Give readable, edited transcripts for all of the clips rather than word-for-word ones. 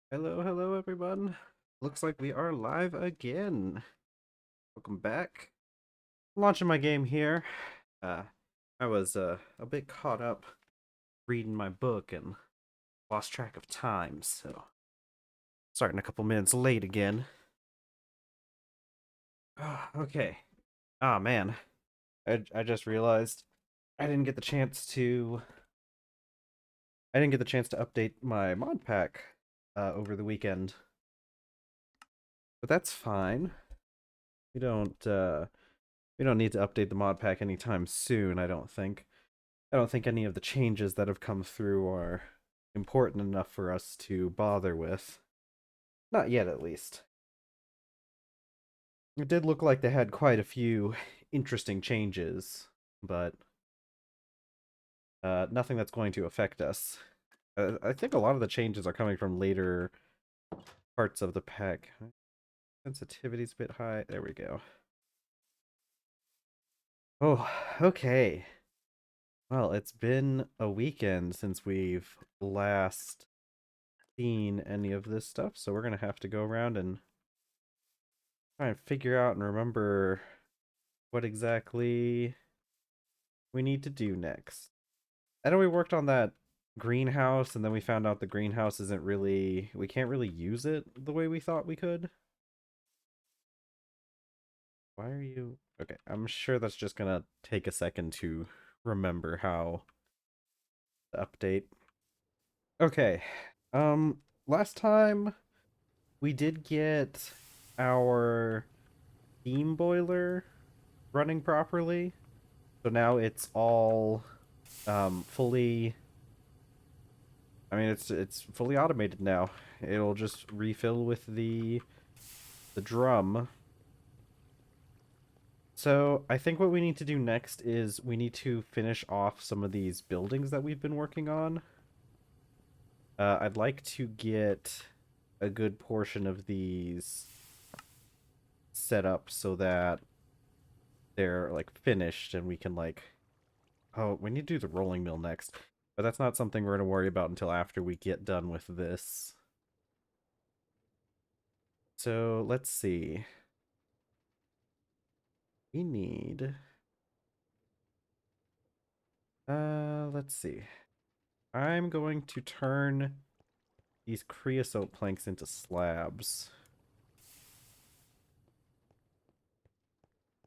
Hello, hello everyone. Looks like we are live again. Welcome back. Launching my game here. Uh, I was a bit caught up reading my book and lost track of time, so starting a couple minutes late again. Okay. Ah man, I just realized I didn't get the chance to update my mod pack over the weekend, but that's fine. We don't uh we don't need to update the mod pack anytime soon, I don't think. I don't think any of the changes that have come through are important enough for us to bother with. Not yet, at least. It did look like they had quite a few interesting changes, but nothing that's going to affect us. I think a lot of the changes are coming from later parts of the pack. Sensitivity's a bit high. There we go. Oh, okay. Well, it's been a weekend since we've last seen any of this stuff, so we're gonna have to go around and try and figure out and remember what exactly we need to do next. I know we worked on that greenhouse and then we found out the greenhouse isn't really, we can't really use it the way we thought we could. Why are you... Okay, I'm sure that's just gonna take a second to remember how to update. Okay, last time we did get our steam boiler running properly. So now it's all fully, I mean it's fully automated now. It'll just refill with the drum. So I think what we need to do next is we need to finish off some of these buildings that we've been working on. I'd like to get a good portion of these set up so that they're like finished and we can like, oh, we need to do the rolling mill next. But that's not something we're going to worry about until after we get done with this. So let's see. We need... let's see. I'm going to turn these creosote planks into slabs.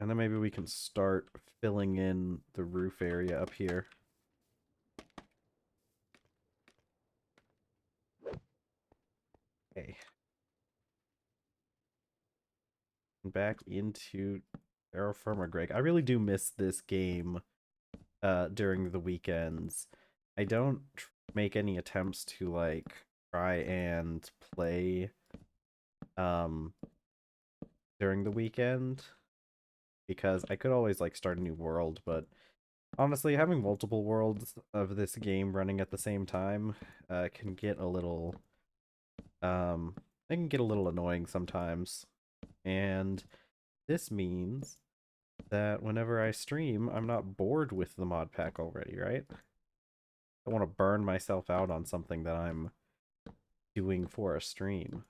And then maybe we can start filling in the roof area up here. Okay. Back into TerrafirmaGreg. I really do miss this game during the weekends. I don't make any attempts to like try and play um during the weekend because I could always like start a new world, but honestly having multiple worlds of this game running at the same time can get a little it can get a little annoying sometimes. And this means that whenever I stream, I'm not bored with the mod pack already, right? I want to burn myself out on something that I'm doing for a stream.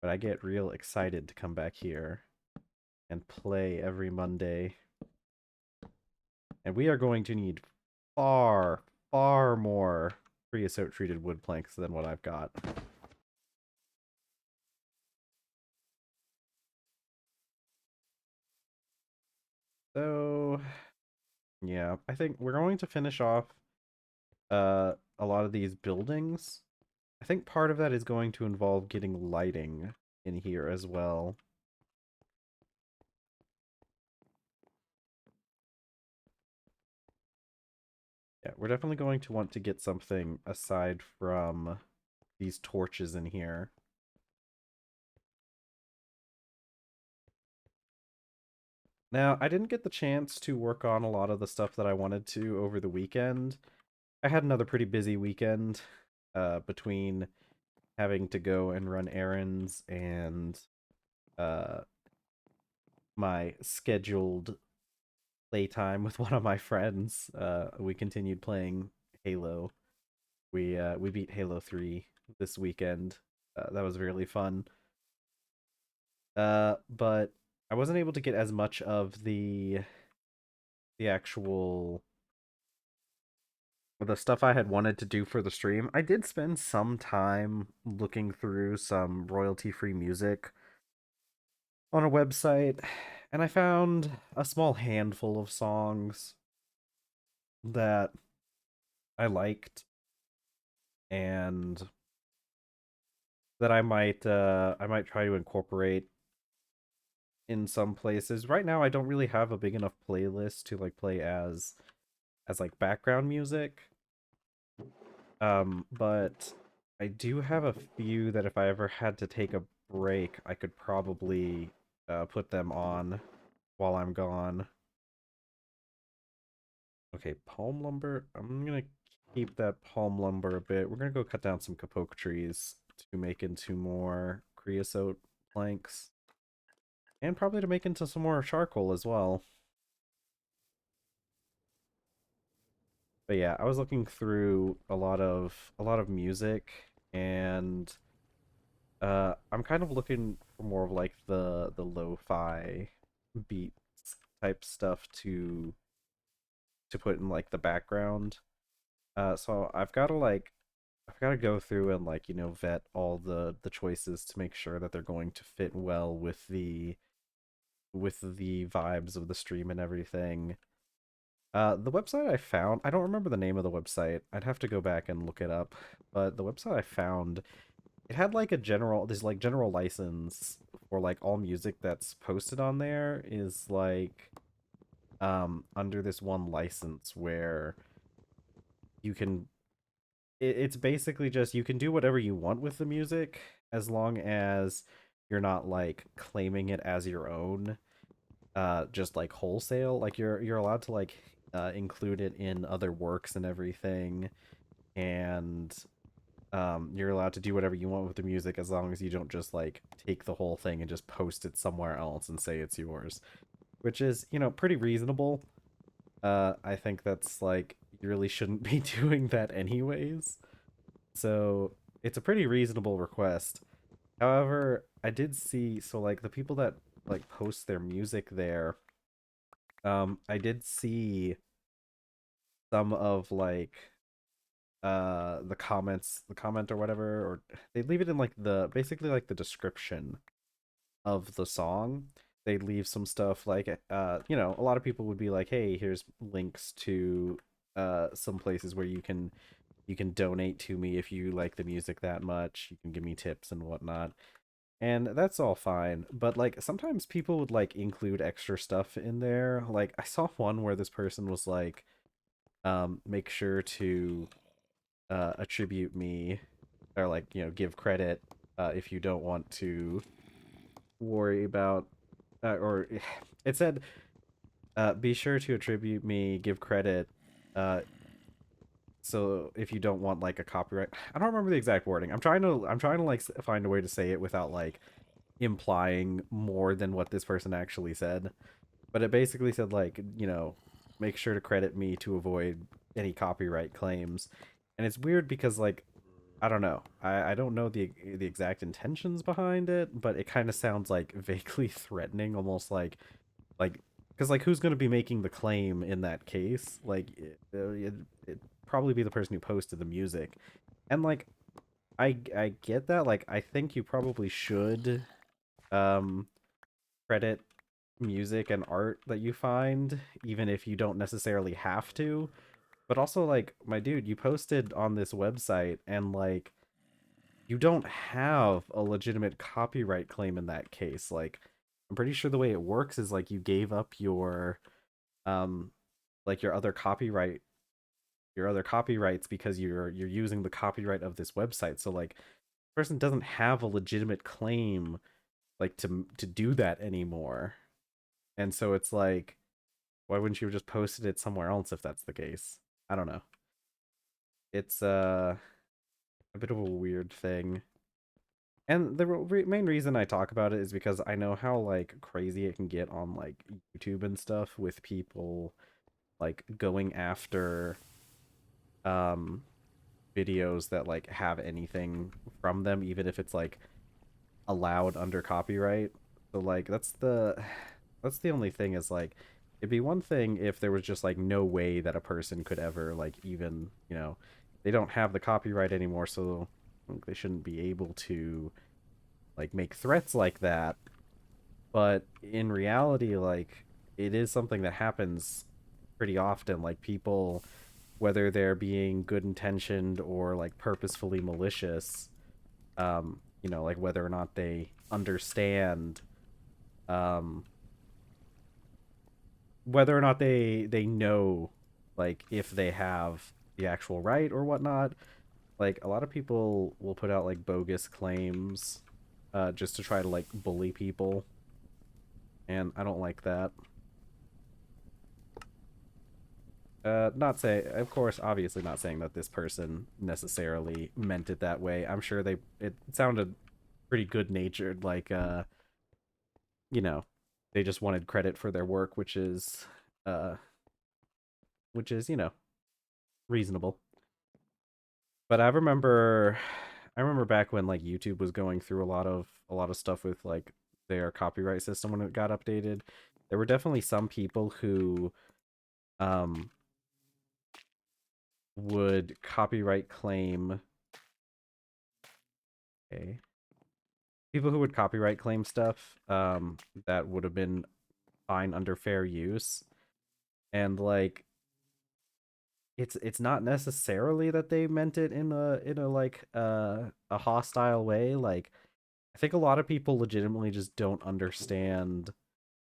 But I get real excited to come back here and play every Monday. And we are going to need far, far more creosote treated wood planks than what I've got. So, yeah, I think we're going to finish off a lot of these buildings. I think part of that is going to involve getting lighting in here as well. Yeah, we're definitely going to want to get something aside from these torches in here. Now, I didn't get the chance to work on a lot of the stuff that I wanted to over the weekend. I had another pretty busy weekend between having to go and run errands and uh, my scheduled playtime with one of my friends. We continued playing Halo. We beat Halo 3 this weekend. That was really fun. But I wasn't able to get as much of the actual the stuff I had wanted to do for the stream. I did spend some time looking through some royalty-free music on a website, and I found a small handful of songs that I liked and that I might try to incorporate in some places. Right now I don't really have a big enough playlist to like play as like background music. But I do have a few that if I ever had to take a break, I could probably put them on while I'm gone. Okay, palm lumber. I'm gonna keep that palm lumber a bit. We're gonna go cut down some kapok trees to make into more creosote planks. And probably to make into some more charcoal as well. But yeah, I was looking through a lot of music and I'm kind of looking for more of like the lo-fi beats type stuff to put in like the background. So I've got to go through and like, you know, vet all the choices to make sure that they're going to fit well with the vibes of the stream and everything. The website I found, I don't remember the name of the website. I'd have to go back and look it up. But the website I found, it had like a general, this like general license for like all music that's posted on there is like under this one license where you can it's basically just you can do whatever you want with the music as long as you're not like claiming it as your own just like wholesale. Like you're allowed to like include it in other works and everything, and you're allowed to do whatever you want with the music as long as you don't just like take the whole thing and just post it somewhere else and say it's yours, which is, you know, pretty reasonable. I think that's like you really shouldn't be doing that anyways. So it's a pretty reasonable request. However, I did see so like the people that like post their music there, I did see some of like the comment or whatever, or they leave it in like the basically like the description of the song. They leave some stuff like you know, a lot of people would be like, hey, here's links to some places where you can donate to me if you like the music that much. You can give me tips and whatnot. And that's all fine. But like sometimes people would like include extra stuff in there. Like I saw one where this person was like, make sure to attribute me or like, you know, give credit if you don't want to worry about or it said be sure to attribute me, give credit uh so if you don't want like a copyright. I don't remember the exact wording. I'm trying to like find a way to say it without like implying more than what this person actually said. But it basically said like, you know, make sure to credit me to avoid any copyright claims. And it's weird because like I don't know. I don't know the exact intentions behind it, but it kind of sounds like vaguely threatening, almost like because like who's going to be making the claim in that case? Like it probably be the person who posted the music, and like I get that. Like I think you probably should um credit music and art that you find, even if you don't necessarily have to. But also like my dude, you posted on this website and like you don't have a legitimate copyright claim in that case. Like, I'm pretty sure the way it works is like you gave up um like your other copyrights because you're using the copyright of this website. So like person doesn't have a legitimate claim like to do that anymore. And so it's like why wouldn't you have just posted it somewhere else if that's the case? I don't know. It's a bit of a weird thing. And the main reason I talk about it is because I know how like crazy it can get on like YouTube and stuff with people like going after um videos that like have anything from them, even if it's like allowed under copyright. So like that's the only thing is like it'd be one thing if there was just like no way that a person could ever like even, they don't have the copyright anymore, so they shouldn't be able to like make threats like that. But in reality, like it is something that happens pretty often. Like people, whether they're being good intentioned or like purposefully malicious, like whether or not they understand, um, whether or not they know, like if they have the actual right or whatnot. Like a lot of people will put out like bogus claims, just to try to like bully people, and I don't like that. Not say, of course, obviously not saying that this person necessarily meant it that way. I'm sure it sounded pretty good natured, like, you know, they just wanted credit for their work, uh, reasonable. But I remember back when like YouTube was going through a lot of stuff with like their copyright system when it got updated. There were definitely some people who, um, would copyright claim. Okay. People who would copyright claim stuff, that would have been fine under fair use, and like it's not necessarily that they meant it in a like a hostile way. Like I think a lot of people legitimately just don't understand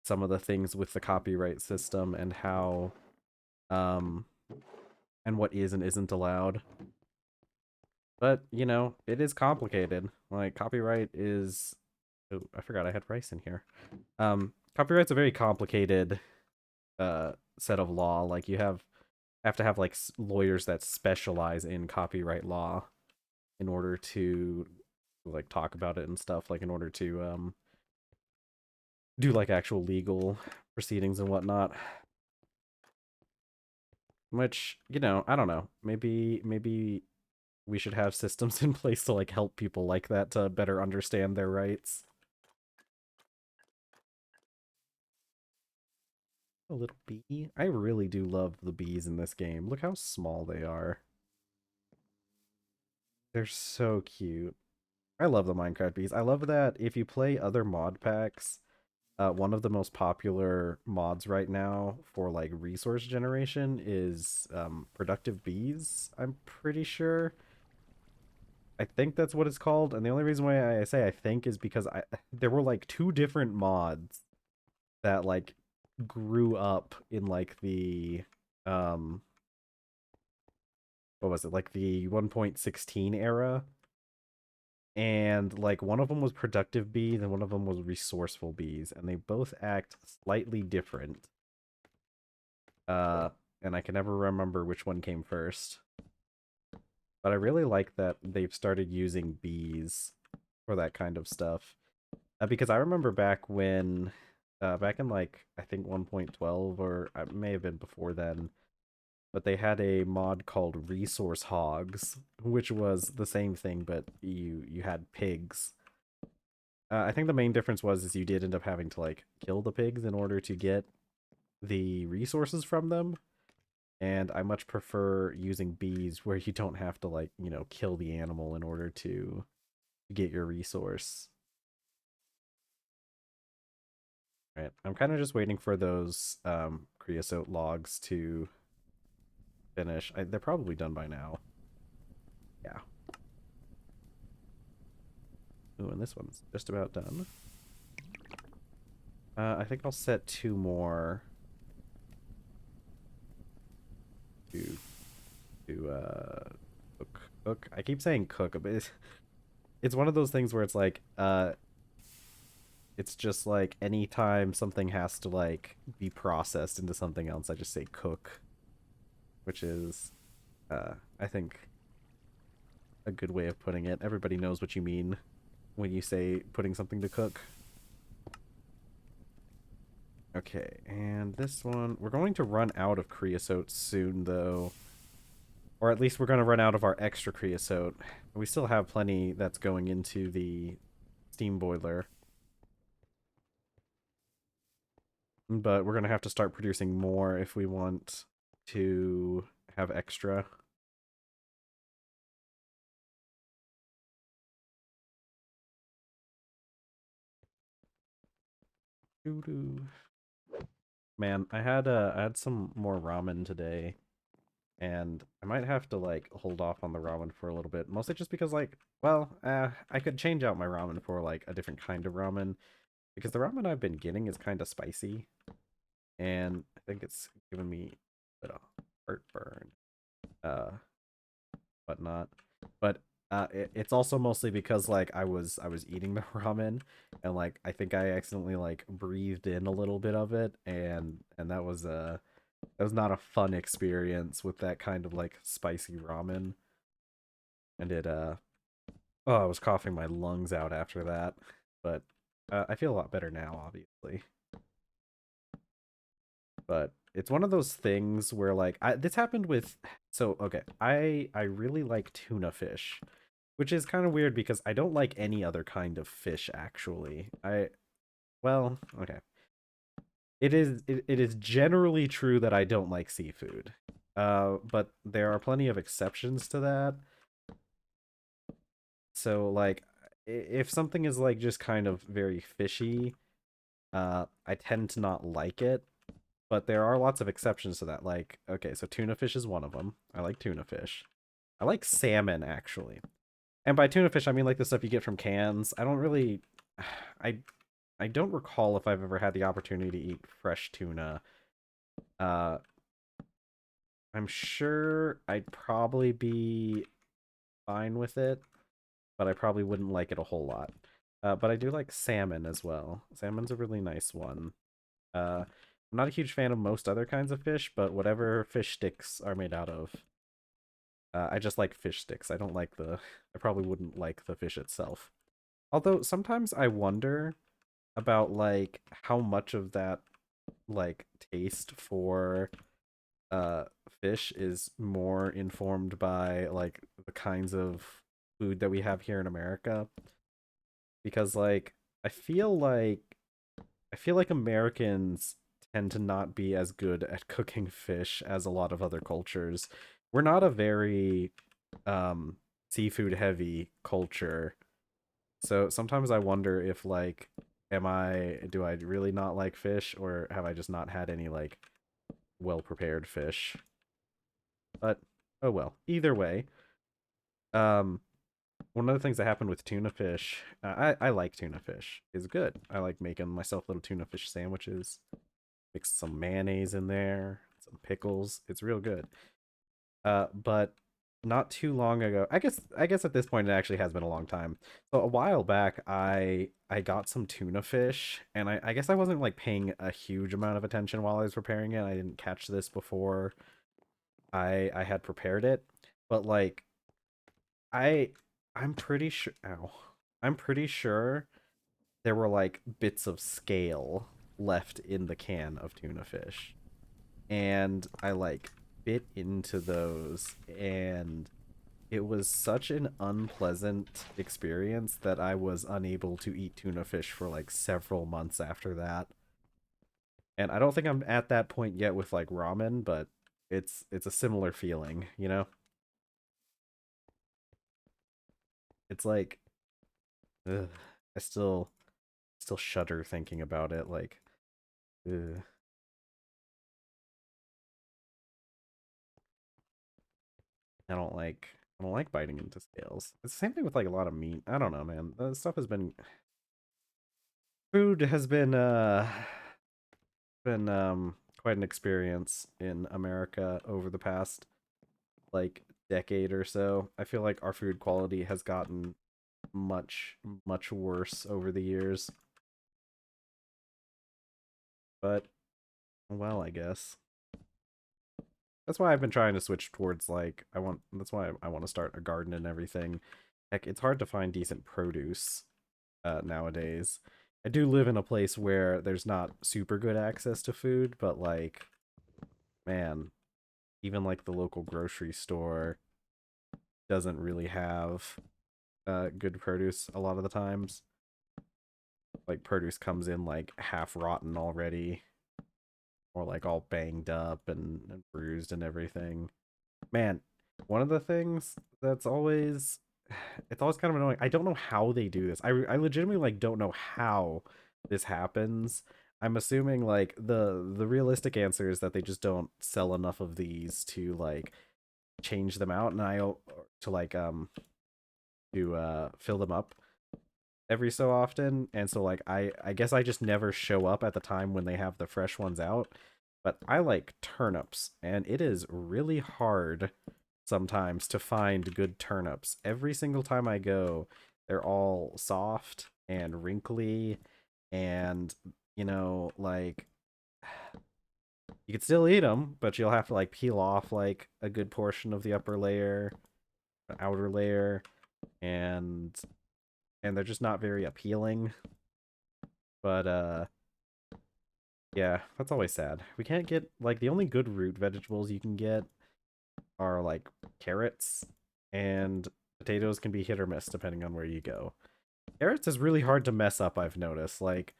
some of the things with the copyright system and how, um and what is and isn't allowed. But it is complicated. Like copyright is, oh, I forgot I had rice in here. Copyright's a very complicated set of law. Like you have to have like lawyers that specialize in copyright law in order to like talk about it and stuff, like in order to do like actual legal proceedings and whatnot. Which, I don't know. Maybe we should have systems in place to like help people like that to better understand their rights. A little bee. I really do love the bees in this game. Look how small they are. They're so cute. I love the Minecraft bees. I love that if you play other mod packs, one of the most popular mods right now for like resource generation is productive bees. I'm pretty sure. I think that's what it's called, and the only reason why I say I think is because there were like two different mods that like grew up in like the, um what was it, like the 1.16 era, and like one of them was productive bees and one of them was resourceful bees, and they both act slightly different. uh and I can never remember which one came first, but I really like that they've started using bees for that kind of stuff, because I remember back when, back in like I think 1.12, or it may have been before then, but they had a mod called Resource Hogs, which was the same thing, but you had pigs. I think the main difference was is you did end up having to like kill the pigs in order to get the resources from them, and I much prefer using bees where you don't have to like kill the animal in order to get your resource. Right, I'm kind of just waiting for those creosote logs to finish. They're probably done by now. Yeah. Ooh, and this one's just about done. I think I'll set two more to cook. I keep saying cook, but it's one of those things where it's like it's just like anytime something has to like be processed into something else, I just say cook, which is, I think, a good way of putting it. Everybody knows what you mean when you say putting something to cook. Okay, and this one, we're going to run out of creosote soon, though. Or at least we're gonna run out of our extra creosote. We still have plenty that's going into the steam boiler. But we're gonna have to start producing more if we want to have extra. Doo-doo. Man, I had some more ramen today, and I might have to like hold off on the ramen for a little bit, mostly just because like, well, I could change out my ramen for like a different kind of ramen because the ramen I've been getting is kind of spicy, and I think it's giving me a bit of heartburn, uh, whatnot. But it's also mostly because like I was eating the ramen, and like I think I accidentally like breathed in a little bit of it, and that was not a fun experience with that kind of like spicy ramen. And oh, I was coughing my lungs out after that. But I feel a lot better now, obviously. But it's one of those things where like this happened with so okay, I really like tuna fish, which is kind of weird because I don't like any other kind of fish actually. Well, okay. It is generally true that I don't like seafood. But there are plenty of exceptions to that. So like if something is like just kind of very fishy, I tend to not like it. But there are lots of exceptions to that. Like, okay, so tuna fish is one of them. I like tuna fish. I like salmon actually. And by tuna fish, I mean like the stuff you get from cans. I don't really I I don't recall if I've ever had the opportunity to eat fresh tuna. Uh I'm sure I'd probably be fine with it, but I probably wouldn't like it a whole lot. But I do like salmon as well. Salmon's a really nice one. I'm not a huge fan of most other kinds of fish, but whatever fish sticks are made out of, I just like fish sticks. I don't like the. I probably wouldn't like the fish itself. Although sometimes I wonder about like how much of that like taste for uh fish is more informed by like the kinds of food that we have here in America, because like I feel like I feel like Americans tend to not be as good at cooking fish as a lot of other cultures. We're not a very um seafood heavy culture. So sometimes I wonder if like do I really not like fish, or have I just not had any like well prepared fish? But oh well. Either way, um one of the things that happened with tuna fish, I like tuna fish. It's good. I like making myself little tuna fish sandwiches. Mix some mayonnaise in there, some pickles. It's real good. But not too long ago, I guess at this point it actually has been a long time. So a while back, I got some tuna fish, and I guess I wasn't like paying a huge amount of attention while I was preparing it. I didn't catch this before I had prepared it, but like I I'm pretty sure. Ow, I'm pretty sure there were like bits of scale left in the can of tuna fish, and I like bit into those, and it was such an unpleasant experience that I was unable to eat tuna fish for like several months after that. And I don't think I'm at that point yet with like ramen, but it's a similar feeling, you know? It's like ugh, I still shudder thinking about it like ugh. I don't like biting into scales. It's the same thing with like a lot of meat. I don't know, man. The stuff has been food has been quite an experience in America over the past like decade or so. I feel like our food quality has gotten much worse over the years. But well, I guess that's why I've been trying to switch towards like that's why I want to start a garden and everything. Heck, it's hard to find decent produce nowadays. I do live in a place where there's not super good access to food, but like man, even like the local grocery store doesn't really have good produce a lot of the times. Like produce comes in like half rotten already, or like all banged up and bruised and everything. Man, one of the things that's always it's always kind of annoying. I don't know how they do this. I legitimately like don't know how this happens. I'm assuming like the realistic answer is that they just don't sell enough of these to like change them out and I to like fill them up every so often. And so like I guess I just never show up at the time when they have the fresh ones out. But I like turnips and it is really hard sometimes to find good turnips. Every single time I go, they're all soft and wrinkly and like you can still eat them, but you'll have to like peel off like a good portion of the upper layer, the outer layer, and they're just not very appealing. But yeah, that's always sad. We can't get like the only good root vegetables you can get are like carrots, and potatoes can be hit or miss depending on where you go. Carrots is really hard to mess up, I've noticed. Like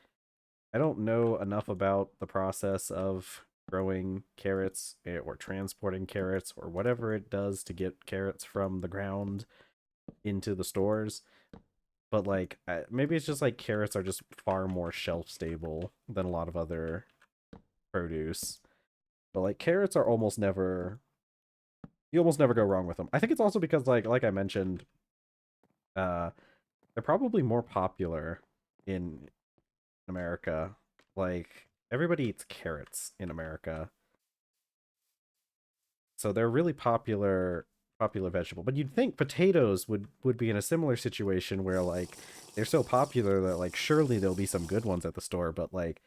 I don't know enough about the process of growing carrots or transporting carrots or whatever it does to get carrots from the ground into the stores. But like maybe it's just like carrots are just far more shelf stable than a lot of other produce. But like carrots are almost never you almost never go wrong with them. I think it's also because like I mentioned, uh they're probably more popular in America. Like everybody eats carrots in America. So they're really popular vegetable. But you'd think potatoes would be in a similar situation where like they're so popular that like surely there'll be some good ones at the store, but like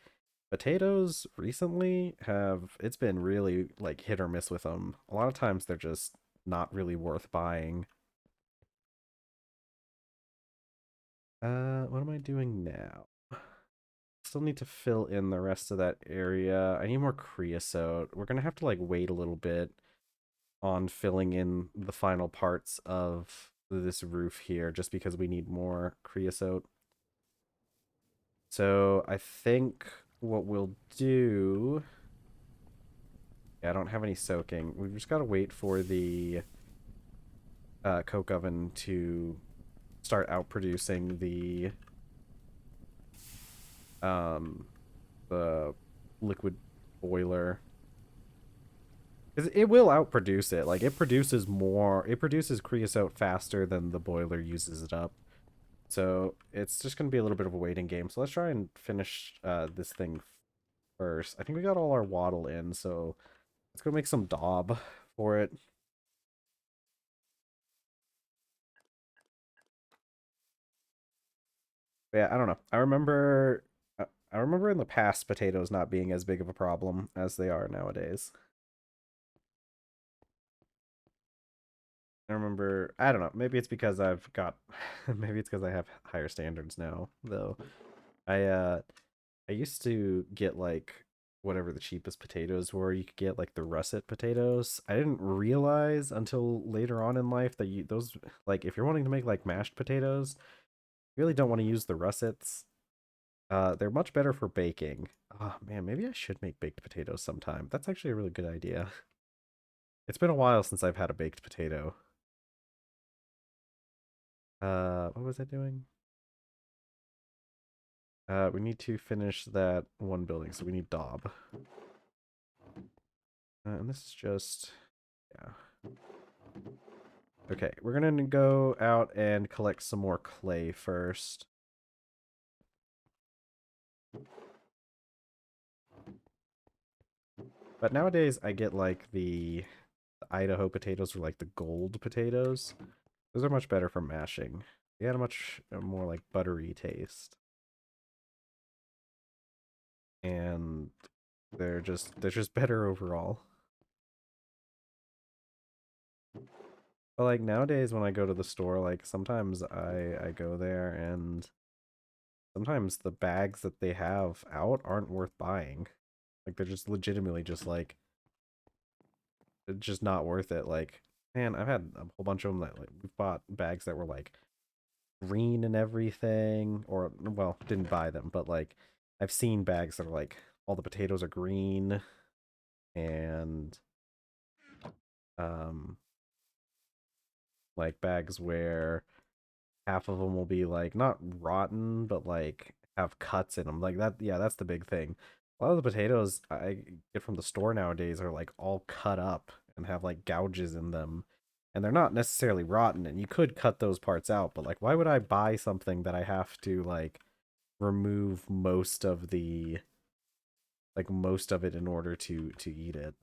potatoes recently have it's been really like hit or miss with them. A lot of times they're just not really worth buying. What am I doing now? Still need to fill in the rest of that area. I need more creosote. We're gonna have to like wait a little bit on filling in the final parts of this roof here just because we need more creosote. So I think what we'll do... Yeah, I don't have any soaking. We've just got to wait for the coke oven to start out producing um, the liquid boiler. It will outproduce it. Like, it produces more... It produces creosote faster than the boiler uses it up. So it's just going to be a little bit of a waiting game. So let's try and finish this thing first. I think we got all our waddle in, so let's go make some daub for it. But yeah, I don't know. I remember in the past potatoes not being as big of a problem as they are nowadays. I remember, I don't know, maybe it's because I've got maybe it's because I have higher standards now, though. I I used to get like whatever the cheapest potatoes were. You could get like the russet potatoes. I didn't realize until later on in life that those like if you're wanting to make like mashed potatoes, you really don't want to use the russets. They're much better for baking. Oh man, maybe I should make baked potatoes sometime. That's actually a really good idea. It's been a while since I've had a baked potato. What was I doing? We need to finish that one building, so we need daub. And this is just, yeah. Okay, we're gonna go out and collect some more clay first. But nowadays I get like the Idaho potatoes or like the gold potatoes. Those are much better for mashing. They had a much more like buttery taste. And they're just better overall. But like nowadays when I go to the store, like sometimes I go there and sometimes the bags that they have out aren't worth buying. Like they're just legitimately just like it's just not worth it. Like, man, I've had a whole bunch of them that like we've bought bags that were like green and everything, or well, didn't buy them, but like I've seen bags that are like all the potatoes are green and um like bags where half of them will be like not rotten but like have cuts in them like that. Yeah, that's the big thing. A lot of the potatoes I get from the store nowadays are like all cut up and have like gouges in them, and they're not necessarily rotten, and you could cut those parts out, but like why would I buy something that I have to like remove most of it in order to eat it?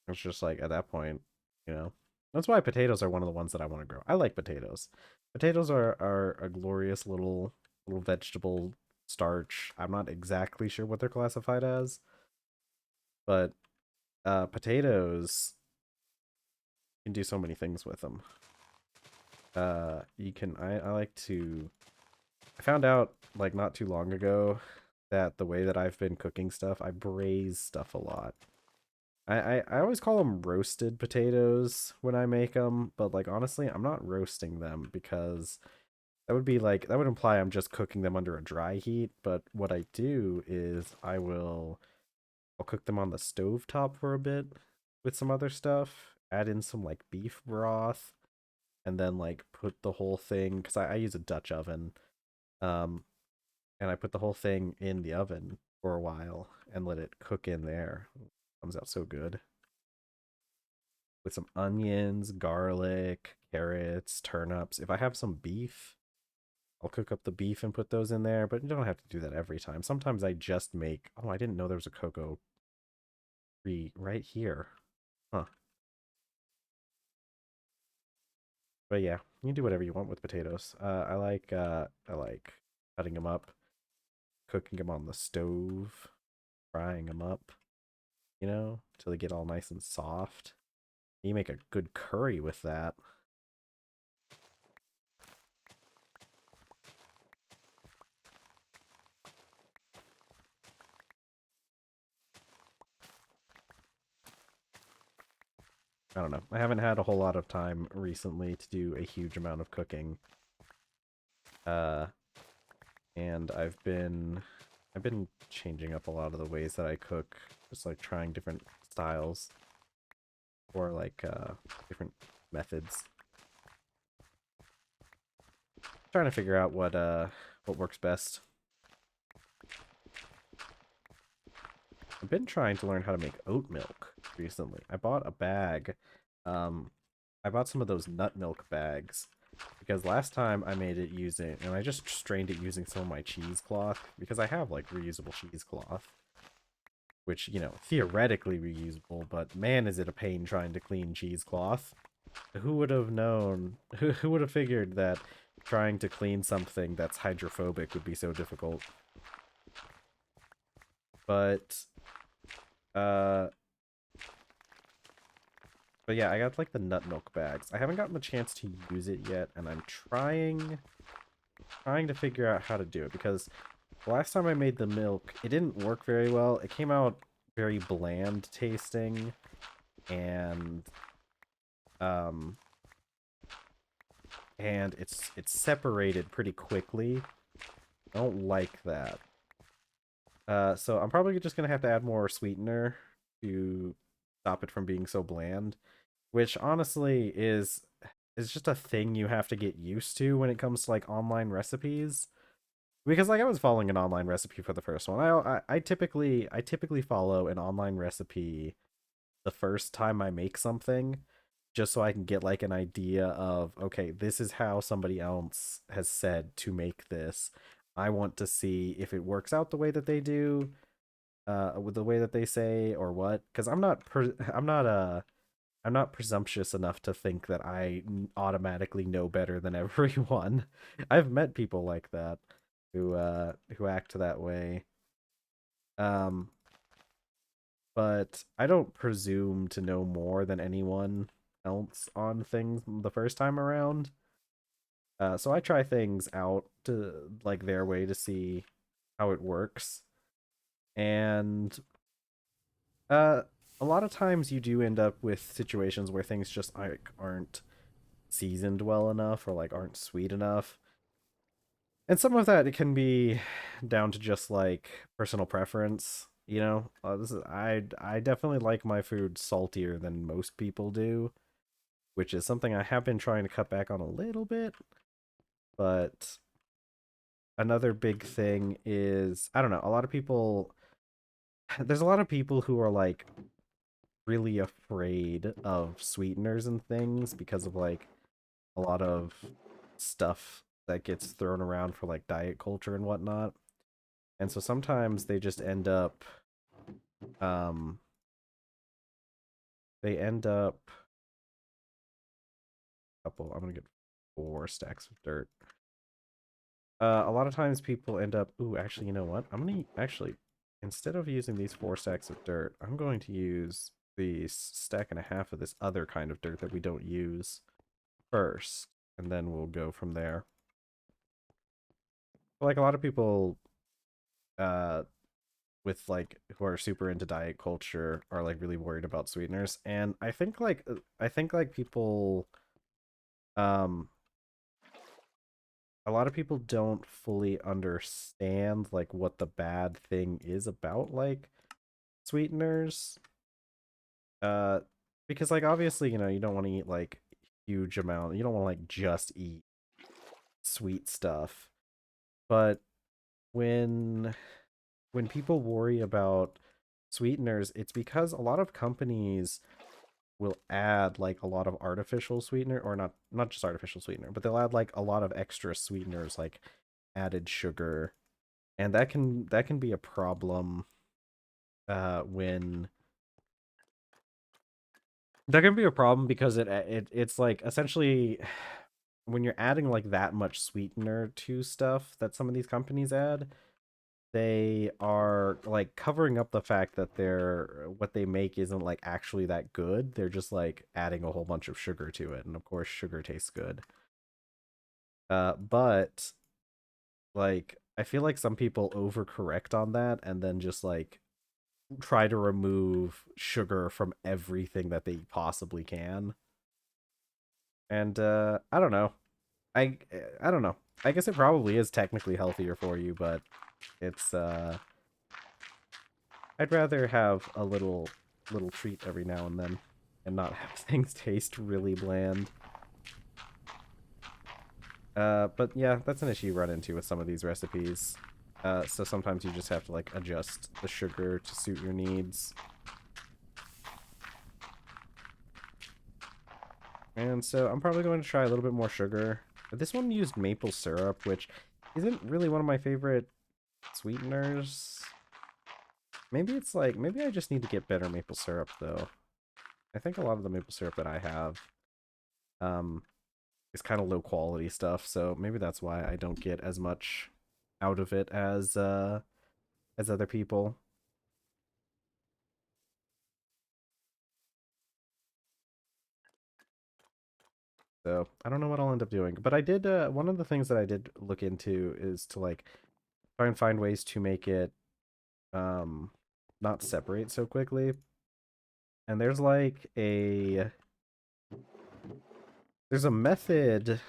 It's just like at that point, you know. That's why potatoes are one of the ones that I want to grow. I like potatoes. Potatoes are a glorious little vegetable starch. I'm not exactly sure what they're classified as, but potatoes, you can do so many things with them. You can I like to I found out like not too long ago that the way that I've been cooking stuff, I braise stuff a lot. I always call them roasted potatoes when I make them, but like honestly, I'm not roasting them because that would imply I'm just cooking them under a dry heat. But what I do is I'll cook them on the stove top for a bit with some other stuff, add in some like beef broth, and then like put the whole thing, because I use a Dutch oven, um, and I put the whole thing in the oven for a while and let it cook in there. It comes out so good with some onions, garlic, carrots, turnips. If I have some beef, I'll cook up the beef and put those in there, but you don't have to do that every time. Sometimes I just make, oh, I didn't know there was a cocoa tree right here. Huh. But yeah, you can do whatever you want with potatoes. I like cutting them up, cooking them on the stove, frying them up, till they get all nice and soft. You make a good curry with that. I don't know. I haven't had a whole lot of time recently to do a huge amount of cooking. Uh, and I've been changing up a lot of the ways that I cook, just like trying different styles or like different methods. Trying to figure out what works best. I've been trying to learn how to make oat milk recently. I bought a bag. I bought some of those nut milk bags because last time I made it using, and I just strained it using some of my cheesecloth because I have like reusable cheesecloth, which, theoretically reusable, but man, is it a pain trying to clean cheesecloth. Who would have known? Who would have figured that trying to clean something that's hydrophobic would be so difficult? But uh but yeah, I got like the nut milk bags. I haven't gotten the chance to use it yet, and I'm trying to figure out how to do it because the last time I made the milk, it didn't work very well. It came out very bland tasting, and um it's separated pretty quickly. I don't like that. So I'm probably just gonna have to add more sweetener to stop it from being so bland, which honestly is just a thing you have to get used to when it comes to like online recipes. Because like I was following an online recipe for the first one. I typically follow an online recipe the first time I make something, just so I can get like an idea of, okay, this is how somebody else has said to make this. I want to see if it works out the way that they do, with the way that they say, or what. Because I'm not presumptuous enough to think that I automatically know better than everyone. I've met people like that who act that way. Um, but I don't presume to know more than anyone else on things the first time around. So I try things out to like their way to see how it works. And Uh, a lot of times you do end up with situations where things just aren't seasoned well enough or like aren't sweet enough. And some of that it can be down to just like personal preference, you know. This is I definitely like my food saltier than most people do, which is something I have been trying to cut back on a little bit, but another big thing is I don't know, a lot of people there's a lot of people who are like really afraid of sweeteners and things because of like a lot of stuff that gets thrown around for like diet culture and whatnot. And so sometimes they just end up um they end up couple I'm gonna get 4 stacks of dirt. A lot of times people end up ooh, actually, you know what? I'm gonna actually instead of using these 4 stacks of dirt, I'm going to use the stack and a half of this other kind of dirt that we don't use first, and then we'll go from there. Like a lot of people uh with like who are super into diet culture are like really worried about sweeteners, and I think like people um a lot of people don't fully understand like what the bad thing is about like sweeteners. uh because like obviously, you know, you don't want to eat like huge amount, you don't want to like just eat sweet stuff, but when people worry about sweeteners, it's because a lot of companies will add like a lot of artificial sweetener, or not just artificial sweetener, but they'll add like a lot of extra sweeteners like added sugar, and that can be a problem when that can be a problem because it's like essentially when you're adding like that much sweetener to stuff that some of these companies add, they are like covering up the fact that they're what they make isn't like actually that good. They're just like adding a whole bunch of sugar to it, and of course sugar tastes good. But like I feel like some people overcorrect on that and then just like try to remove sugar from everything that they possibly can. And I don't know. I don't know. I guess it probably is technically healthier for you, but it's I'd rather have a little treat every now and then and not have things taste really bland. But yeah, that's an issue you run into with some of these recipes. So sometimes you just have to like adjust the sugar to suit your needs. And so I'm probably going to try a little bit more sugar. But this one used maple syrup, which isn't really one of my favorite sweeteners. Maybe it's like, maybe I just need to get better maple syrup though. I think a lot of the maple syrup that I have um, is kind of low quality stuff, so maybe that's why I don't get as much out of it as other people. So I don't know what I'll end up doing, but I did one of the things that I did look into is to like try and find ways to make it um not separate so quickly. And there's a method.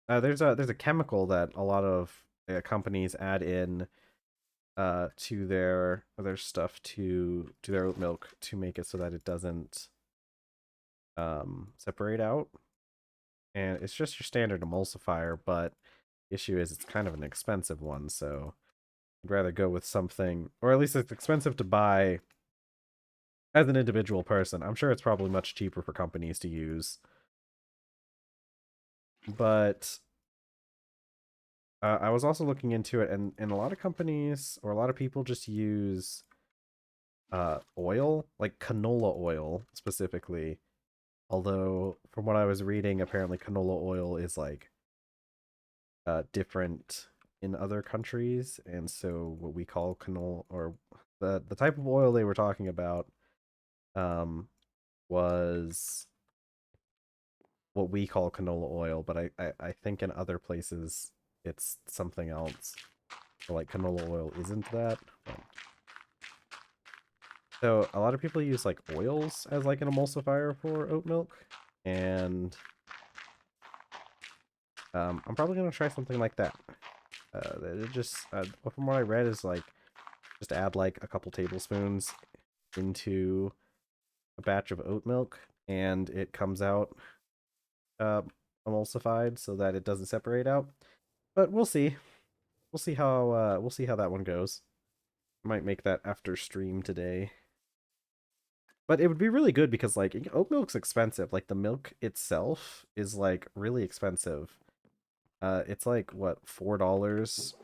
There's a chemical that a lot of companies add in to their stuff to their oat milk to make it so that it doesn't separate out. And it's just your standard emulsifier, but the issue is it's kind of an expensive one, so I'd rather go with something, or at least it's expensive to buy as an individual person. I'm sure it's probably much cheaper for companies to use, but I was also looking into it, and a lot of companies or a lot of people just use oil, like canola oil specifically. Although from what I was reading, apparently canola oil is like different in other countries, and so what we call canola, or the type of oil they were talking about um was what we call canola oil, but I think in other places it's something else. So like canola oil isn't that. But So a lot of people use like oils as like an emulsifier for oat milk, and I'm probably gonna try something like that. It just from what I read is like just add like a couple tablespoons into a batch of oat milk, and it comes out uh, emulsified so that it doesn't separate out. But we'll see. We'll see how that one goes. Might make that after stream today. But it would be really good because like oat milk's expensive. Like the milk itself is like really expensive. It's like what, $4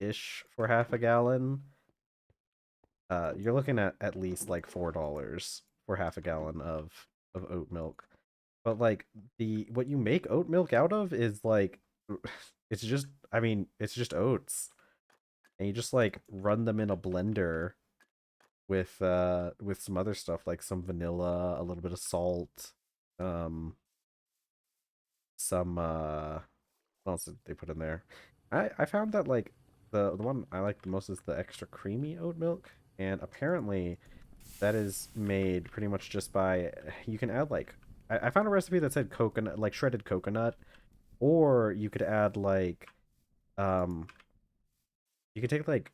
ish for half a gallon. You're looking at least like $4 for half a gallon of oat milk. But like the what you make oat milk out of is like it's just, I mean, it's just oats. And you just like run them in a blender with some other stuff like some vanilla, a little bit of salt, um some what else did they put in there? I found that like the one I like the most is the extra creamy oat milk, and apparently that is made pretty much just by, you can add like, I found a recipe that said coconut, like shredded coconut, or you could add like um you could take like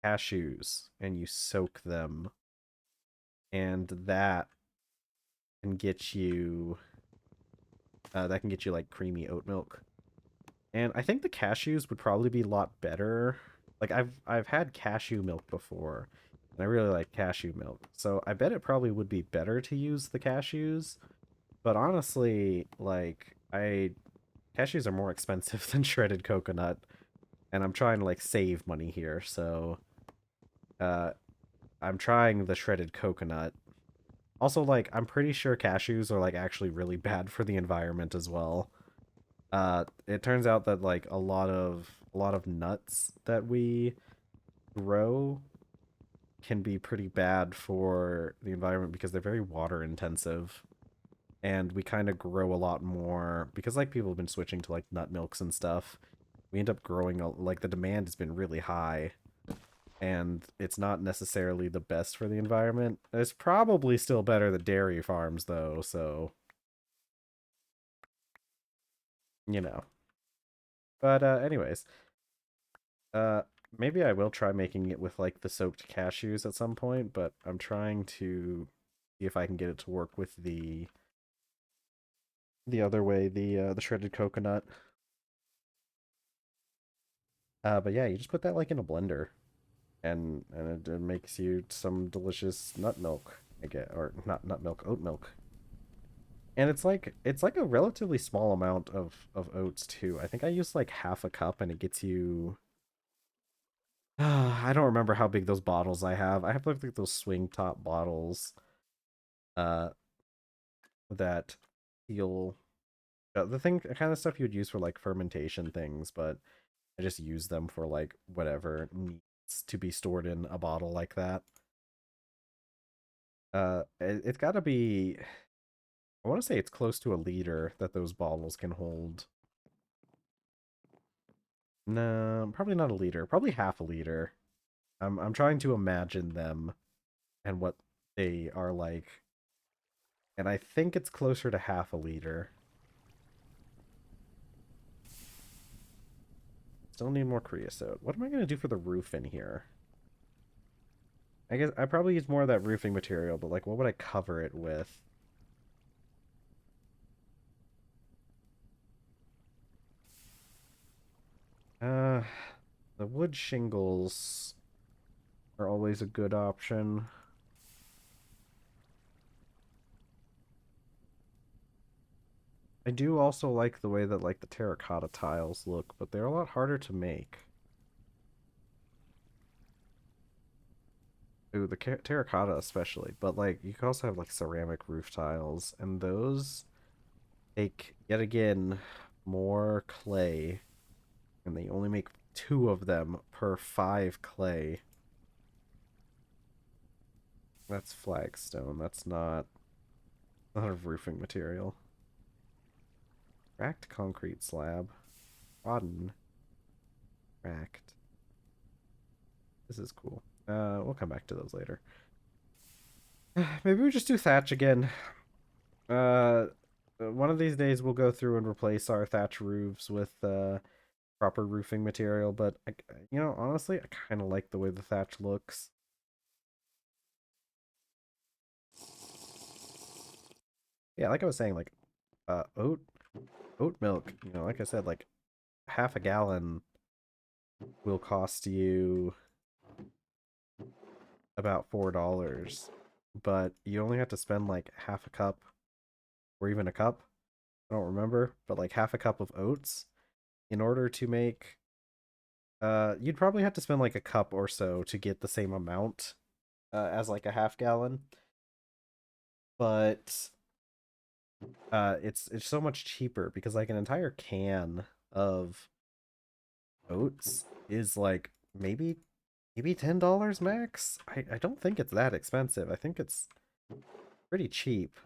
cashews and you soak them, and can get you that can get you like creamy oat milk. And I think the cashews would probably be a lot better. Like I've had cashew milk before, and I really like cashew milk. So I bet it probably would be better to use the cashews. But honestly, like cashews are more expensive than shredded coconut, and I'm trying to like save money here. So uh I'm trying the shredded coconut. Also, like I'm pretty sure cashews are like actually really bad for the environment as well. It turns out that like a lot of nuts that we grow can be pretty bad for the environment because they're very water intensive, and we kind of grow a lot more because like people have been switching to like nut milks and stuff. We end up growing like the demand has been really high, and it's not necessarily the best for the environment. It's probably still better than dairy farms though, so you know. But anyways, Uh, maybe I will try making it with like the soaked cashews at some point, but I'm trying to see if I can get it to work with the other way, the shredded coconut. But yeah, you just put that like in a blender, and it makes you some delicious nut milk. I get, or not nut milk, oat milk. And it's like a relatively small amount of oats too. I think I used like half a cup, and it gets you. I don't remember how big those bottles I have. I have like those swing top bottles. Uh, that feel the thing kind of stuff you would use for like fermentation things, but I just use them for like whatever needs to be stored in a bottle like that. It's got to be, I want to say it's close to a liter that those bottles can hold. No, probably not a liter, probably half a liter. I'm trying to imagine them and what they are like, and I think it's closer to half a liter. Still need more creosote. What am I gonna do for the roof in here? I guess I probably use more of that roofing material, but like, what would I cover it with? Uh, the wood shingles are always a good option. I do also like the way that like the terracotta tiles look, but they're a lot harder to make. Ooh, the terracotta especially, but like you can also have like ceramic roof tiles, and those take yet again more clay, and they only make 2 of them per 5 clay. That's flagstone. That's not a roofing material. Cracked concrete slab. Rotten. Cracked. This is cool. We'll come back to those later. Maybe we just do thatch again. Uh, one of these days we'll go through and replace our thatch roofs with proper roofing material, but honestly, I kind of like the way the thatch looks. Yeah, like I was saying, like oat milk, like I said, like half a gallon will cost you about $4, but you only have to spend like half a cup or even a cup. I don't remember, but like half a cup of oats in order to make you'd probably have to spend like a cup or so to get the same amount as like a half gallon, but it's so much cheaper because like an entire can of oats is like maybe $10 max. I don't think it's that expensive. I think it's pretty cheap.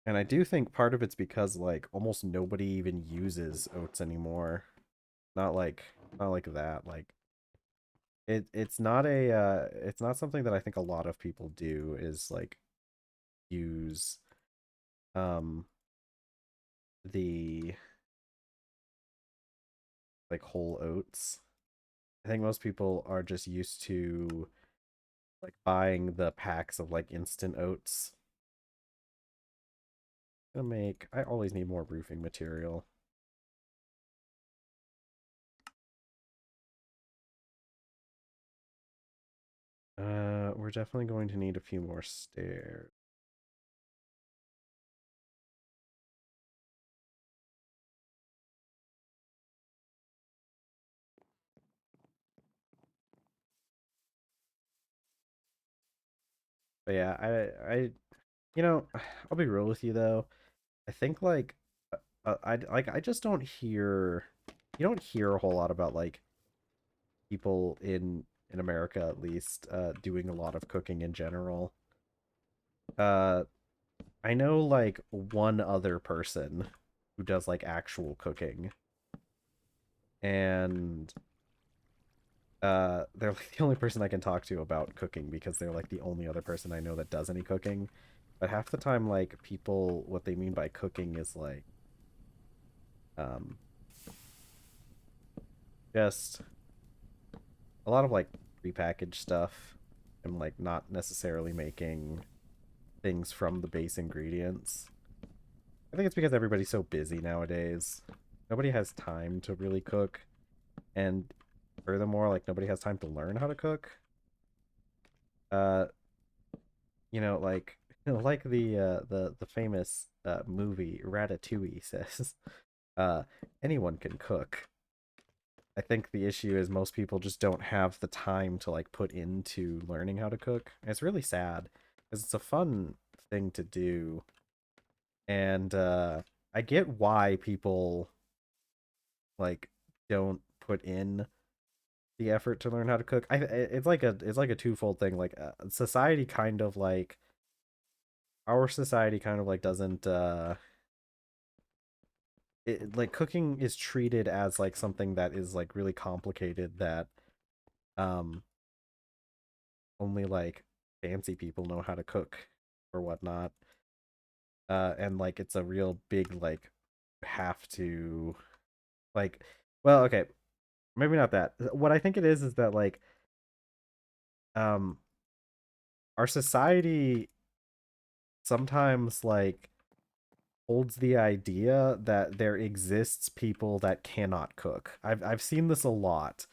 And I do think part of it's because like almost nobody even uses oats anymore. Not like not like that. Like it's not something that I think a lot of people do is like use um the like whole oats. I think most people are just used to like buying the packs of like instant oats. I always need more roofing material. We're definitely going to need a few more stairs. But yeah, I'll be real with you though. I think like I just don't hear you don't hear a whole lot about like people in America at least doing a lot of cooking in general. Uh I know like one other person who does like actual cooking, and they're like the only person I can talk to about cooking because they're like the only other person I know that does any cooking. But half the time like people what they mean by cooking is like um just a lot of like prepackaged stuff and like not necessarily making things from the base ingredients. I think it's because everybody's so busy nowadays. Nobody has time to really cook, and furthermore, like nobody has time to learn how to cook. Uh, like like the famous movie Ratatouille says, uh, anyone can cook. I think the issue is most people just don't have the time to like put into learning how to cook. And it's really sad because it's a fun thing to do, and I get why people like don't put in the effort to learn how to cook. It's like a twofold thing. Like society kind of like our society kind of like doesn't like cooking is treated as like something that is like really complicated that um only like fancy people know how to cook or whatnot. And like it's a real big like have to like well okay maybe not that. What I think it is that like um our society sometimes like holds the idea that there exists people that cannot cook. I've seen this a lot.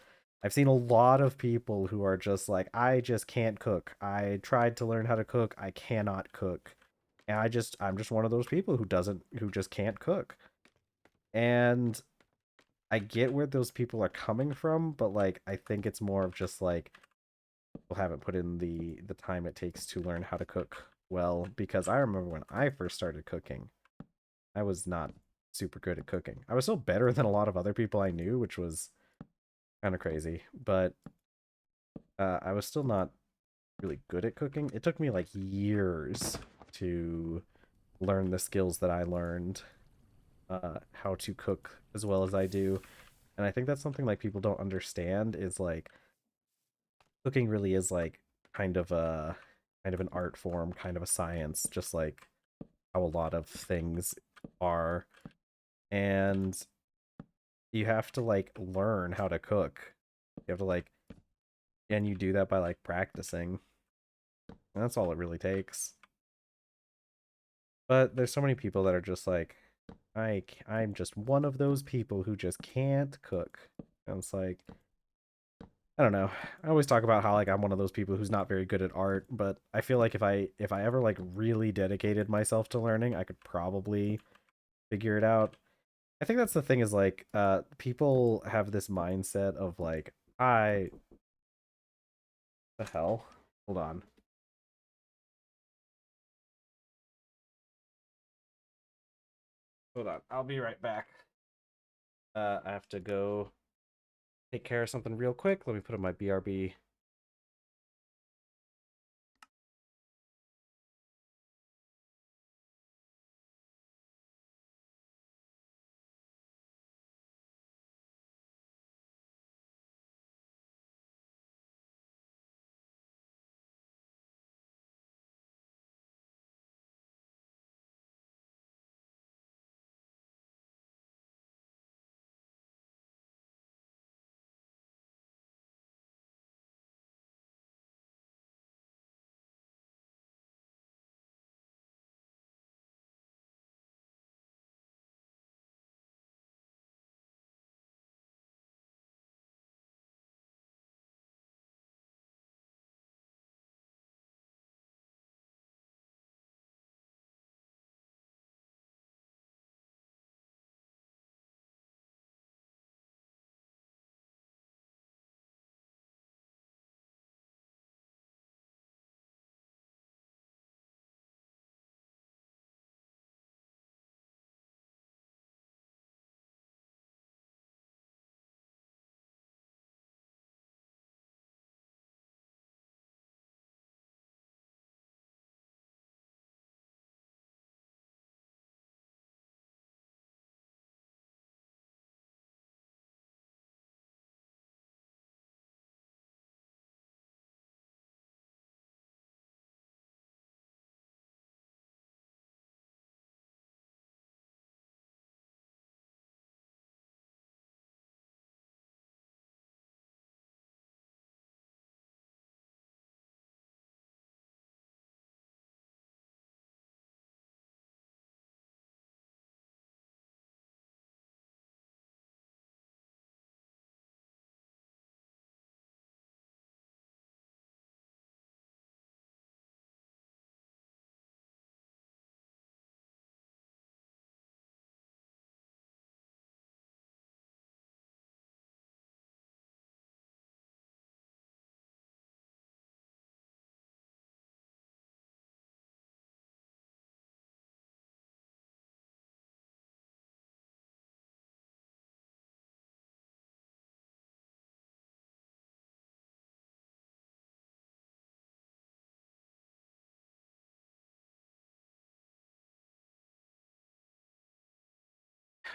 I've seen a lot of people who are just like, I just can't cook. I tried to learn how to cook. I cannot cook. And I'm just one of those people who just can't cook. And I get where those people are coming from, but like I think it's more of just like people haven't put in the time it takes to learn how to cook well, because I remember when I first started cooking, I was not super good at cooking. I was still better than a lot of other people I knew, which was kind of crazy, but I was still not really good at cooking. It took me like years to learn the skills that I learned, how to cook as well as I do. And I think that's something like people don't understand is like cooking really is like kind of a kind of an art form, kind of a science, just like how a lot of things are. And you have to like learn how to cook. You have to like, and you do that by like practicing. And that's all it really takes. But there's so many people that are just like, I'm just one of those people who just can't cook. And it's like, I don't know. I always talk about how like I'm one of those people who's not very good at art, but I feel like if I ever like really dedicated myself to learning, I could probably figure it out. I think that's the thing is like people have this mindset of like I the hell. Hold on. Hold on. I'll be right back. I have to go take care of something real quick. Let me put in my BRB.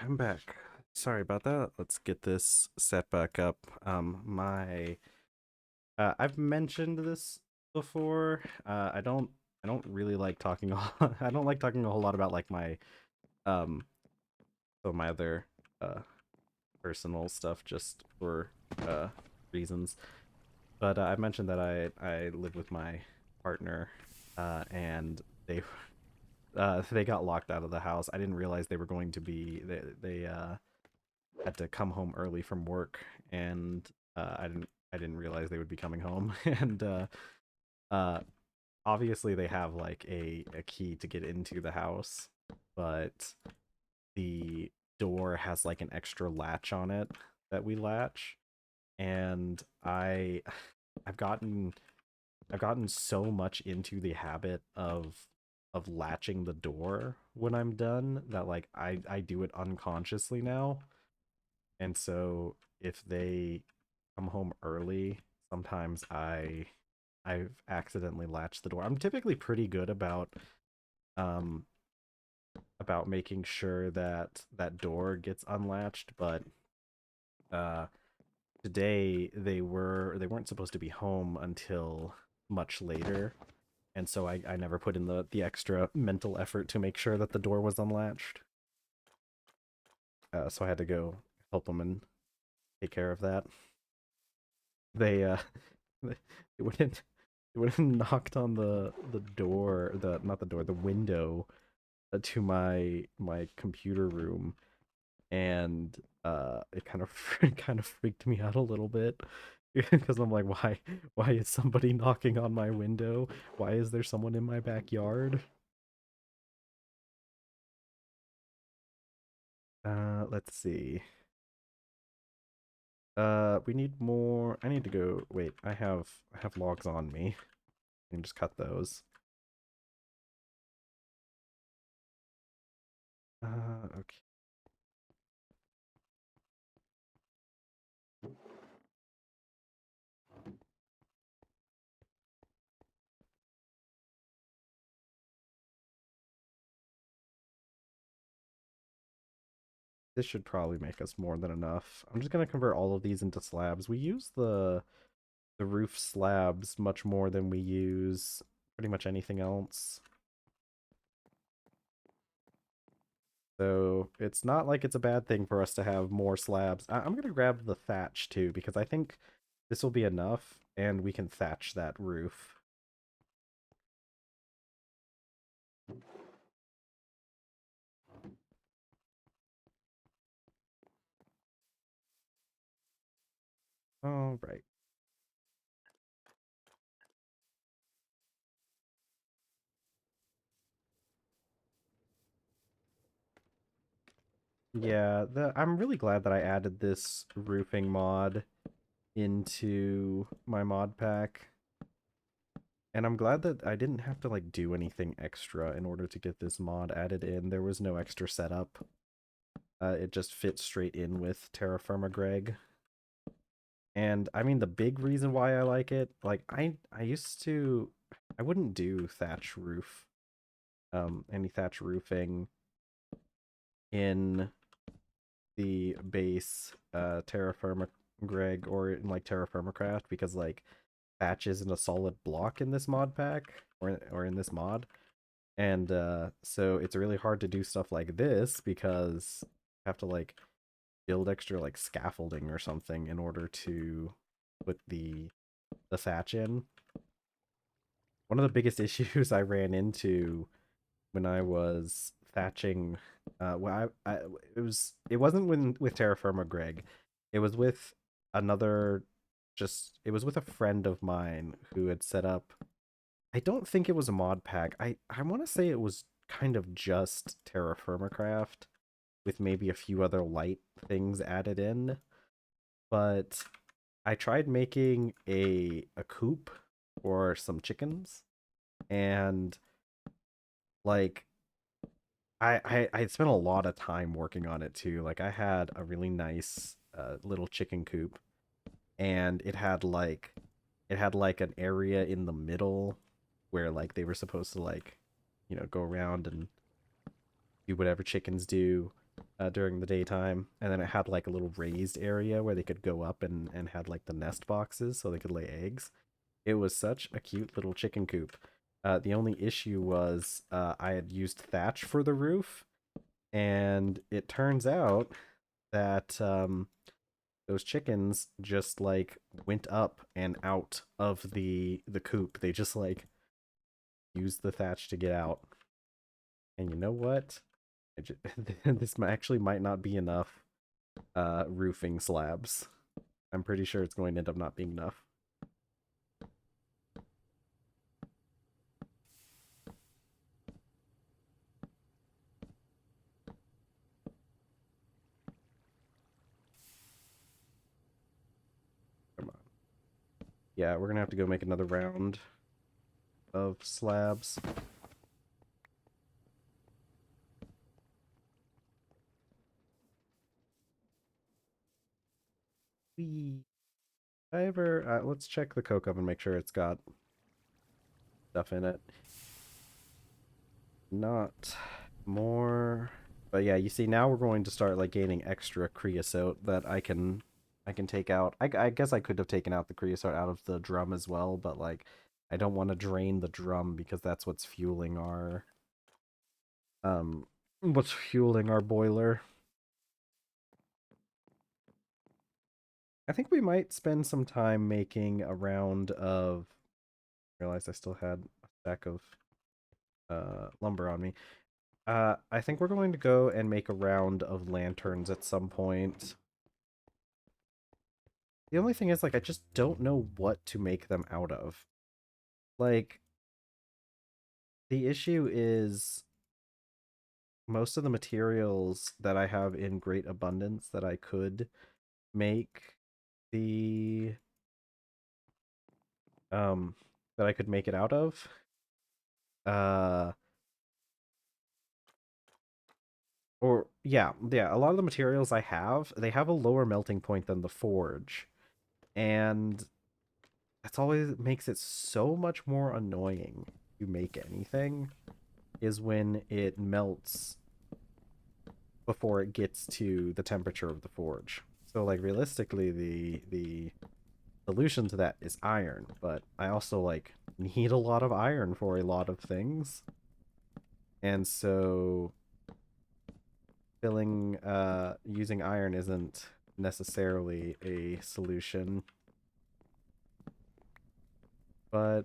I'm back. Sorry about that. Let's get this set back up. My I've mentioned this before. I don't really like talking I don't like talking a whole lot about like my um my other uh personal stuff just for uh reasons. But I mentioned that I live with my partner and they got locked out of the house. I didn't realize they were going to be they had to come home early from work, and I didn't realize they would be coming home. And uh, obviously they have like a key to get into the house, but the door has like an extra latch on it that we latch, and I've gotten I've gotten so much into the habit of latching the door when I'm done that like I do it unconsciously now. And so if they come home early, sometimes I've accidentally latched the door. I'm typically pretty good um about making sure that that door gets unlatched, but uh today they weren't supposed to be home until much later. And so I never put in the extra mental effort to make sure that the door was unlatched. So I had to go help them and take care of that. They they went in, they went and knocked on the door, the not the door, the window to my computer room, and it kind of kind of freaked me out a little bit because I'm like, why is somebody knocking on my window? Why is there someone in my backyard? Let's see. We need more. I need to go. Wait, I have logs on me. I can just cut those. Okay. This should probably make us more than enough. I'm just gonna convert all of these into slabs. We use the roof slabs much more than we use pretty much anything else. So it's not like it's a bad thing for us to have more slabs. I'm gonna grab the thatch too because I think this will be enough and we can thatch that roof. All right. Yeah, I'm really glad that I added this roofing mod into my mod pack. And I'm glad that I didn't have to like do anything extra in order to get this mod added in. There was no extra setup. It just fits straight in with TerrafirmaGreg. And I mean the big reason why I like it, like I used to I wouldn't do thatch roof, any thatch roofing in the base TerraFirmaGreg or in like TerraFirmaCraft because like thatch isn't a solid block in this mod pack or in this mod. And so it's really hard to do stuff like this because you have to like build extra like scaffolding or something in order to put the thatch in. One of the biggest issues I ran into when I was thatching, well, it wasn't when with Terra Firma Greg, it was with another, it was with a friend of mine who had set up. I don't think it was a mod pack. I want to say it was kind of just Terra Firma Craft with maybe a few other light things added in, but I tried making a coop for some chickens, and like I spent a lot of time working on it too. Like I had a really nice little chicken coop, and it had like an area in the middle where like they were supposed to like go around and do whatever chickens do during the daytime, and then it had like a little raised area where they could go up and had like the nest boxes so they could lay eggs. It was such a cute little chicken coop. The only issue was I had used thatch for the roof, and it turns out that those chickens just like went up and out of the coop. They just like used the thatch to get out. And you know what? This actually might not be enough roofing slabs. I'm pretty sure it's going to end up not being enough. Come on. Yeah, we're gonna have to go make another round of slabs. We I ever let's check the coke oven, make sure it's got stuff in it. Not more. But yeah, you see now we're going to start like gaining extra creosote that I can take out. I guess I could have taken out the creosote out of the drum as well, but like I don't want to drain the drum because that's what's fueling um our boiler. I think we might spend some time making a round of. I realized I still had a stack of lumber on me. I think we're going to go and make a round of lanterns at some point. The only thing is, like, I just don't know what to make them out of. Like, the issue is most of the materials that I have in great abundance that I could make the that I could make it out of uh or yeah, a lot of the materials I have, they have a lower melting point than the forge, and that's always makes it so much more annoying to make anything is when it melts before it gets to the temperature of the forge. So like realistically the solution to that is iron, but I also like need a lot of iron for a lot of things. And so using iron isn't necessarily a solution. But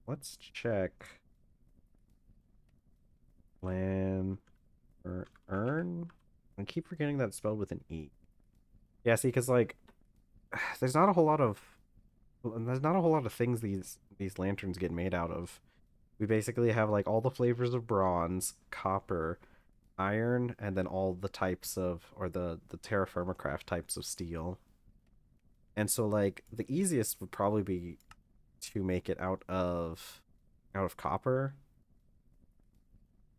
let's check plan or earn. I keep forgetting that it's spelled with an E. Yeah, see, because like there's not a whole lot of things these lanterns get made out of. We basically have like all the flavors of bronze, copper, iron, and then all the types of, or the TerrafirmaGreg types of steel. And so like the easiest would probably be to make it out of copper,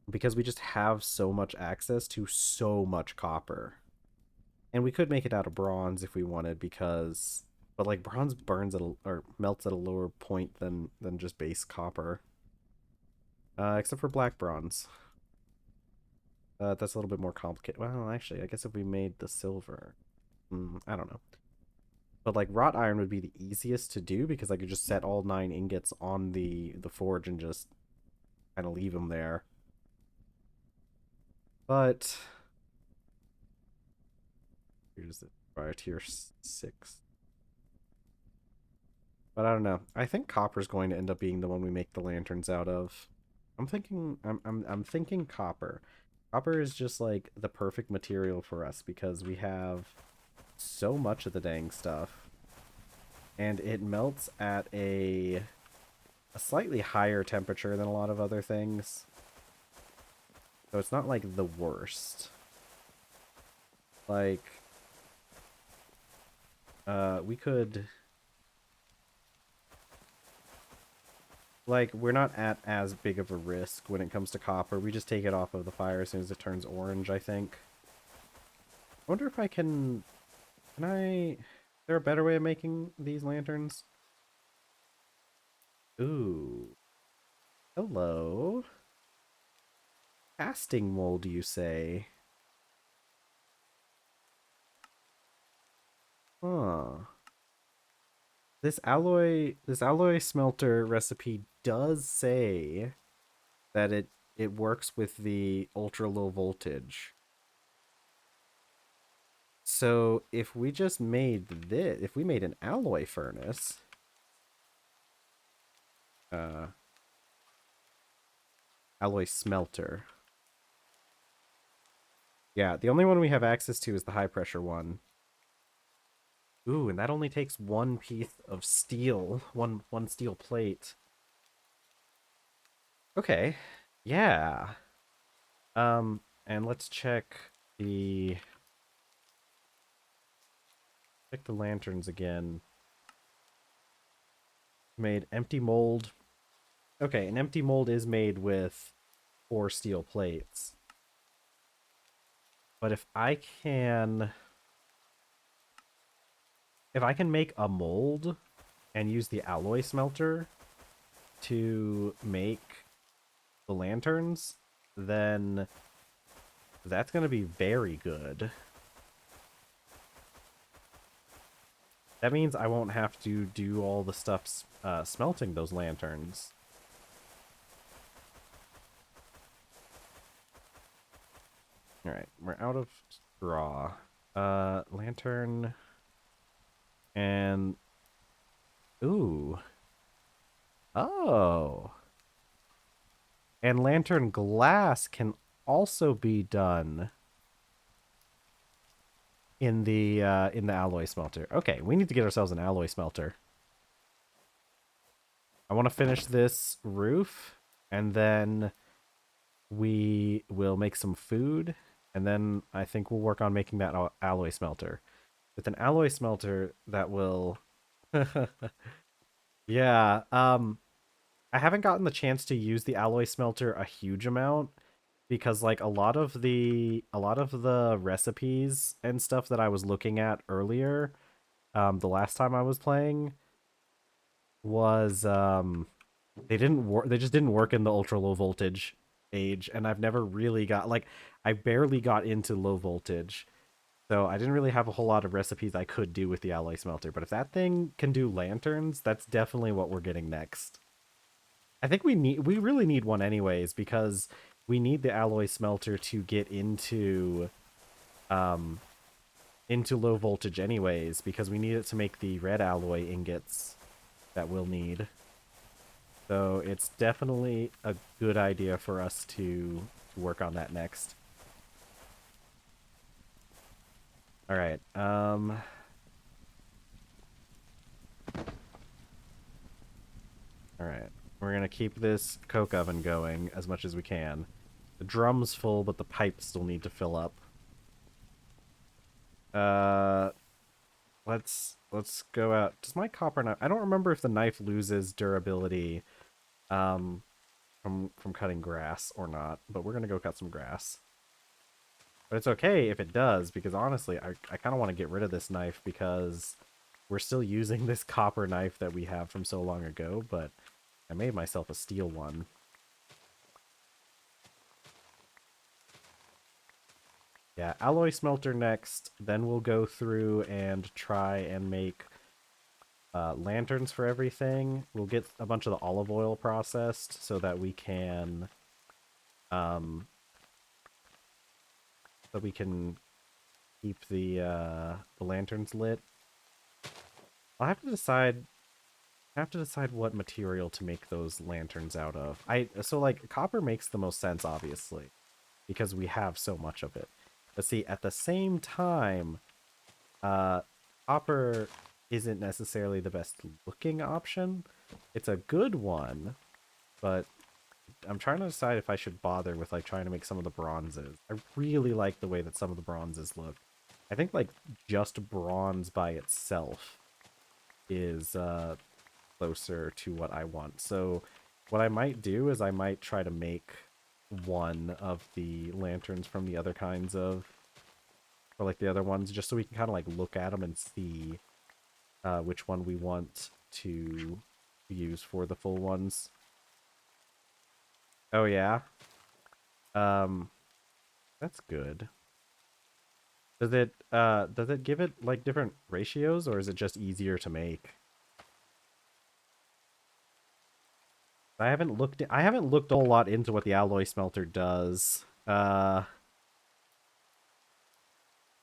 because we just have so much access to so much copper. And we could make it out of bronze if we wanted, because but like bronze burns or melts at a lower point than just base copper. Except for black bronze. That's a little bit more complicated. Well, actually, I guess if we made the silver, I don't know. But like wrought iron would be the easiest to do because I could just set all 9 ingots on the forge and just kind of leave them there. But here's the fire tier 6. But I don't know. I think copper's going to end up being the one we make the lanterns out of. I'm thinking copper. Copper is just like the perfect material for us because we have so much of the dang stuff. And it melts at a slightly higher temperature than a lot of other things. So it's not like the worst. Like we could, like, we're not at as big of a risk when it comes to copper. We just take it off of the fire as soon as it turns orange, I think. I wonder if I can is there a better way of making these lanterns? Ooh. Hello. Casting mold, you say? Huh. This alloy smelter recipe does say that it works with the ultra low voltage. So if we just made this, if we made an alloy furnace, alloy smelter. Yeah, the only one we have access to is the high pressure one. Ooh, and that only takes 1 piece of steel, one steel plate. Okay, yeah. And let's check the lanterns again. Made empty mold. Okay, an empty mold is made with 4 steel plates. But if I can make a mold and use the alloy smelter to make the lanterns, then that's going to be very good. That means I won't have to do all the stuff smelting those lanterns. All right, we're out of straw. Lantern and ooh. Oh. And lantern glass can also be done in the alloy smelter. Okay, we need to get ourselves an alloy smelter. I want to finish this roof, and then we will make some food, and then I think we'll work on making that alloy smelter. With an alloy smelter, that will... Yeah, I haven't gotten the chance to use the alloy smelter a huge amount because like a lot of the recipes and stuff that I was looking at earlier, the last time I was playing was they didn't work. They just didn't work in the ultra low voltage age, and I've never really got like I barely got into low voltage, so I didn't really have a whole lot of recipes I could do with the alloy smelter. But if that thing can do lanterns, that's definitely what we're getting next. I think we really need one anyways because we need the alloy smelter to get um into low voltage anyways because we need it to make the red alloy ingots that we'll need. So it's definitely a good idea for us to work on that next. All right. All right. We're going to keep this coke oven going as much as we can. The drum's full, but the pipes still need to fill up. Uh let's go out. Does my copper knife... I don't remember if the knife loses durability um from cutting grass or not, but we're going to go cut some grass. But it's okay if it does, because honestly, I kind of want to get rid of this knife because we're still using this copper knife that we have from so long ago, but I made myself a steel one. Yeah, alloy smelter next, then we'll go through and try and make lanterns for everything. We'll get a bunch of the olive oil processed so that we can um keep the lanterns lit. I'll have to decide what material to make those lanterns out of. So like copper makes the most sense obviously because we have so much of it. But see, at the same time, copper isn't necessarily the best looking option. It's a good one, but I'm trying to decide if I should bother with like trying to make some of the bronzes. I really like the way that some of the bronzes look. I think like just bronze by itself is closer to what I want. So what I might do is I might try to make one of the lanterns from the other kinds of, or like the other ones, just so we can kind of like look at them and see which one we want to use for the full ones. Oh yeah. Um, that's good. Does it give it like different ratios, or is it just easier to make? I haven't looked a whole lot into what the alloy smelter does. Yeah,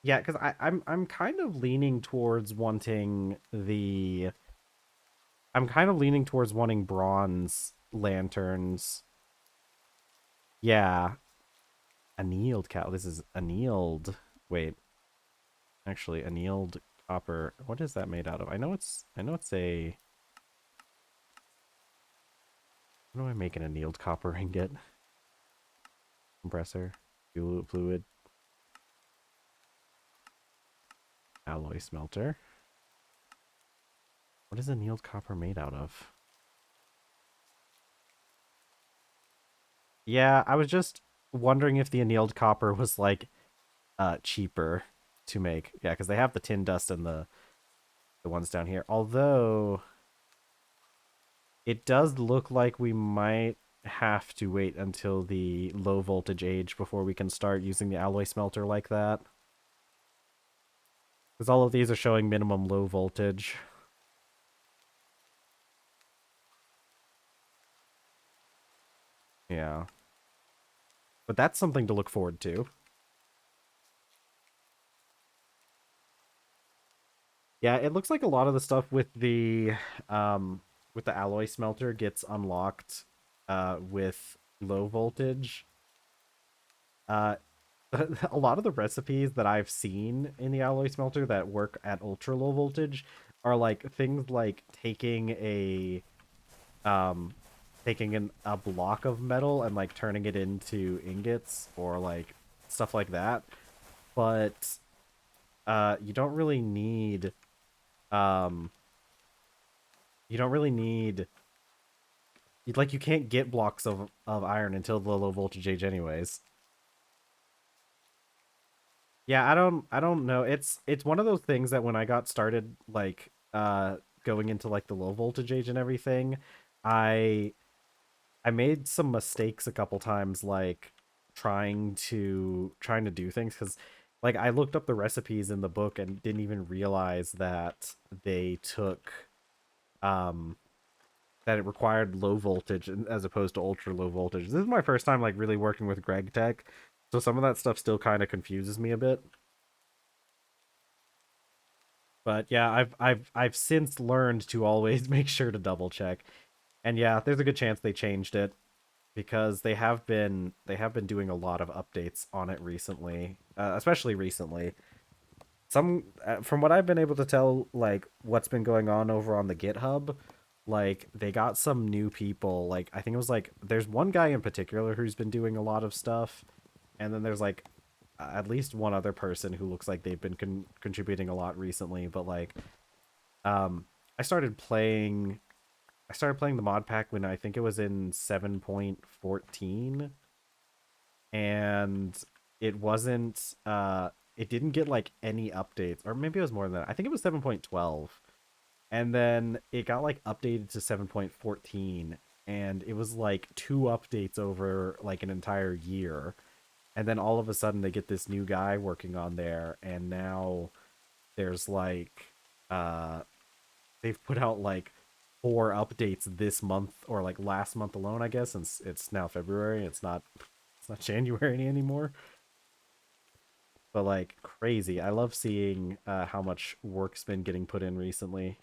because I'm kind of leaning towards wanting the... I'm kind of leaning towards wanting bronze lanterns. Yeah. Annealed cow. This is annealed. Wait. Actually, annealed copper. What is that made out of? I know it's a... How do I make an annealed copper ingot? Compressor. Fluid. Alloy smelter. What is annealed copper made out of? Yeah, I was just wondering if the annealed copper was like cheaper to make. Yeah, because they have the tin dust and the ones down here. Although it does look like we might have to wait until the low voltage age before we can start using the alloy smelter like that. Because all of these are showing minimum low voltage. Yeah. But that's something to look forward to. Yeah, it looks like a lot of the stuff with the alloy smelter gets unlocked with low voltage. Uh a lot of the recipes that I've seen in the alloy smelter that work at ultra low voltage are like things like um a block of metal and like turning it into ingots or like stuff like that. But you don't really need um you don't really need like you can't get blocks of iron until the low voltage age anyways. Yeah, I don't know. It's one of those things that when I got started like going into like the low voltage age and everything, I I made some mistakes a couple times like trying to do things cuz like I looked up the recipes in the book and didn't even realize that they took um that it required low voltage as opposed to ultra low voltage. This is my first time like really working with Greg Tech, so some of that stuff still kind of confuses me a bit. But yeah, I've since learned to always make sure to double check. And yeah, there's a good chance they changed it because they have been doing a lot of updates on it recently, especially recently. Some from what I've been able to tell, like what's been going on over on the GitHub, like they got some new people. Like I think it was like there's one guy in particular who's been doing a lot of stuff, and then there's like at least one other person who looks like they've been contributing a lot recently. But like um, I started playing. I started playing the mod pack when I think it was in 7.14, and it wasn't. It didn't get like any updates, or maybe it was more than that. I think it was 7.12, and then it got like updated to 7.14, and it was like two updates over like an entire year, and then all of a sudden they get this new guy working on there, and now there's like uh they've put out like four updates this month or like last month alone, I guess, since it's now February. It's not January anymore. But like crazy. I love seeing how much work's been getting put in recently.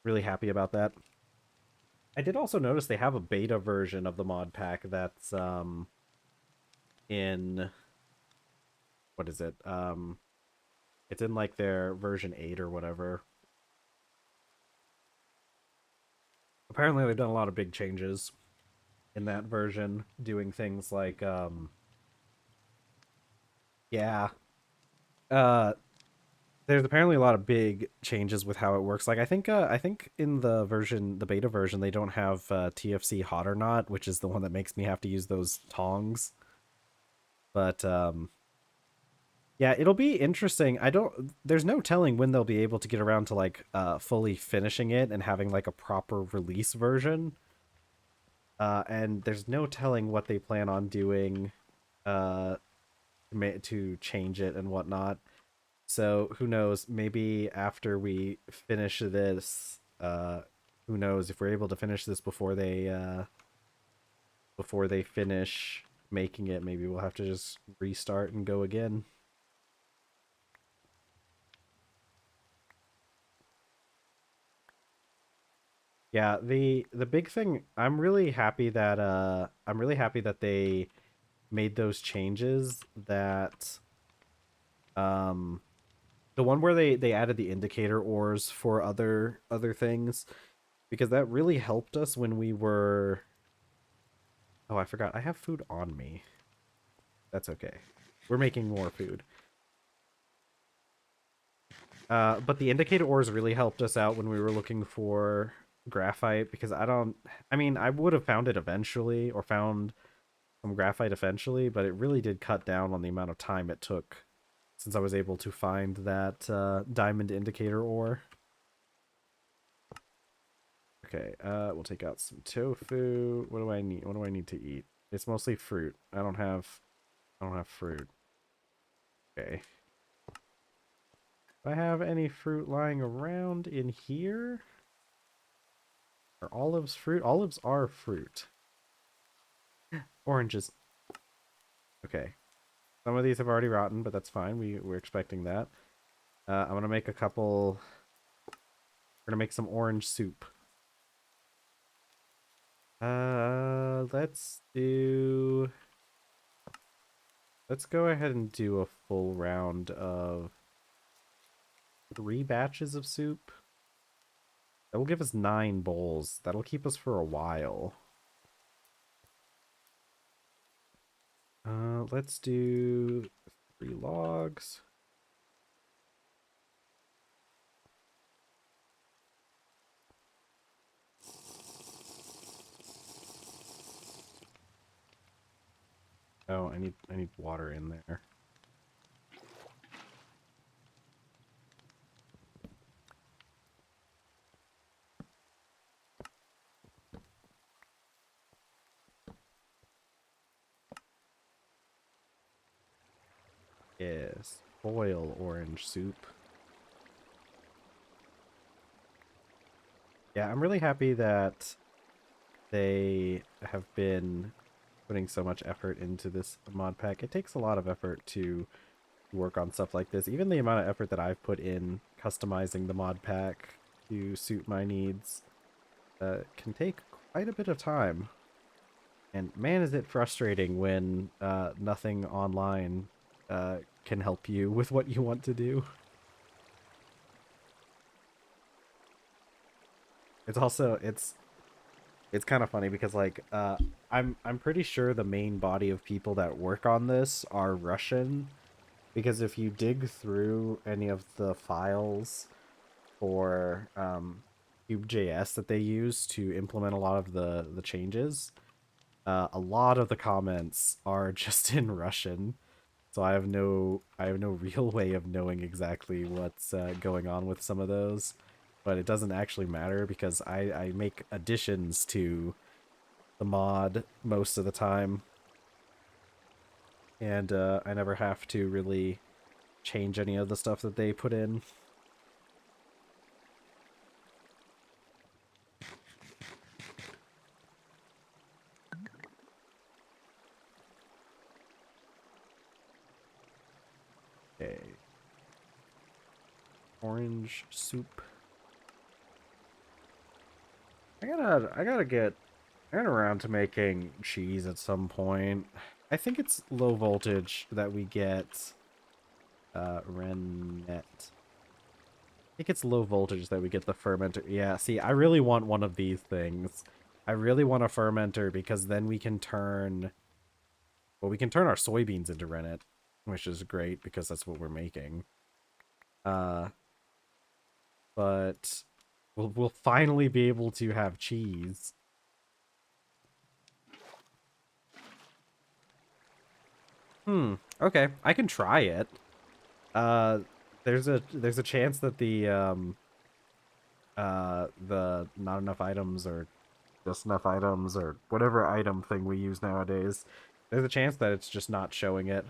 Really happy about that. I did also notice they have a beta version of the mod pack that's in what is it? It's in like their version 8 or whatever. Apparently they've done a lot of big changes in that version, doing things like yeah. Uh there's apparently a lot of big changes with how it works. Like I think in the beta version they don't have TFC hot or not, which is the one that makes me have to use those tongs. But yeah, it'll be interesting. I don't There's no telling when they'll be able to get around to like fully finishing it and having like a proper release version. And there's no telling what they plan on doing uh to change it and whatnot. So who knows? Maybe after we finish this, who knows if we're able to finish this before they finish making it, maybe we'll have to just restart and go again. Yeah, the big thing, I'm really happy that they made those changes that um the one where they added the indicator ores for other things, because that really helped us when we were. Oh, I forgot. I have food on me. That's okay. We're making more food. But the indicator ores really helped us out when we were looking for graphite, because I mean, I would have found it eventually or found some graphite eventually, but it really did cut down on the amount of time it took since I was able to find that diamond indicator ore. Okay, we'll take out some tofu. What do I need? What do I need to eat? It's mostly fruit. I don't have fruit. Okay. Do I have any fruit lying around in here? Are olives fruit? Olives are fruit. Oranges. Okay. Some of these have already rotten, but that's fine. We're expecting that. I'm gonna make a couple. We're gonna make some orange soup. Let's do. Let's go ahead and do a full round of 3 batches of soup. That will give us 9 bowls. That'll keep us for a while. Let's do 3 logs. Oh, I need water in there. Yes, boil orange soup. Yeah, I'm really happy that they have been putting so much effort into this mod pack. It takes a lot of effort to work on stuff like this. Even the amount of effort that I've put in customizing the mod pack to suit my needs can take quite a bit of time. And man, is it frustrating when nothing online can help you with what you want to do. It's also it's kind of funny because like I'm pretty sure the main body of people that work on this are Russian, because if you dig through any of the files for Cube.js that they use to implement a lot of the changes, a lot of the comments are just in Russian. So I have no real way of knowing exactly what's going on with some of those, but it doesn't actually matter because I make additions to the mod most of the time, and I never have to really change any of the stuff that they put in. Okay. Orange soup. I gotta get around to making cheese at some point. I think it's low voltage that we get Rennet. I think it's low voltage that we get the fermenter. Yeah, see, I really want one of these things. I really want a fermenter because then we can turn, well, we can turn our soybeans into rennet, which is great because that's what we're making. Uh, but we'll finally be able to have cheese. Okay, I can try it. Uh, there's a chance that the not enough items or just enough items or whatever item thing we use nowadays, there's a chance that it's just not showing it.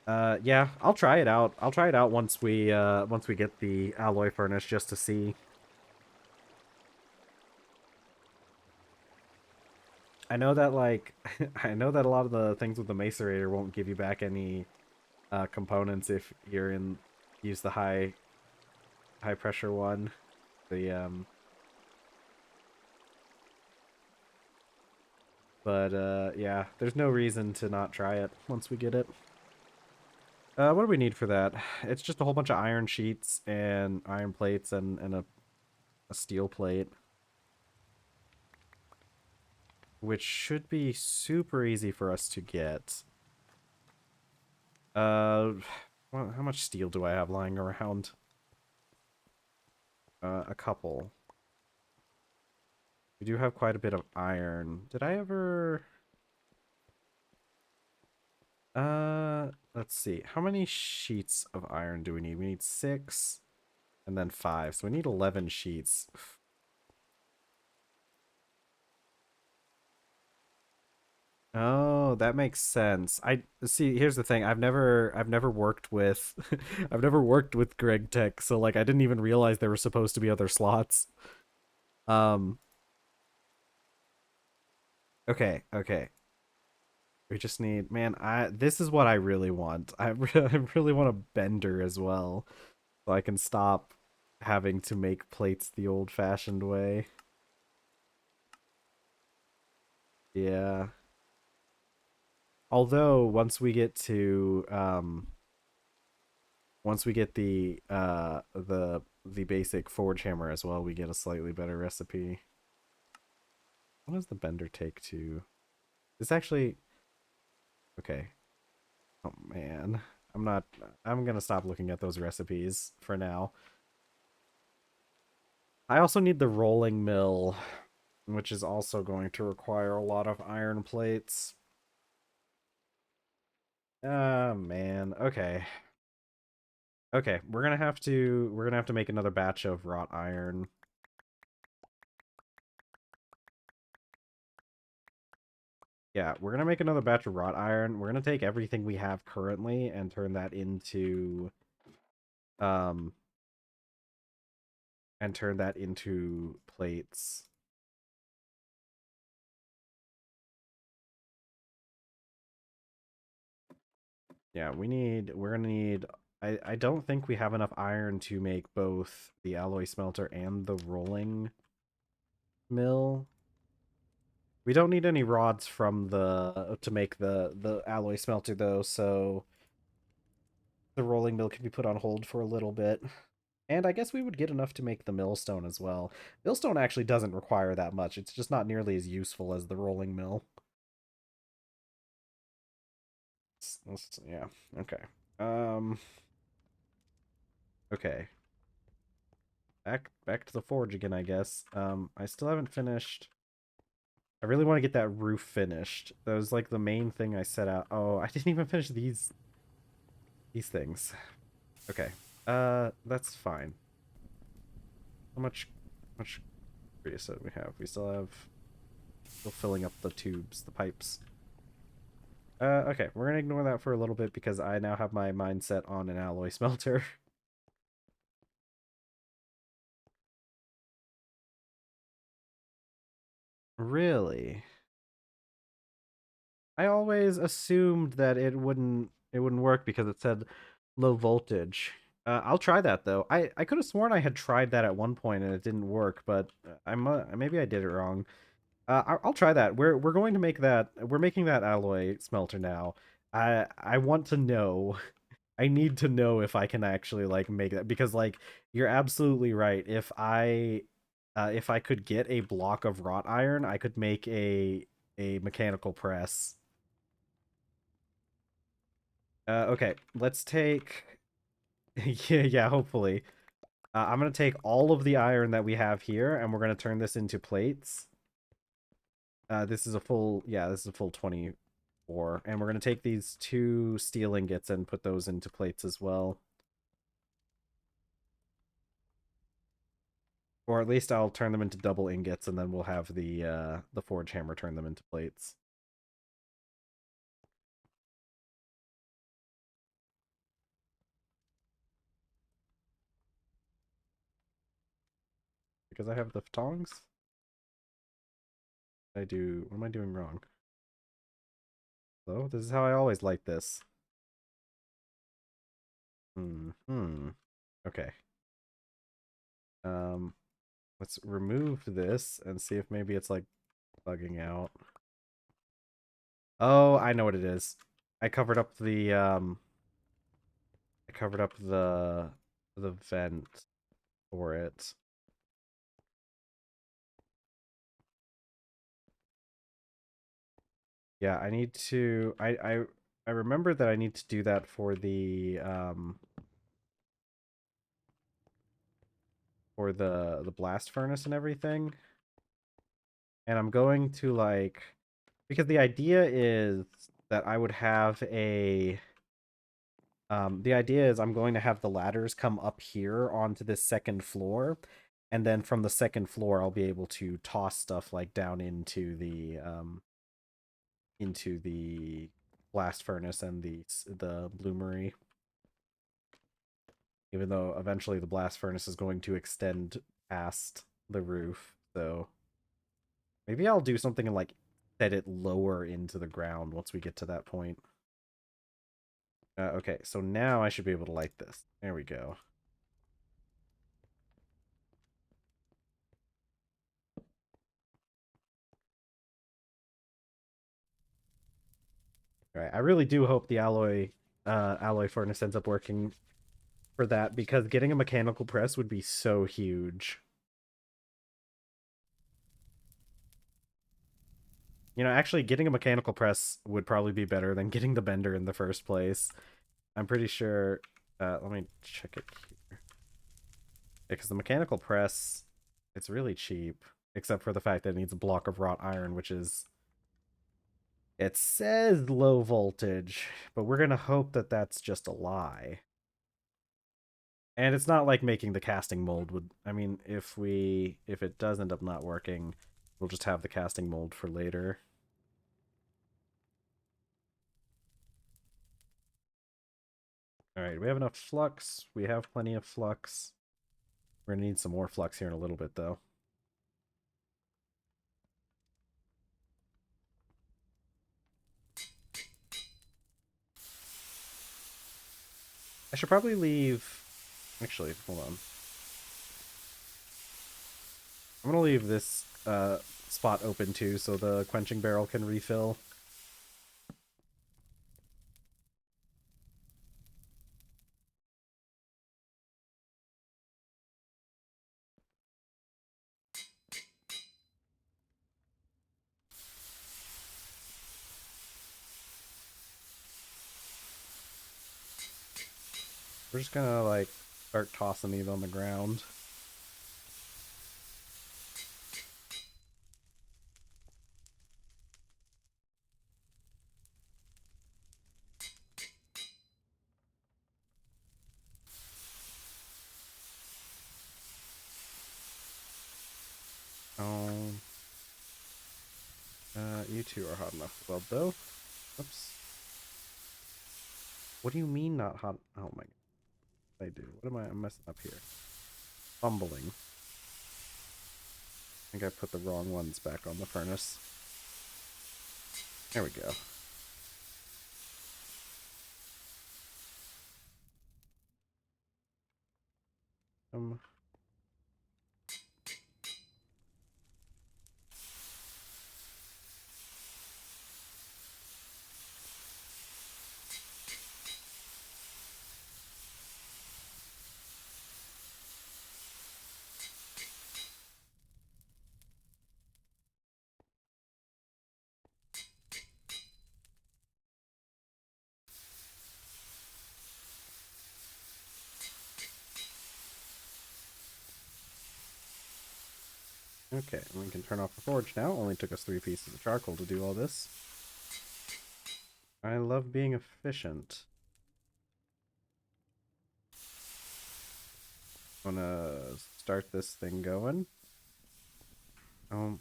Yeah, I'll try it out. I'll try it out once we get the alloy furnace just to see. I know that like I know that a lot of the things with the macerator won't give you back any components if you're in use the high pressure one. The but yeah, there's no reason to not try it once we get it. What do we need for that? It's just a whole bunch of iron sheets and iron plates and a steel plate, which should be super easy for us to get. Well, how much steel do I have lying around? A couple. We do have quite a bit of iron. Did I ever... let's see. How many sheets of iron do we need? We need 6 and then 5. So we need 11 sheets. Oh, that makes sense. I see. Here's the thing. I've never worked with, I've never worked with Greg Tech, so like I didn't even realize there were supposed to be other slots. Um. Okay. Okay. We just need, man. This is what I really want. I really want a bender as well, so I can stop having to make plates the old-fashioned way. Yeah. Although once we get the basic forge hammer as well, we get a slightly better recipe. What does the bender take to? It's actually okay. Oh man, I'm not. I'm gonna stop looking at those recipes for now. I also need the rolling mill, which is also going to require a lot of iron plates. Ah man. Okay. Okay, we're gonna have to make another batch of wrought iron. Yeah, we're gonna make another batch of wrought iron. We're gonna take everything we have currently and um turn that into plates. Yeah, we're gonna need I don't think we have enough iron to make both the alloy smelter and the rolling mill. We don't need any rods from the to make the alloy smelter though, so the rolling mill can be put on hold for a little bit. And I guess we would get enough to make the millstone as well. Millstone actually doesn't require that much. It's just not nearly as useful as the rolling mill. Yeah. Okay. Um. Okay. Back to the forge again, I guess. I still haven't finished. I really want to get that roof finished. That was like the main thing I set out. Oh, I didn't even finish these things. Okay. That's fine. How much creosote we have? We still have still filling up the tubes, the pipes. Okay, we're gonna ignore that for a little bit because I now have my mindset on an alloy smelter. Really? I always assumed that it wouldn't work because it said low voltage. I'll try that though. I could have sworn I had tried that at one point and it didn't work, but maybe I did it wrong. I'll try that. We're going to make that. We're making that alloy smelter now. I want to know. I need to know if I can actually like make that because like you're absolutely right. If I could get a block of wrought iron, I could make a mechanical press. Okay, let's take yeah, hopefully. I'm gonna take all of the iron that we have here, and we're gonna turn this into plates. This is a full 24, and we're gonna take these two steel ingots and put those into plates as well. Or at least I'll turn them into double ingots, and then we'll have the forge hammer turn them into plates. Because I have the tongs. What am I doing wrong? So this is how I always like this. Hmm. Okay. Um, let's remove this and see if maybe it's like bugging out. Oh, I know what it is. I covered up the vent for it. Yeah, I need to I remember that I need to do that for the blast furnace and everything. And I'm going to like because the idea is that I would have a the idea is I'm going to have the ladders come up here onto this second floor, and then from the second floor I'll be able to toss stuff like down into into the blast furnace and the bloomery. Even though eventually the blast furnace is going to extend past the roof, so maybe I'll do something and like set it lower into the ground once we get to that point. Okay, so now I should be able to light this. There we go. All right, I really do hope the alloy furnace ends up working for that, because getting a mechanical press would be so huge. You know, actually getting a mechanical press would probably be better than getting the bender in the first place. I'm pretty sure, let me check it here. Because the mechanical press, it's really cheap, except for the fact that it needs a block of wrought iron, which is, it says low voltage, but we're gonna hope that that's just a lie. And it's not like making the casting mold would, I mean, if it does end up not working, we'll just have the casting mold for later. Alright, we have enough flux. We have plenty of flux. We're gonna need some more flux here in a little bit, though. I should probably leave... Actually, hold on. I'm gonna leave this spot open too, so the quenching barrel can refill. We're just gonna, like, start tossing these on the ground. Oh. You two are hot enough to weld, though. Oops. What do you mean not hot? Oh my god. I do. What am I'm messing up here? Fumbling. I think I put the wrong ones back on the furnace. There we go. Okay, we can turn off the forge now. Only took us 3 pieces of charcoal to do all this. I love being efficient. I'm gonna start this thing going. Oh,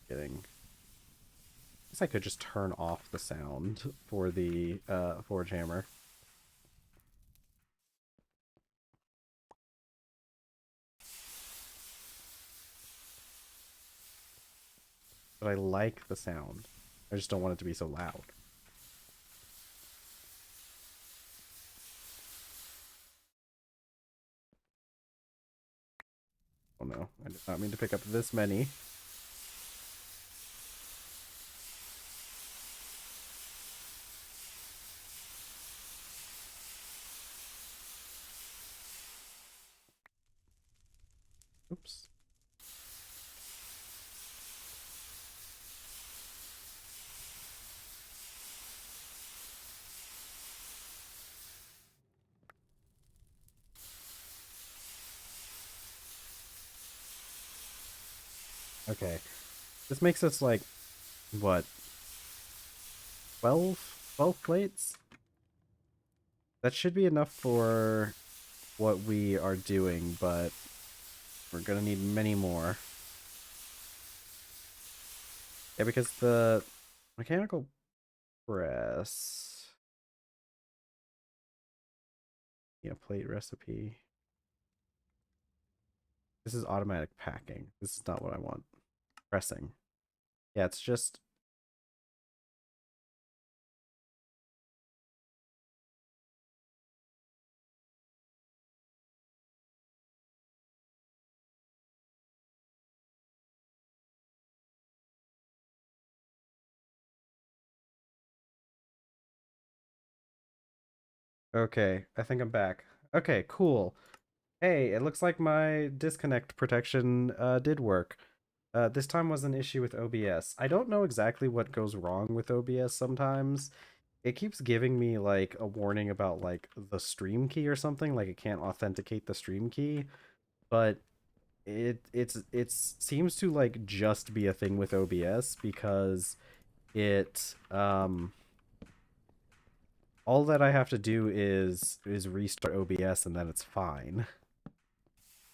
kidding. I guess I could just turn off the sound for the forge hammer. But I like the sound. I just don't want it to be so loud. Oh no, I did not mean to pick up this many. Oops. Okay. This makes us like, what? 12 plates? That should be enough for what we are doing, but we're gonna need many more. Yeah, because the mechanical press. Yeah, plate recipe. This is automatic packing. This is not what I want. Pressing. Yeah, it's just... Okay, I think I'm back. Okay, cool. Hey, it looks like my disconnect protection did work. This time was an issue with OBS. I don't know exactly what goes wrong with OBS sometimes. It keeps giving me like a warning about like the stream key or something, like it can't authenticate the stream key, but it seems to like just be a thing with OBS because it all that I have to do is restart OBS and then it's fine.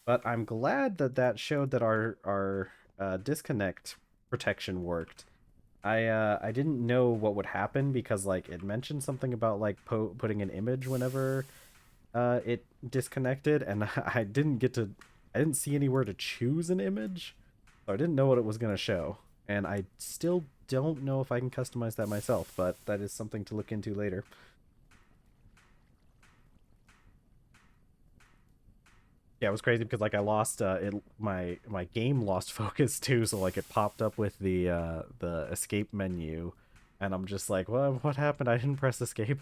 But I'm glad that that showed that our disconnect protection worked. I didn't know what would happen because like it mentioned something about like putting an image whenever it disconnected, and I didn't see anywhere to choose an image, so I didn't know what it was gonna show, and I still don't know if I can customize that myself, but that is something to look into later. Yeah, it was crazy because like I lost my game lost focus too, so like it popped up with the escape menu, and I'm just like, well, what happened? I didn't press escape.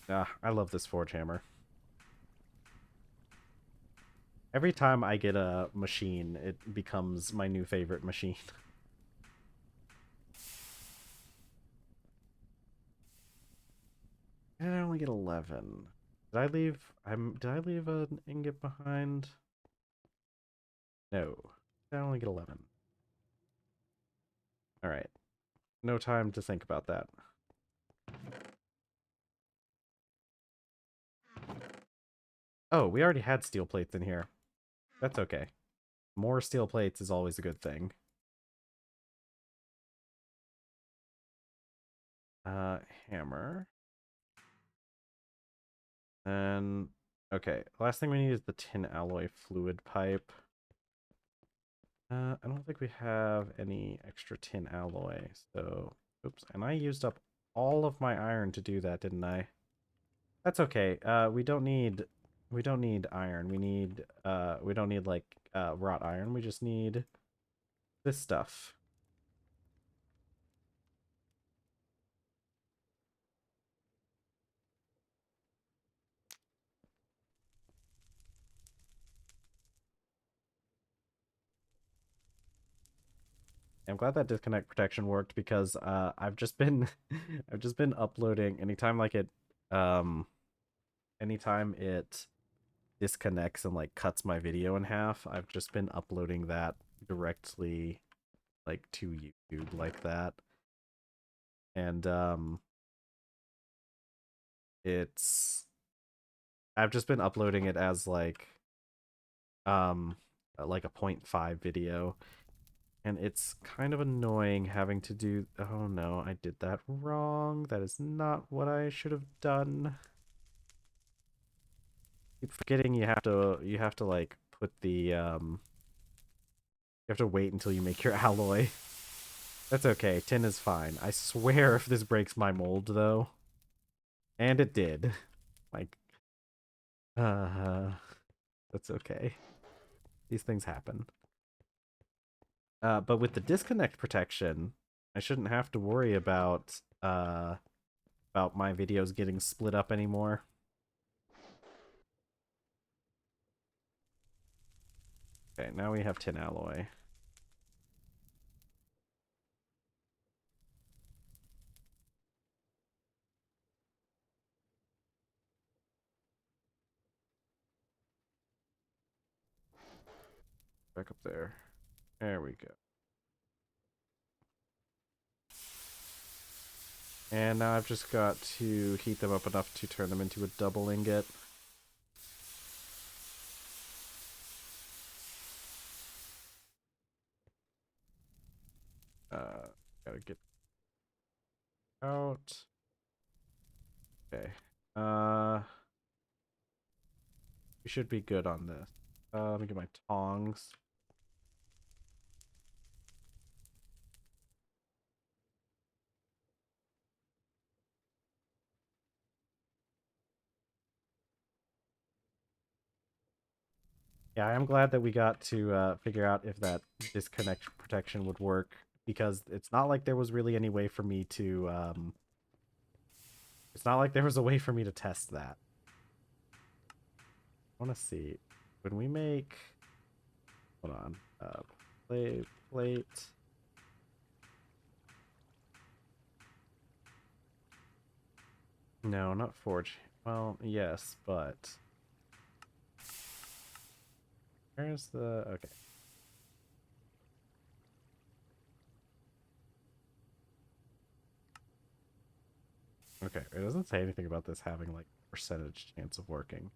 Ah, I love this forge hammer. Every time I get a machine, it becomes my new favorite machine. And I only get 11. Did I leave an ingot behind? No. I only get 11. All right. No time to think about that. Oh, we already had steel plates in here. That's okay. More steel plates is always a good thing. Uh, Hammer. And okay, last thing we need is the tin alloy fluid pipe. I don't think we have any extra tin alloy, so oops, and I used up all of my iron to do that, didn't I? That's okay. We don't need iron. We don't need like wrought iron. We just need this stuff. I'm glad that disconnect protection worked because I've just been I've just been uploading um anytime it disconnects and like cuts my video in half, I've just been uploading that directly like to YouTube like that. And it's I've just been uploading it as like a .5 video, and it's kind of annoying having to do... Oh no, I did that wrong. That is not what I should have done. Keep forgetting you have to like put the you have to wait until you make your alloy. That's okay. Tin is fine. I swear if this breaks my mold though. And it did. Like uh that's okay. These things happen. But with the disconnect protection, I shouldn't have to worry about my videos getting split up anymore. Okay, now we have tin alloy. Back up there. There we go. And now I've just got to heat them up enough to turn them into a double ingot. get out. Okay. We should be good on this. Let me get my tongs. Yeah, I am glad that we got to figure out if that disconnect protection would work, because it's not like there was really any way for me to, it's not like there was a way for me to test that. I want to see. When we make, hold on, plate. No, not forge. Well, yes, but where's the, okay. Okay, it doesn't say anything about this having like percentage chance of working.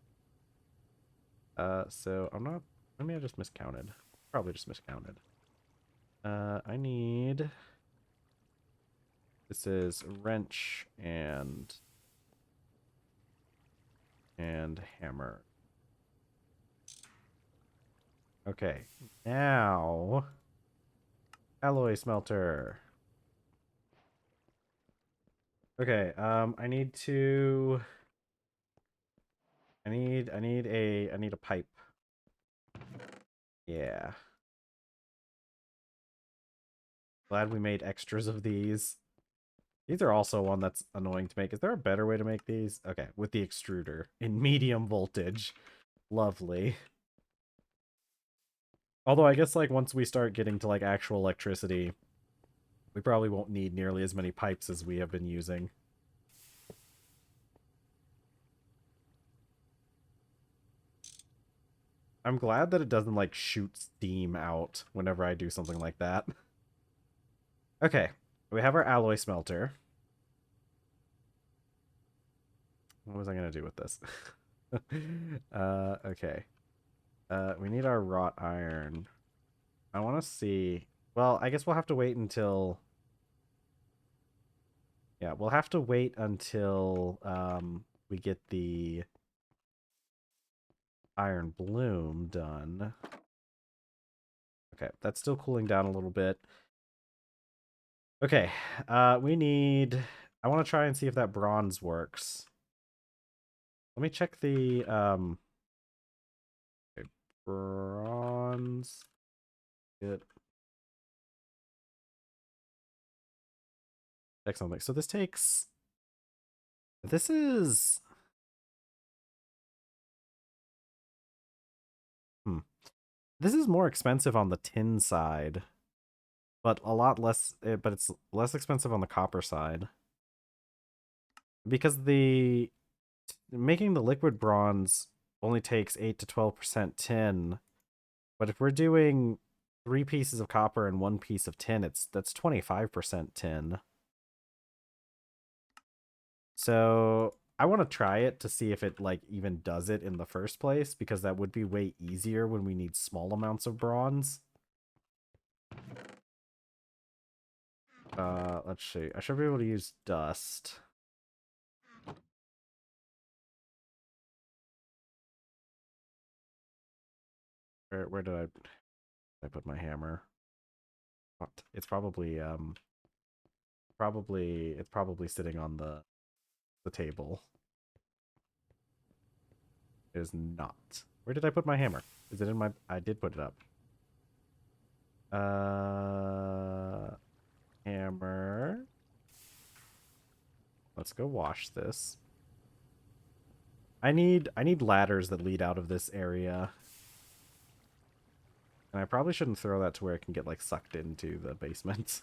So I'm not, maybe I just miscounted. Probably just miscounted. I need, this is wrench and hammer. Okay, now alloy smelter. Okay, I need to, I need a pipe. Yeah. Glad we made extras of these. These are also one that's annoying to make. Is there a better way to make these? Okay, with the extruder in medium voltage. Lovely. Although I guess like once we start getting to like actual electricity, we probably won't need nearly as many pipes as we have been using. I'm glad that it doesn't like shoot steam out whenever I do something like that. Okay, we have our alloy smelter. What was I gonna do with this? Okay. We need our wrought iron. I want to see. Well, I guess we'll have to wait until. Yeah, we'll have to wait until we get the iron bloom done. Okay, that's still cooling down a little bit. Okay, we need. I want to try and see if that bronze works. Let me check the okay, bronze. Good. Check something. So this takes. This is. This is more expensive on the tin side, but a lot less. But it's less expensive on the copper side because the making the liquid bronze only takes 8 to 12% tin. But if we're doing 3 pieces of copper and 1 piece of tin, that's 25% tin. So I want to try it to see if it like even does it in the first place, because that would be way easier when we need small amounts of bronze. Let's see. I should be able to use dust. Where did I put my hammer? It's probably it's probably sitting on the table. It is not. Where did I put my hammer? Is it in my... I did put it up. Hammer. Let's go wash this. I need ladders that lead out of this area. And I probably shouldn't throw that to where it can get like sucked into the basement.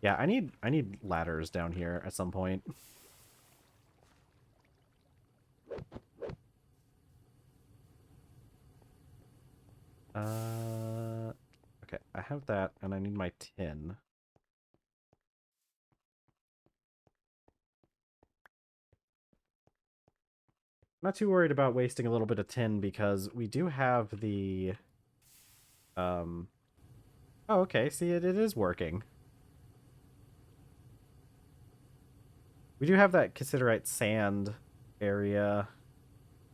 Yeah, I need ladders down here at some point. Okay, I have that, and I need my tin. not too worried about wasting a little bit of tin because we do have the um oh, okay, see it is working. We do have that cassiterite sand area,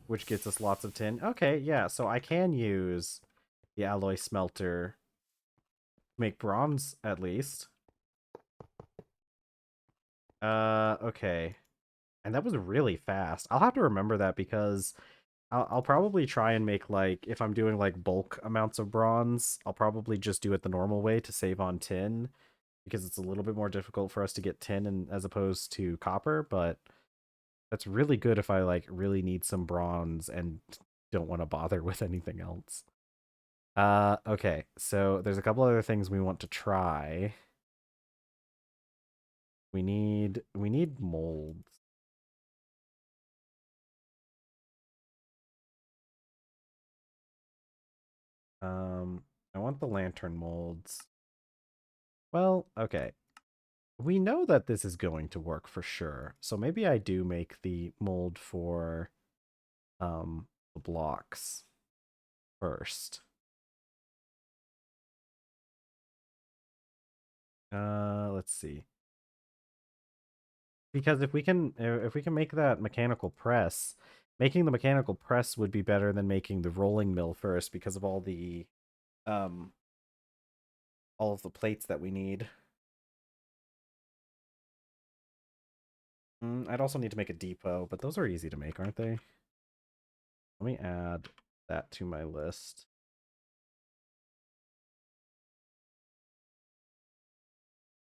which gets us lots of tin. Okay, yeah, so I can use the alloy smelter to make bronze at least. Okay. And that was really fast. I'll have to remember that because I'll probably try and make, like, if I'm doing like bulk amounts of bronze, I'll probably just do it the normal way to save on tin because it's a little bit more difficult for us to get tin and as opposed to copper, but that's really good if I like really need some bronze and don't want to bother with anything else. Okay. So there's a couple other things we want to try. We need molds. I want the lantern molds. Well, okay. We know that this is going to work for sure. So maybe I do make the mold for the blocks first. Let's see. Because if we can make that mechanical press, making the mechanical press would be better than making the rolling mill first because of um all of the plates that we need. I'd also need to make a depot, but those are easy to make, aren't they? Let me add that to my list.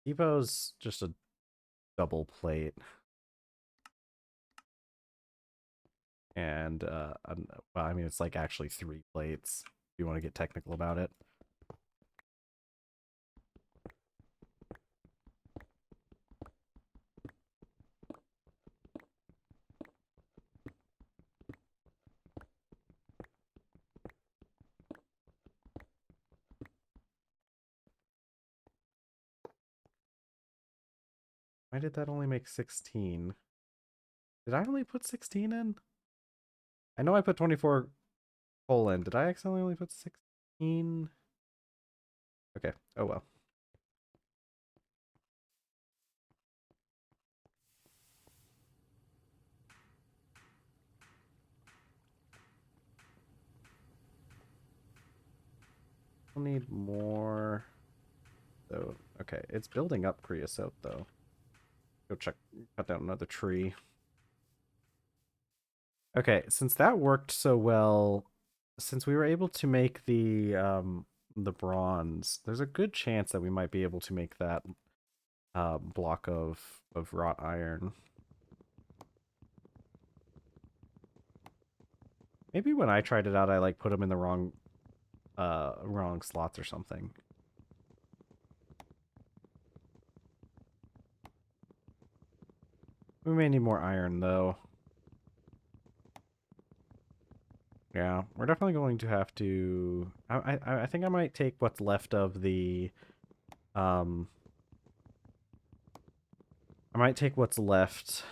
Depot's just a double plate. And well, I mean, it's like actually 3 plates if you want to get technical about it. Why did that only make 16? Did I only put 16 in? I know I put 24 coal in. Did I accidentally only put 16? Okay. Oh well. We'll need more. So okay, it's building up creosote though. Go cut down another tree. Okay, since that worked so well, since we were able to make the bronze, there's a good chance that we might be able to make that block of wrought iron. Maybe when I tried it out, I like put them in the wrong slots or something. We may need more iron though. Yeah, we're definitely going to have to. I think I might take what's left of the um. I might take what's left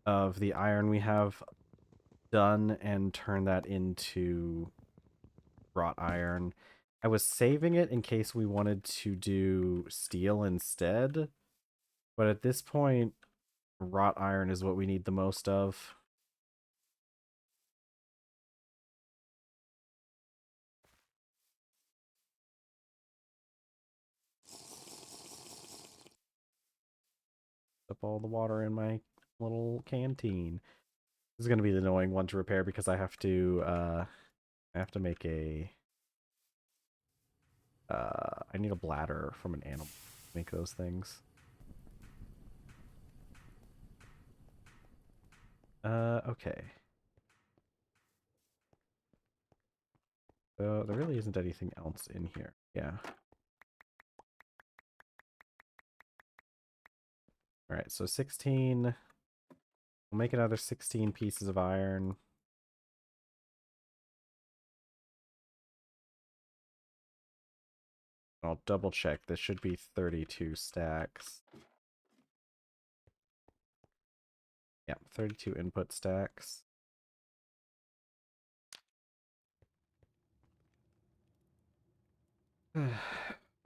of the iron we have done and turn that into wrought iron. I was saving it in case we wanted to do steel instead, but at this point, wrought iron is what we need the most of. Up all the water in my little canteen. This is going to be the annoying one to repair because I have to make I need a bladder from an animal to make those things. Okay. So there really isn't anything else in here. Yeah. All right, so 16. We'll make another 16 pieces of iron. I'll double check. This should be 32 stacks. Yeah, 32 input stacks.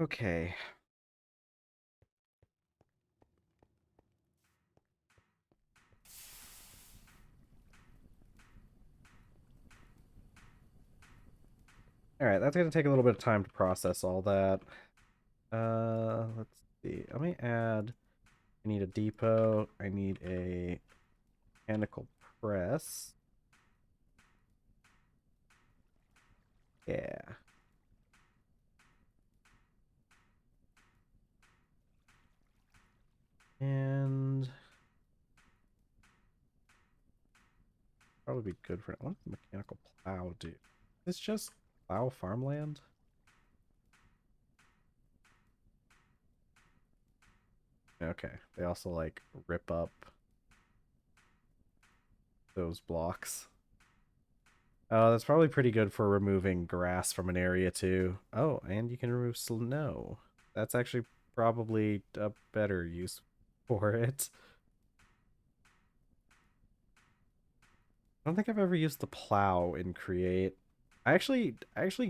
Okay. All right, that's gonna take a little bit of time to process all that. Let's see. Let me add. I need a depot. I need a mechanical press. Yeah. And probably be good for it. What does the mechanical plow do? It's just plow farmland? Okay. They also like rip up those blocks. Oh, that's probably pretty good for removing grass from an area too. Oh, and you can remove snow. That's actually probably a better use for it. I don't think I've ever used the plow in Create. I actually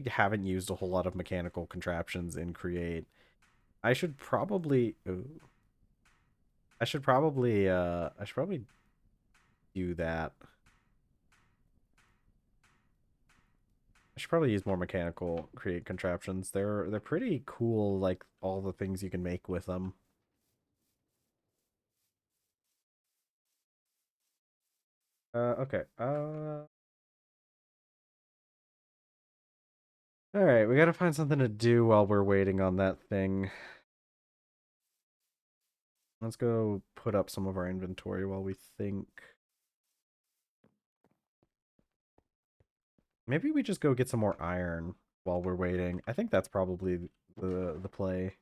haven't used a whole lot of mechanical contraptions in Create. I should probably ooh, I should probably do that. I should probably use more mechanical Create contraptions. They're pretty cool, like all the things you can make with them. Okay. All right, we gotta find something to do while we're waiting on that thing. Let's go put up some of our inventory while we think. Maybe we just go get some more iron while we're waiting. I think that's probably the play.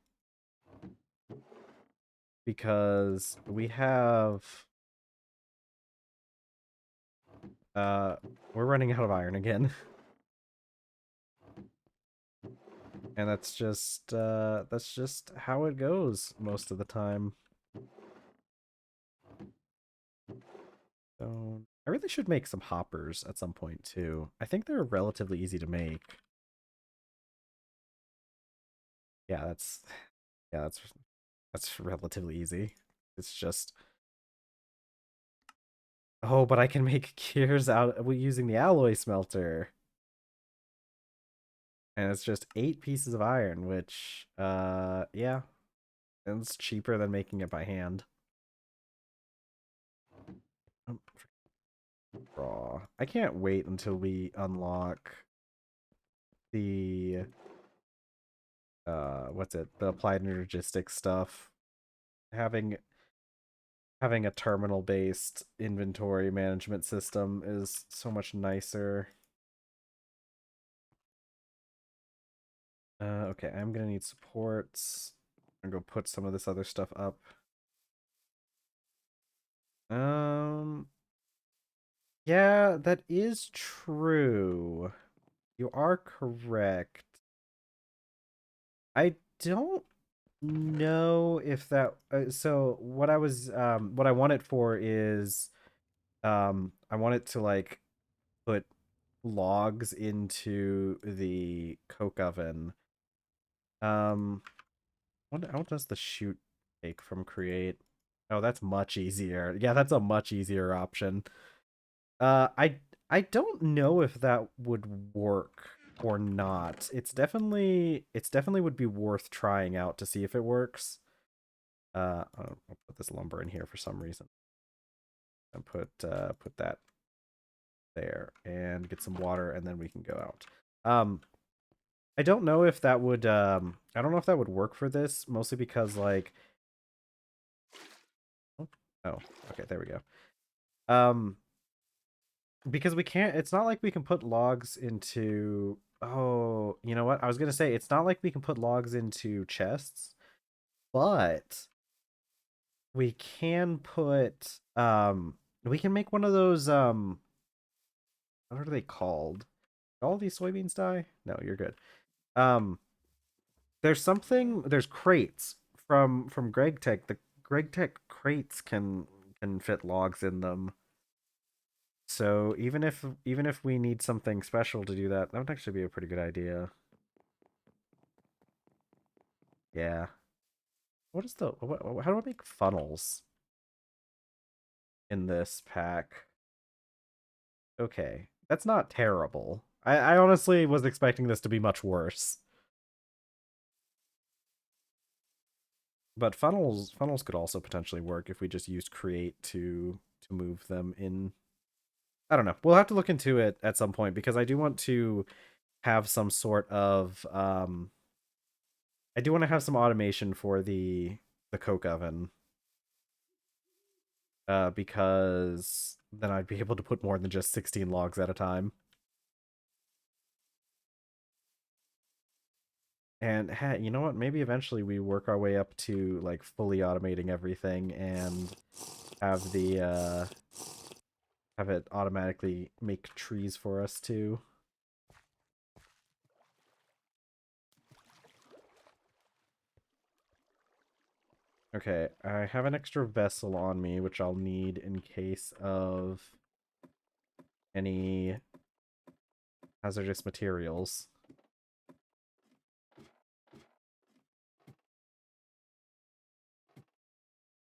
Because we have uh we're running out of iron again. And that's just how it goes most of the time. So I really should make some hoppers at some point too. I think they're relatively easy to make. Yeah, that's relatively easy. It's just oh, but I can make gears out using the alloy smelter. And it's just 8 pieces of iron, which yeah, and it's cheaper than making it by hand. Oh, raw. I can't wait until we unlock the what's it? The applied energistics stuff. Having having a terminal based inventory management system is so much nicer. Okay, I'm gonna need supports. I'm gonna go put some of this other stuff up. Um, yeah, that is true. You are correct. I don't know if that so what I want it for is I want it to like put logs into the coke oven. What does the shoot take from create? Oh, that's much easier. Yeah, that's a much easier option. I don't know if that would work or not. It's definitely would be worth trying out to see if it works. I'll put this lumber in here for some reason and put that there and get some water and then we can go out. I don't know if that would I don't know if that would work for this, mostly because like oh, okay, there we go. Um because we can't it's not like we can put logs into oh, you know what? I was gonna say it's not like we can put logs into chests, but we can put we can make one of those what are they called? All these soybeans die? No, you're good. Um there's crates from Greg Tech. The Greg Tech crates can and fit logs in them. So even if we need something special to do that, that would actually be a pretty good idea. Yeah. What is the how do I make funnels in this pack? Okay. That's not terrible. I honestly was expecting this to be much worse. But funnels could also potentially work if we just used create to move them in. I don't know. We'll have to look into it at some point because I do want to have some sort of I do want to have some automation for the coke oven. Because then I'd be able to put more than just 16 logs at a time. And hey, you know what? Maybe eventually we work our way up to like fully automating everything and have the have it automatically make trees for us too. Okay, I have an extra vessel on me, which I'll need in case of any hazardous materials.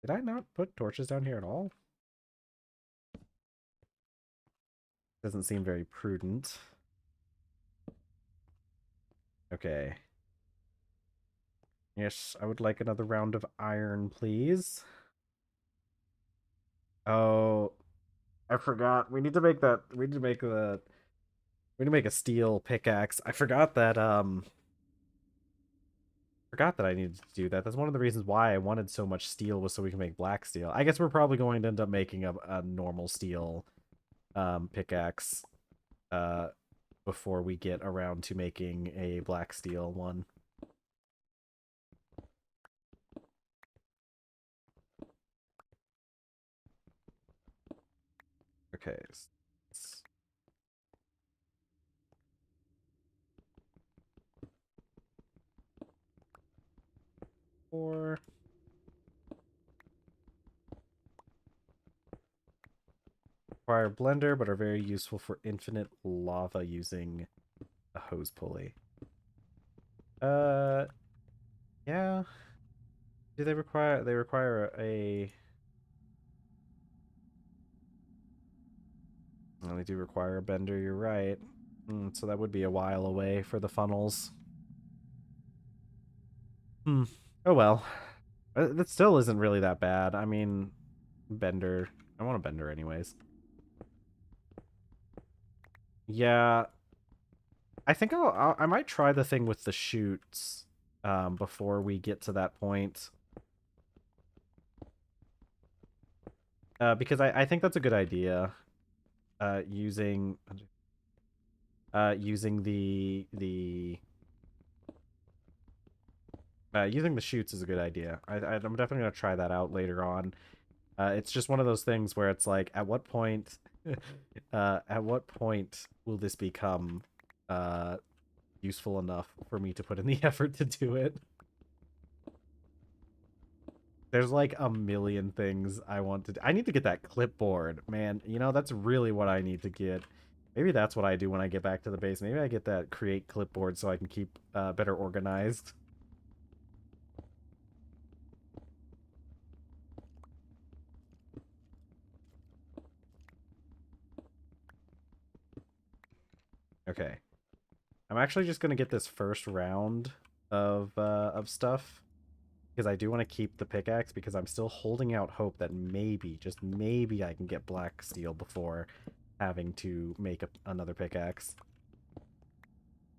Did I not put torches down here at all? Doesn't seem very prudent. Okay. Yes, I would like another round of iron, please. Oh, I forgot. We need to make that. We need to make the. We need to make a steel pickaxe. I forgot that. Forgot that I needed to do that. That's one of the reasons why I wanted so much steel was so we can make black steel. I guess we're probably going to end up making a normal steel, pickaxe, uh, before we get around to making a black steel one. Okay. Four. Require blender, but are very useful for infinite lava using a hose pulley. Uh, yeah. Do they require? They require a. Well, they do require a bender. You're right. So that would be a while away for the funnels. Hmm. Oh well. That still isn't really that bad. I mean, bender. I want a bender anyways. Yeah, I think I might try the thing with the chutes before we get to that point. Because I think that's a good idea. Using using using the chutes is a good idea. I'm definitely gonna try that out later on. It's just one of those things where it's like, at what point will this become useful enough for me to put in the effort to do it? There's like a million things I want to do. I need to get that clipboard, man. You know, that's really what I need to get. Maybe that's what I do when I get back to the base. Maybe I get that create clipboard so I can keep better organized. Okay. I'm actually just gonna get this first round of stuff because I do want to keep the pickaxe because I'm still holding out hope that maybe, just maybe, I can get black steel before having to make another pickaxe.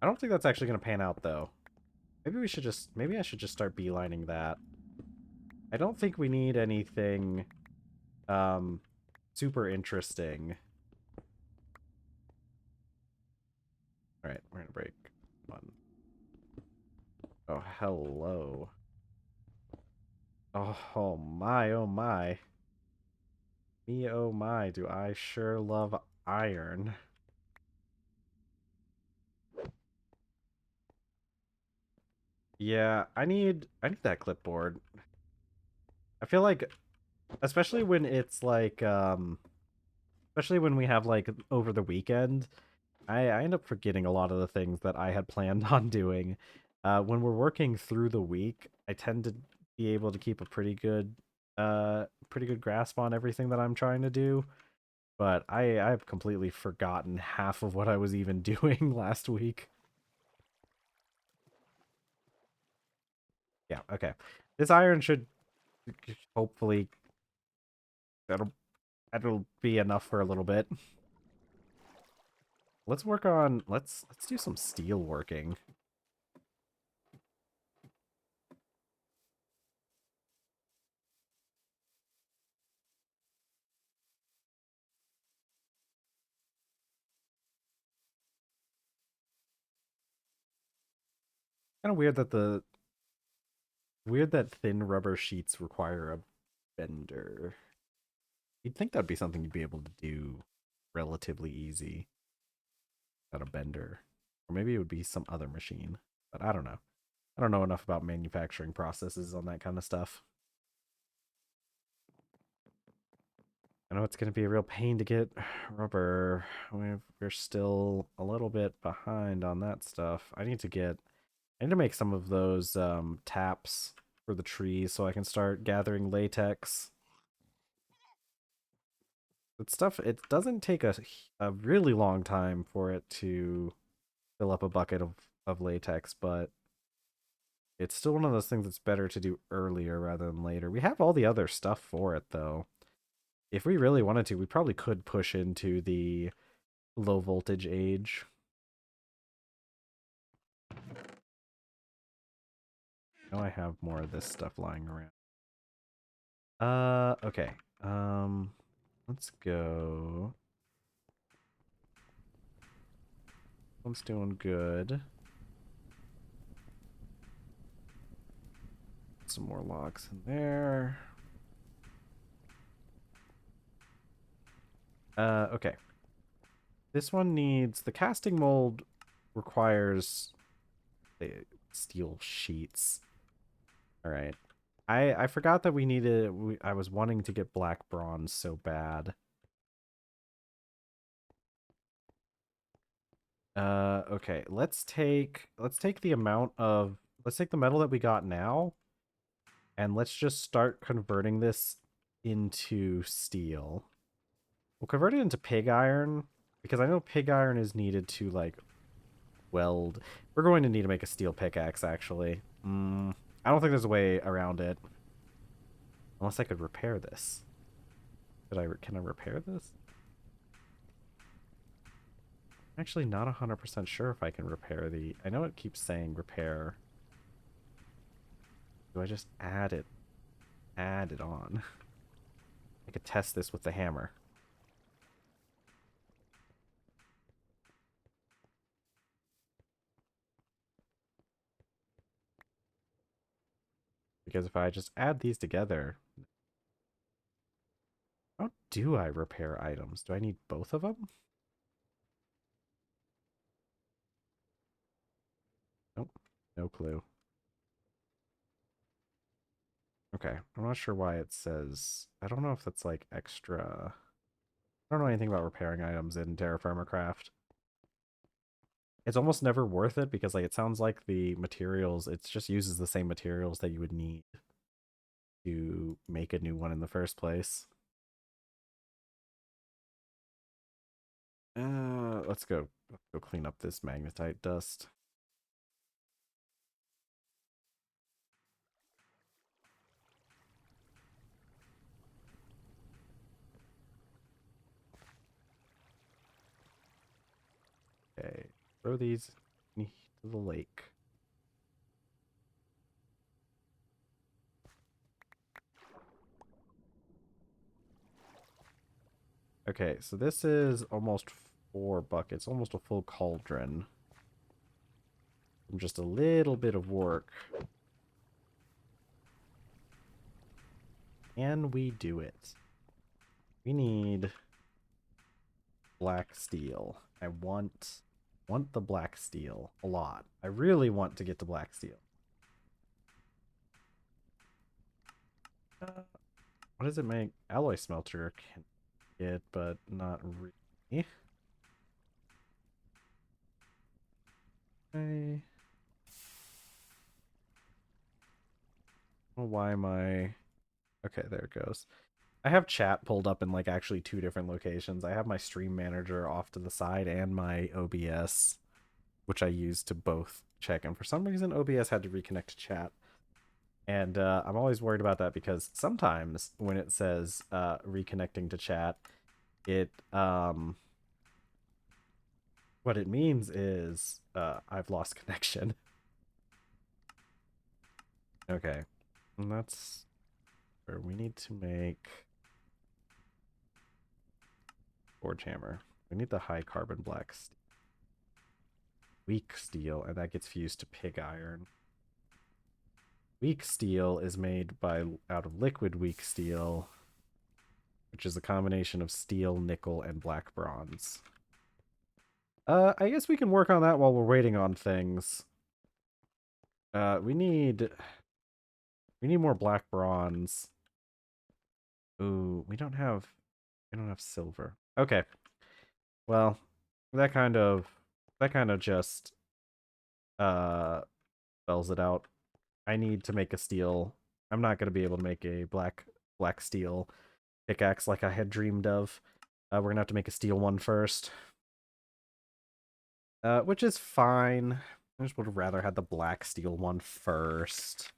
I don't think that's actually gonna pan out though. Maybe I should just start beelining that. I don't think we need anything um super interesting. All right, we're gonna break one. Oh, hello. Oh my, oh my. Me, oh my, do I sure love iron. Yeah, I need that clipboard. I feel like Especially when it's like, especially when we have like over the weekend, I end up forgetting a lot of the things that I had planned on doing. When we're working through the week, I tend to be able to keep a pretty good grasp on everything that I'm trying to do. But I've completely forgotten half of what I was even doing last week. Yeah, okay. This iron should hopefully that'll that'll be enough for a little bit. Let's work on let's do some steel working. Kind of weird that thin rubber sheets require a bender. You'd think that'd be something you'd be able to do relatively easy without a bender. Or maybe it would be some other machine. But I don't know. I don't know enough about manufacturing processes on that kind of stuff. I know it's going to be a real pain to get rubber. We're still a little bit behind on that stuff. I need to make some of those taps for the trees so I can start gathering latex. That stuff, it doesn't take a really long time for it to fill up a bucket of latex, but it's still one of those things that's better to do earlier rather than later. We have all the other stuff for it, though. If we really wanted to, we probably could push into the low voltage age. Now I have more of this stuff lying around. Okay. Let's go. One's doing good. Some more logs in there. Okay. This one needs the casting mold requires steel sheets. All right. I forgot that I was wanting to get black bronze so bad. Okay. Let's take the metal that we got now and let's just start converting this into steel. We'll convert it into pig iron because I know pig iron is needed to like weld. We're going to need to make a steel pickaxe actually. I don't think there's a way around it. Unless I could repair this. Can I repair this? I'm actually not 100% sure if I can repair the... I know it keeps saying repair. Do I just add it? Add it on. I could test this with the hammer. Because if I just add these together... How do I repair items? Do I need both of them? Nope. No clue. Okay. I'm not sure why it says... I don't know if that's like extra... I don't know anything about repairing items in TerrafirmaCraft. It's almost never worth it because like it sounds like the materials, it just uses the same materials that you would need to make a new one in the first place. Let's go clean up this magnetite dust. Okay, throw these to the lake. Okay, so this is almost 4 buckets, almost a full cauldron. From just a little bit of work. Can we do it? We need black steel. I want the black steel a lot. I really want to get to black steel. What does it make? Alloy smelter can get, but not really. I... Well, why am I... Okay, there it goes. I have chat pulled up in like actually two different locations. I have my stream manager off to the side and my OBS, which I use to both check. And for some reason, OBS had to reconnect to chat. And I'm always worried about that because sometimes when it says reconnecting to chat, it what it means is I've lost connection. Okay, and that's where we need to make forge hammer. We need the high carbon black steel. Weak steel, and that gets fused to pig iron. Weak steel is made out of liquid weak steel, which is a combination of steel, nickel, and black bronze. I guess we can work on that while we're waiting on things. We need more black bronze. Ooh, we don't have silver. Okay. Well, that kind of just spells it out. I need to make a steel. I'm not going to be able to make a black steel pickaxe like I had dreamed of. We're going to have to make a steel one first. Which is fine. I just would have rather had the black steel one first.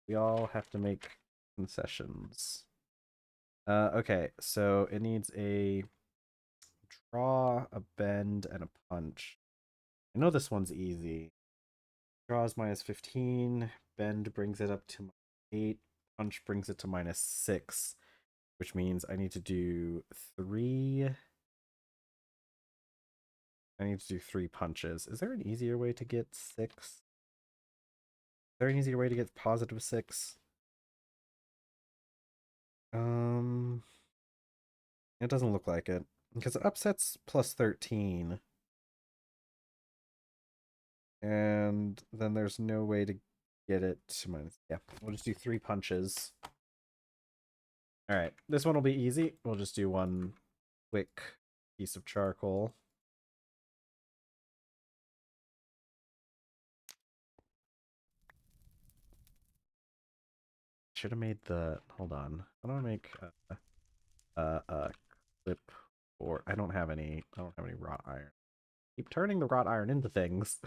We all have to make concessions. Okay, so it needs a draw, a bend, and a punch. I know this one's easy. Draw is -15, bend brings it up to -8, punch brings it to -6, which means I need to do 3. I need to do 3 punches. Is there an easier way to get 6? Is there an easier way to get +6? It doesn't look like it. Because it upsets +13. And then there's no way to get it to minus. Yeah, we'll just do 3 punches. Alright, this one will be easy. We'll just do one quick piece of charcoal. Should have made the... Hold on. How do I make a clip? Or I don't have any wrought iron. Keep turning the wrought iron into things.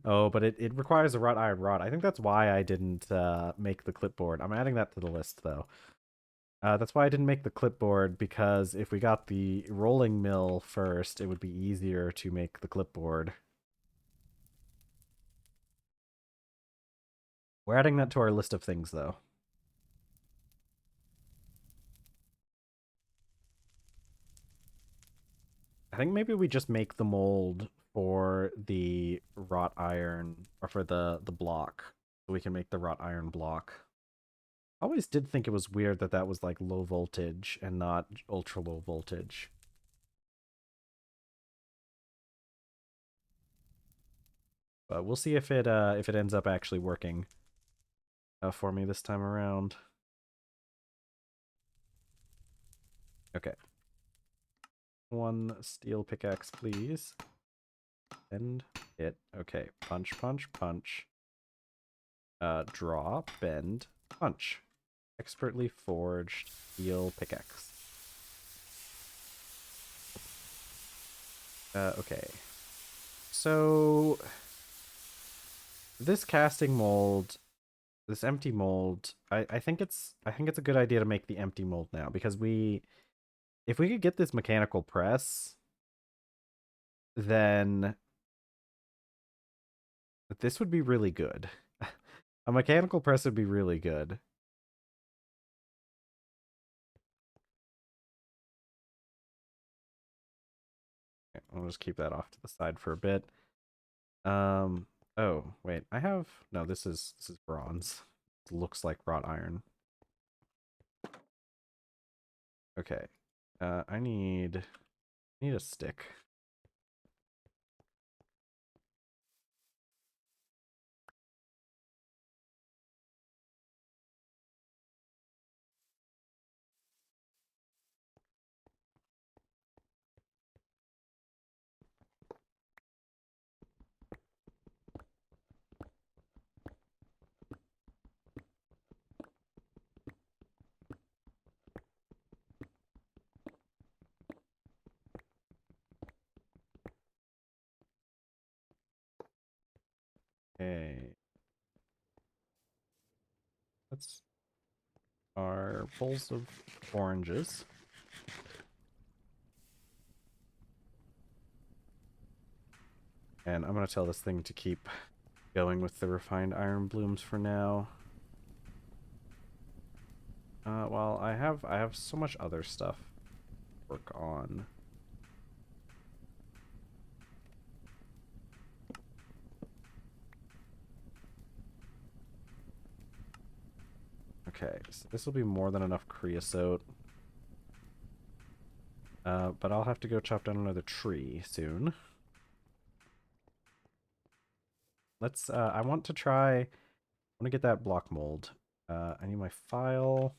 Oh, but it requires a wrought iron rod. I think that's why I didn't make the clipboard. I'm adding that to the list, though. That's why I didn't make the clipboard, because if we got the rolling mill first, it would be easier to make the clipboard. We're adding that to our list of things, though. I think maybe we just make the mold for the wrought iron, or for the block, so we can make the wrought iron block. I always did think it was weird that that was like low voltage and not ultra low voltage. But we'll see if it ends up actually working for me this time around. Okay. One steel pickaxe, please. Bend, hit. Okay. Punch, punch, punch. Draw, bend, punch. Expertly forged steel pickaxe. Okay. So this casting mold, this empty mold, I think it's a good idea to make the empty mold now, because if we could get this mechanical press, then this would be really good. A mechanical press would be really good. Okay, I'll just keep that off to the side for a bit. Oh, wait. No, this is bronze. It looks like wrought iron. Okay. I need a stick. Okay. That's our bowls of oranges. And I'm going to tell this thing to keep going with the refined iron blooms for now. Well, I have so much other stuff to work on. Okay, so this will be more than enough creosote. But I'll have to go chop down another tree soon. Let's, I want to get that block mold. I need my file.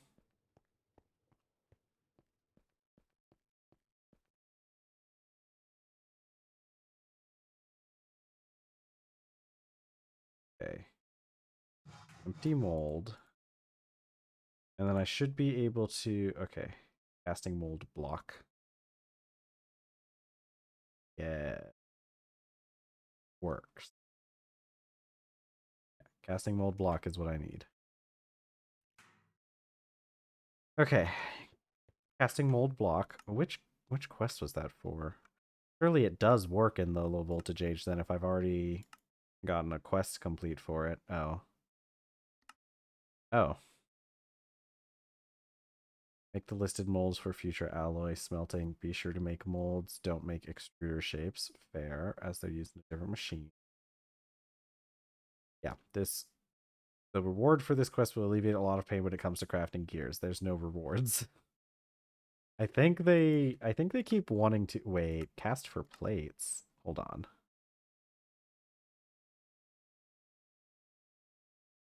Okay. Empty mold. And then I should be able to, okay. Casting mold block. Yeah. Works. Casting mold block is what I need. Okay. Casting mold block. Which quest was that for? Surely it does work in the low voltage age then if I've already gotten a quest complete for it. Oh. Oh. Make the listed molds for future alloy smelting. Be sure to make molds. Don't make extruder shapes. Fair, as they're used in a different machine. Yeah, the reward for this quest will alleviate a lot of pain when it comes to crafting gears. There's no rewards. I think they keep wanting to wait, cast for plates. Hold on.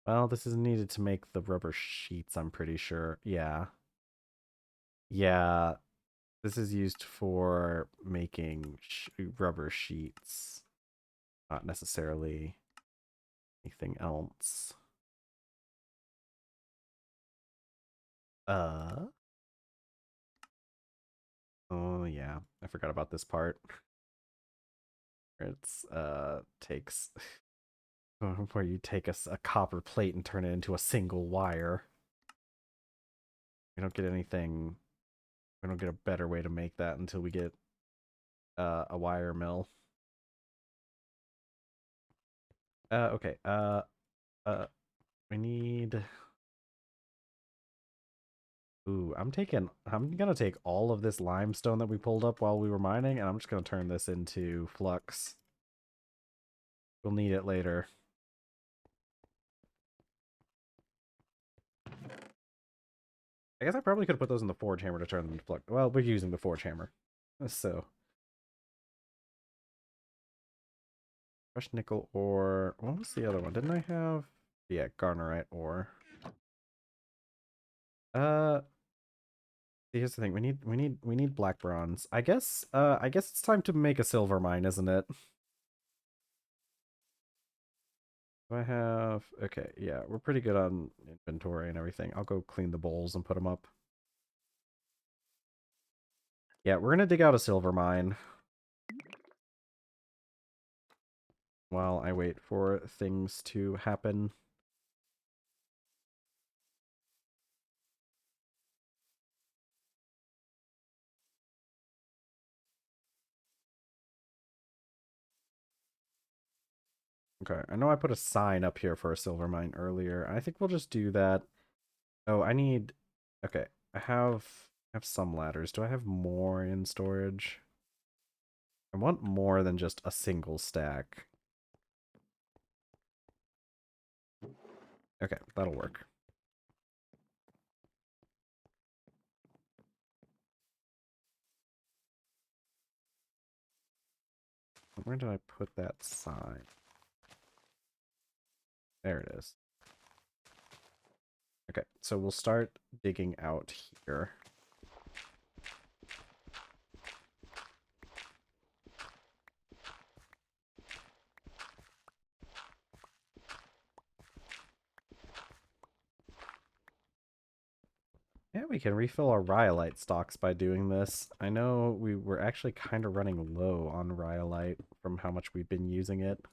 Well, this is needed to make the rubber sheets, I'm pretty sure. Yeah. Yeah. This is used for making rubber sheets. Not necessarily anything else. Oh yeah, I forgot about this part. It's takes where you take a copper plate and turn it into a single wire. We don't get anything. We don't get a better way to make that until we get a wire mill. Okay. We need. Ooh, I'm gonna take all of this limestone that we pulled up while we were mining, and I'm just gonna turn this into flux. We'll need it later. I guess I probably could have put those in the forge hammer to turn them into flux. Well, we're using the forge hammer. So. Crushed nickel ore. What was the other one? Didn't I have? Yeah, garnerite ore. Here's the thing. We need black bronze. I guess it's time to make a silver mine, isn't it? Do I have? Okay, yeah, we're pretty good on inventory and everything. I'll go clean the bowls and put them up. Yeah, we're gonna dig out a silver mine while I wait for things to happen. Okay, I know I put a sign up here for a silver mine earlier. I think we'll just do that. Oh, I need... Okay, I have some ladders. Do I have more in storage? I want more than just a single stack. Okay, that'll work. Where did I put that sign? There it is. Okay, so we'll start digging out here. Yeah, we can refill our rhyolite stocks by doing this. I know we were actually kind of running low on rhyolite from how much we've been using it.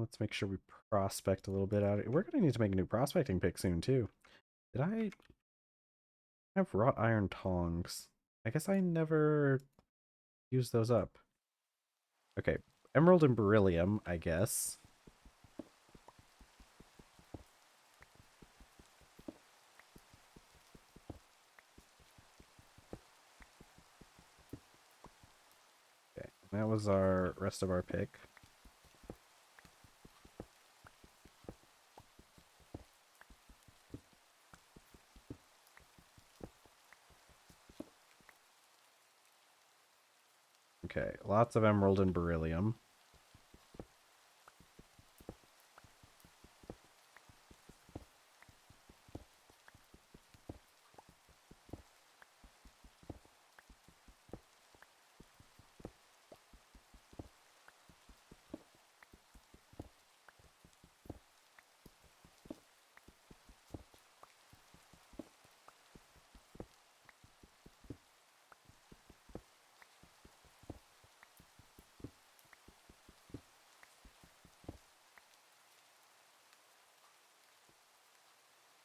Let's make sure we prospect a little bit out. We're gonna need to make a new prospecting pick soon too. Did I have wrought iron tongs? I guess I never used those up. Okay, emerald and beryllium, I guess. Okay, that was our rest of our pick. Okay, lots of emerald and beryllium.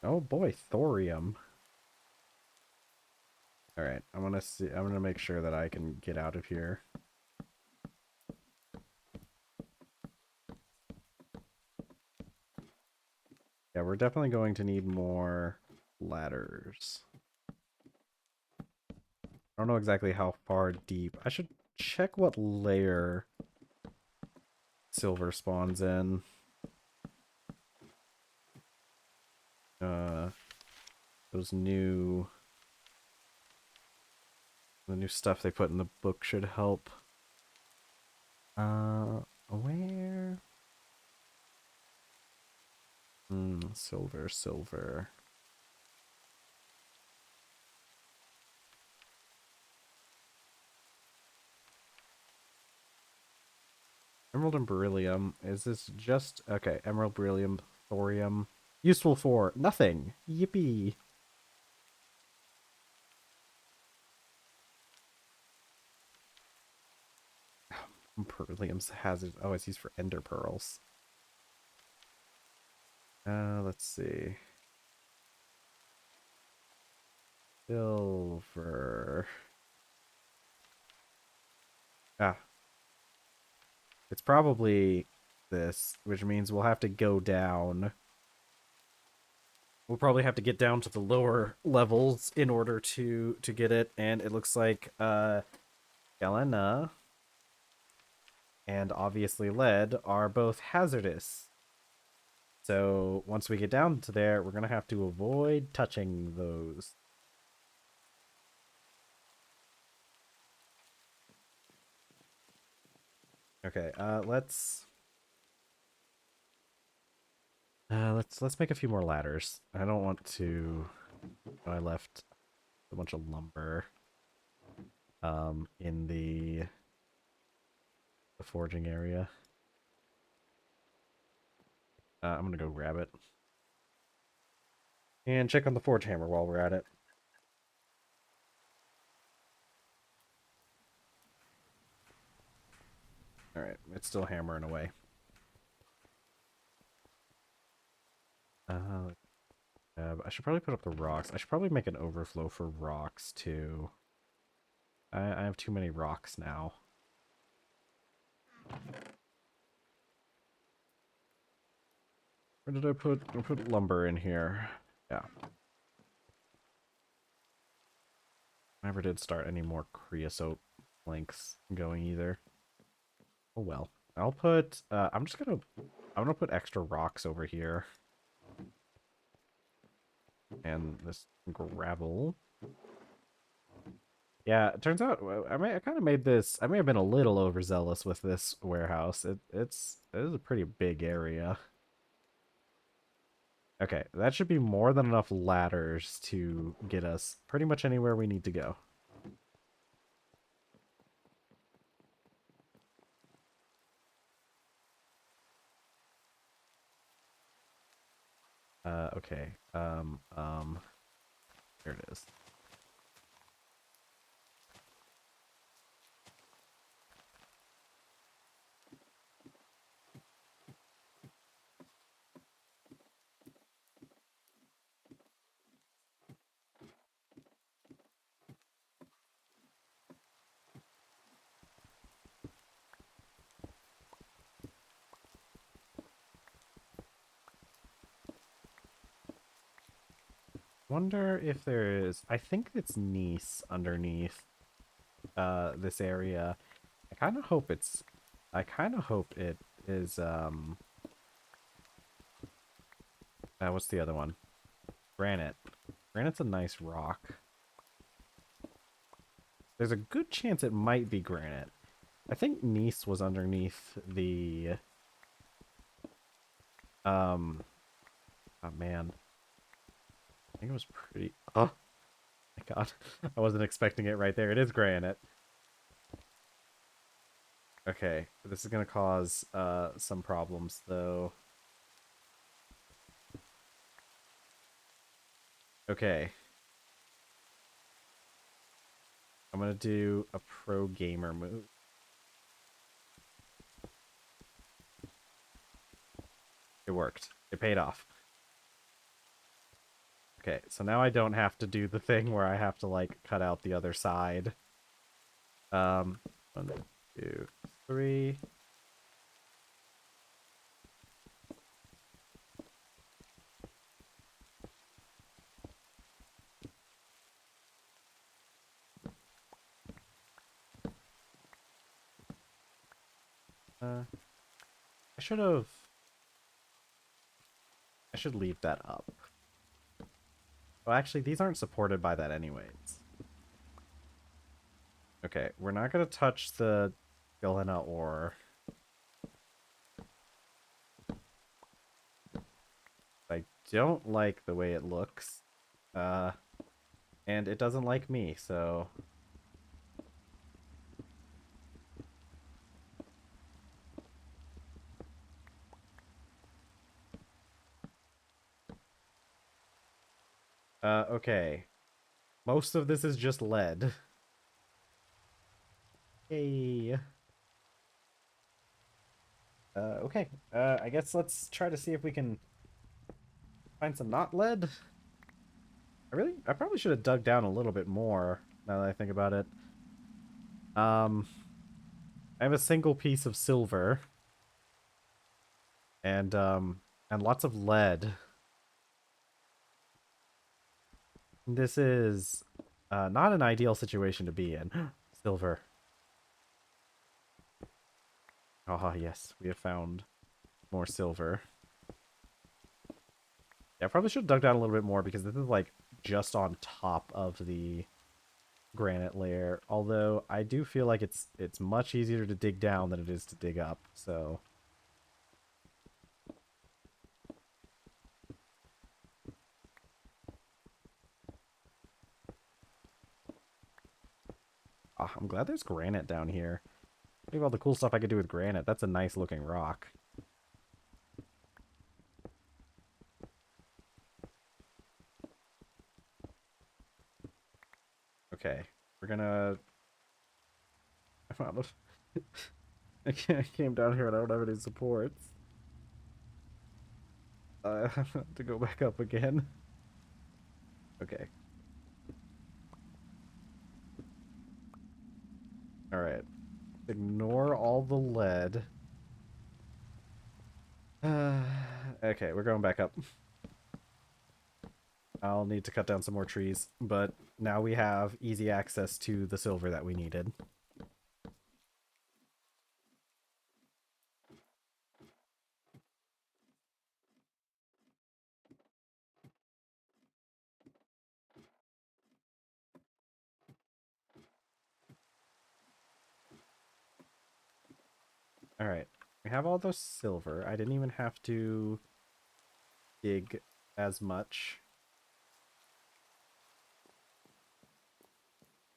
Oh boy, thorium. All right, I want to see. I'm gonna make sure that I can get out of here. Yeah, we're definitely going to need more ladders. I don't know exactly how far deep. I should check what layer silver spawns in. Uh, those new, the new stuff they put in the book should help. Where? Silver, silver. Emerald and beryllium. Is this just okay? Emerald, beryllium, thorium. Useful for nothing. Yippee. Beryllium's hazard. Oh, it's used for ender pearls. Let's see. Silver. Ah, it's probably this, which means we'll have to go down. We'll probably have to get down to the lower levels in order to get it, and it looks like galena and obviously lead are both hazardous. So once we get down to there, we're gonna have to avoid touching those. Okay, let's make a few more ladders. I don't want to. I left a bunch of lumber in the forging area. I'm gonna go grab it and check on the forge hammer while we're at it. All right, it's still hammering away. I should probably put up the rocks. I should probably make an overflow for rocks too. I have too many rocks now. Where did I put lumber in here? Yeah. Never did start any more creosote planks going either. Oh well. I'll put I'm gonna put extra rocks over here. And this gravel. Yeah, it turns out I kind of made this. I may have been a little overzealous with this warehouse. It is a pretty big area. Okay, that should be more than enough ladders to get us pretty much anywhere we need to go. Okay. Here it is. Wonder if there is... I think it's gneiss underneath this area. I kind of hope it's... I kind of hope it is... what's the other one? Granite. Granite's a nice rock. There's a good chance it might be granite. I think gneiss was underneath the... Oh, man. I think it was pretty... Oh, my God. I wasn't expecting it right there. It is granite. Okay. This is going to cause some problems, though. Okay. I'm going to do a pro gamer move. It worked. It paid off. Okay, so now I don't have to do the thing where I have to, like, cut out the other side. 1, 2, 3. I should have... I should leave that up. Well, actually, these aren't supported by that anyways. Okay, we're not going to touch the Galena ore. I don't like the way it looks. And it doesn't like me, so... okay. Most of this is just lead. Yay. Okay. I guess let's try to see if we can find some not lead. I probably should have dug down a little bit more, now that I think about it. I have a single piece of silver. And lots of lead. This is not an ideal situation to be in. Silver. Ah, yes, we have found more silver. Yeah, I probably should have dug down a little bit more because this is like just on top of the granite layer. Although I do feel like it's much easier to dig down than it is to dig up. So I'm glad there's granite down here. Think of all the cool stuff I could do with granite. That's a nice looking rock. Okay, we're gonna... I found it. I came down here and I don't have any supports. I have to go back up again. Okay. Alright. Ignore all the lead. Okay, we're going back up. I'll need to cut down some more trees, but now we have easy access to the silver that we needed. Alright, we have all the silver. I didn't even have to dig as much.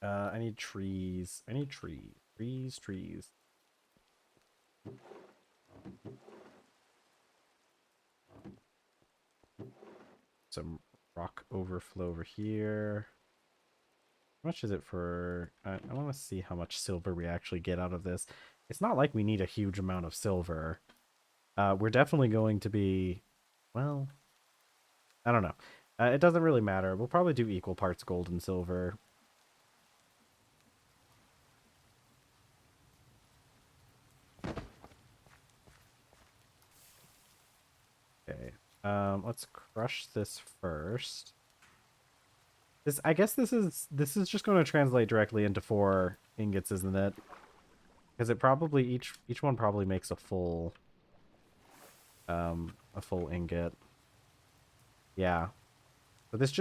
I need trees. I need trees. Trees. Some rock overflow over here. How much is it for... I want to see how much silver we actually get out of this. It's not like we need a huge amount of silver. We're definitely going to be... Well, I don't know. It doesn't really matter. We'll probably do equal parts gold and silver. Okay. Let's crush this first. I guess this is just going to translate directly into 4 ingots, isn't it? Because it probably each one probably makes a full ingot. Yeah. But it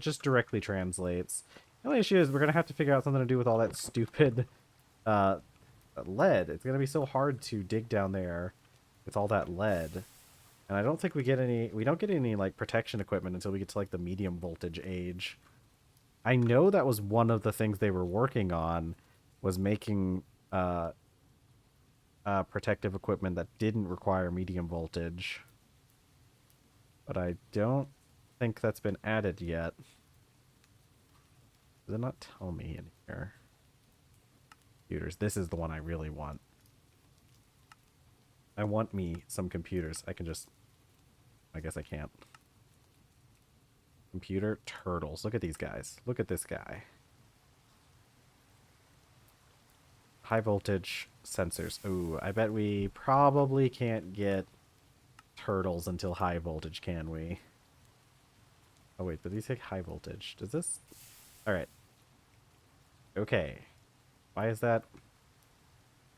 just directly translates. The only issue is we're gonna have to figure out something to do with all that stupid uh lead. It's gonna be so hard to dig down there with all that lead. And I don't think we don't get any like protection equipment until we get to like the medium voltage age. I know that was one of the things they were working on, was making uh protective equipment that didn't require medium voltage. But I don't think that's been added yet. Does it not tell me in here? Computers. This is the one I really want. I want me some computers. I can just... I guess I can't. Computer turtles. Look at these guys. Look at this guy. High voltage sensors. Ooh, I bet we probably can't get turtles until high voltage, can we? Oh wait, but these take high voltage. Does this... Alright. Okay. Why is that...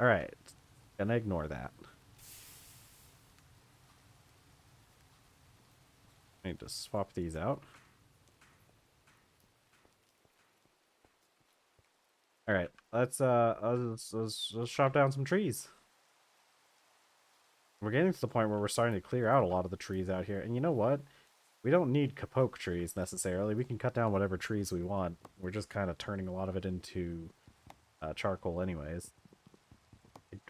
Alright. Gonna ignore that. I need to swap these out. Alright, let's chop down some trees. We're getting to the point where we're starting to clear out a lot of the trees out here. And you know what? We don't need kapoke trees necessarily. We can cut down whatever trees we want. We're just kind of turning a lot of it into charcoal anyways.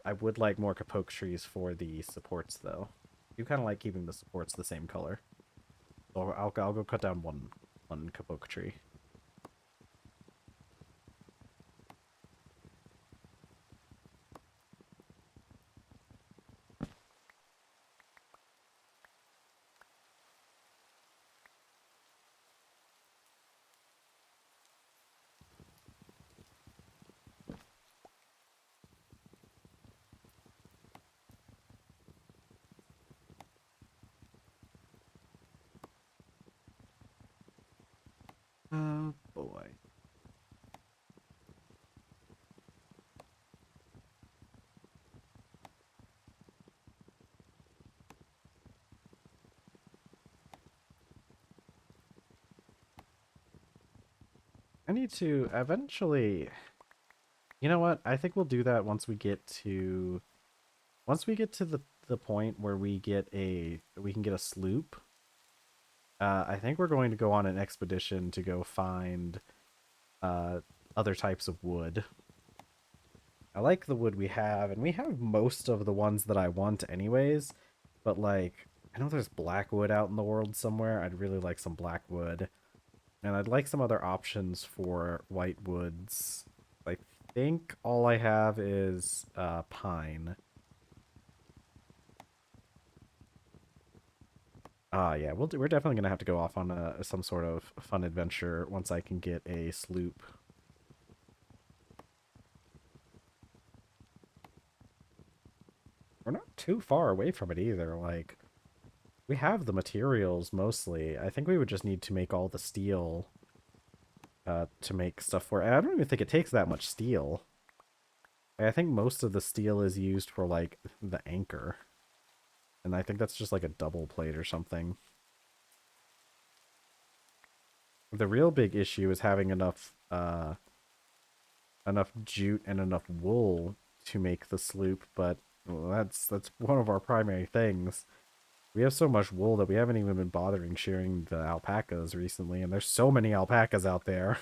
I would like more kapoke trees for the supports though. You kind of like keeping the supports the same color. So I'll go cut down one kapoke tree. Oh boy. I need to eventually... You know what? I think we'll do that once we get to... Once we get to the point where we can get a sloop. I think we're going to go on an expedition to go find other types of wood. I like the wood we have, and we have most of the ones that I want anyways, but like, I know there's black wood out in the world somewhere. I'd really like some black wood, and I'd like some other options for white woods. I think all I have is pine. Yeah, we're definitely gonna have to go off on some sort of fun adventure once I can get a sloop. We're not too far away from it either. Like, we have the materials mostly. I think we would just need to make all the steel to make stuff for it. And I don't even think it takes that much steel. I think most of the steel is used for like the anchor. And I think that's just like a double plate or something. The real big issue is having enough jute and enough wool to make the sloop, but well, that's one of our primary things. We have so much wool that we haven't even been bothering shearing the alpacas recently, and there's so many alpacas out there.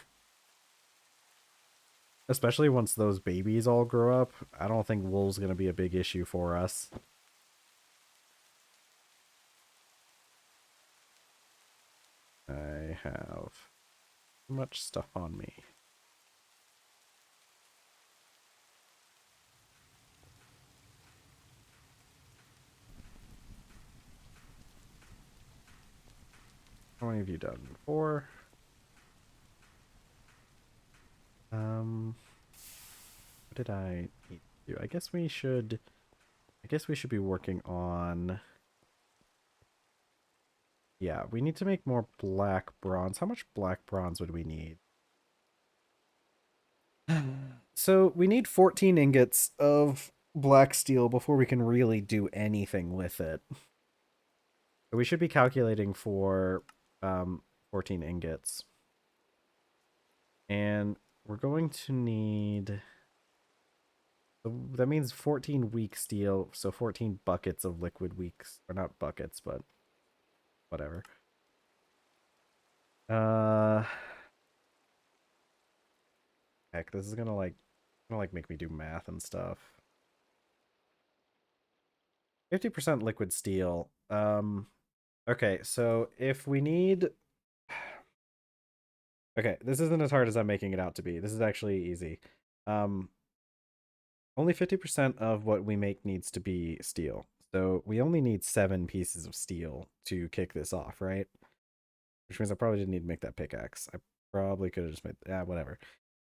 Especially once those babies all grow up, I don't think wool's going to be a big issue for us. I have too much stuff on me. How many have you done? 4. What did I need to do? I guess we should be working on Yeah, we need to make more black bronze. How much black bronze would we need? So we need 14 ingots of black steel before we can really do anything with it. So we should be calculating for 14 ingots. And we're going to need... That means 14 weak steel, so 14 buckets of liquid weaks. Or not buckets, but whatever. Heck, this is gonna make me do math and stuff. 50% liquid steel. Okay, so if we need... Okay, this isn't as hard as I'm making it out to be. This is actually easy. Only 50% of what we make needs to be steel. So we only need 7 pieces of steel to kick this off, right? Which means I probably didn't need to make that pickaxe. I probably could have just made... whatever.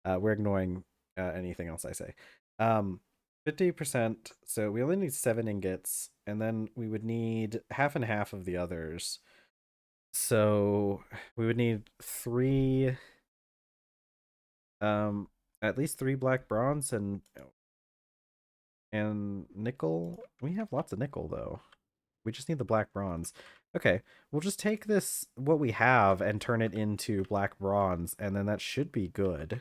We're ignoring anything else I say. 50%, so we only need 7 ingots, and then we would need half and half of the others. So we would need 3... at least 3 black bronze and nickel. We have lots of nickel though. We just need the black bronze. Okay, we'll just take this, what we have, and turn it into black bronze, and then that should be good.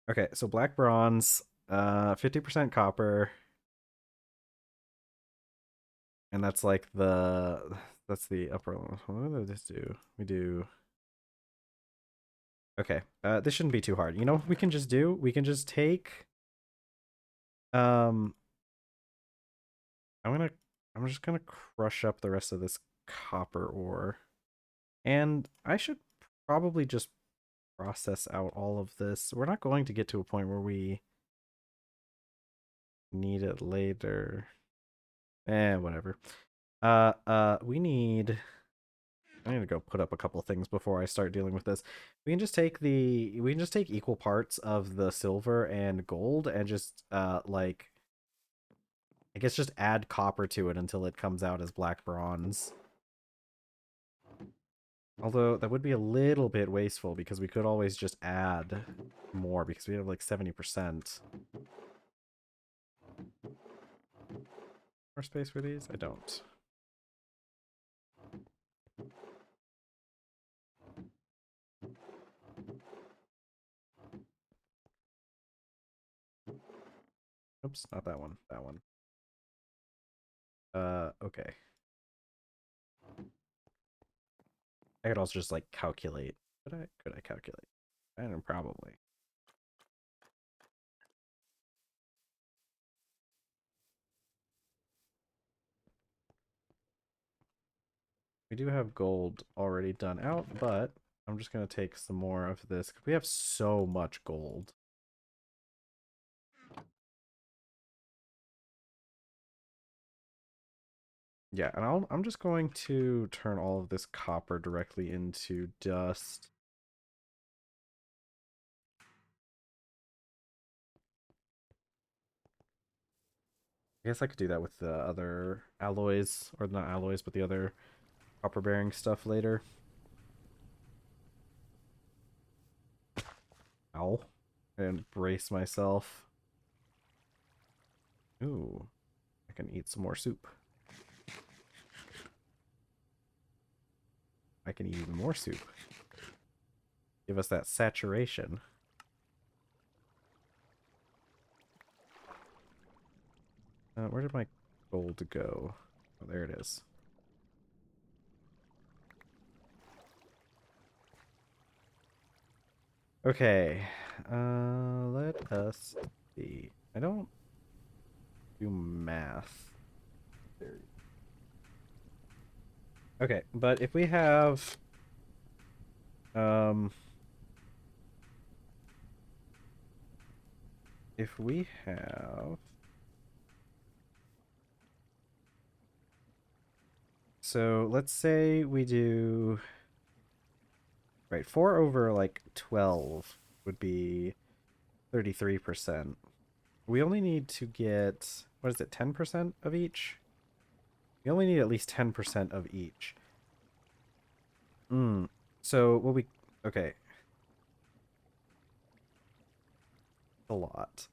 Okay, so black bronze, 50% copper, and that's like that's the upper limit. What do this do? We do... Okay, this shouldn't be too hard. You know what we can just do? We can just take... I'm just gonna crush up the rest of this copper ore. And I should probably just process out all of this. We're not going to get to a point where we need it later. Whatever. We need... I need to go put up a couple things before I start dealing with this. We can just take equal parts of the silver and gold and just like, I guess just add copper to it until it comes out as black bronze. Although that would be a little bit wasteful because we could always just add more because we have like 70%. More space for these? I don't. Oops, not that one. That one. Okay. I could also just like calculate. Could I calculate? I don't know, probably. We do have gold already done out, but I'm just gonna take some more of this. We have so much gold. Yeah, and I'm just going to turn all of this copper directly into dust. I guess I could do that with the other alloys, or not alloys, but the other copper bearing stuff later. Ow. And brace myself. Ooh, I can eat some more soup. I can eat even more soup. Give us that saturation. Where did my gold go? Oh, there it is. Okay, let us see. I don't do math. Okay, but if we have if we have, so let's say we do, right, 4 over like 12 would be 33%. We only need to get, what is it, 10% of each? We only need at least 10% of each. So what we... Okay. A lot.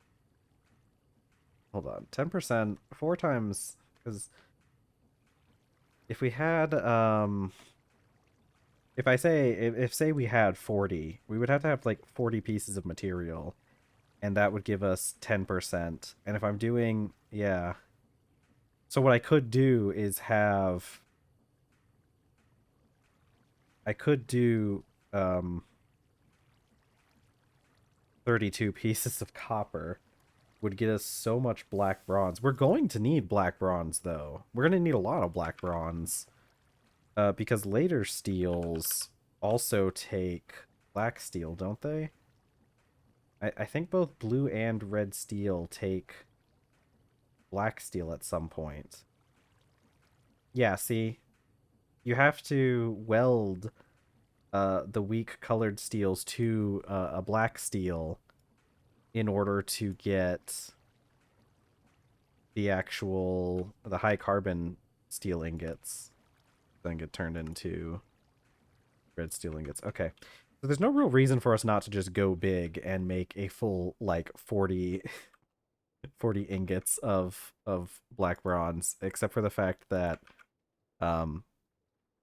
Hold on. 10%, 4 times... Because if we had... if say we had 40, we would have to have like 40 pieces of material. And that would give us 10%. And if I'm doing... Yeah. So what I could do is have... I could do... 32 pieces of copper would get us so much black bronze. We're going to need black bronze, though. We're going to need a lot of black bronze. Because later steels also take black steel, don't they? I think both blue and red steel take black steel at some point. Yeah, see? You have to weld the weak colored steels to a black steel in order to get the high carbon steel ingots then get turned into red steel ingots. Okay. So there's no real reason for us not to just go big and make a full like 40 ingots of black bronze, except for the fact that um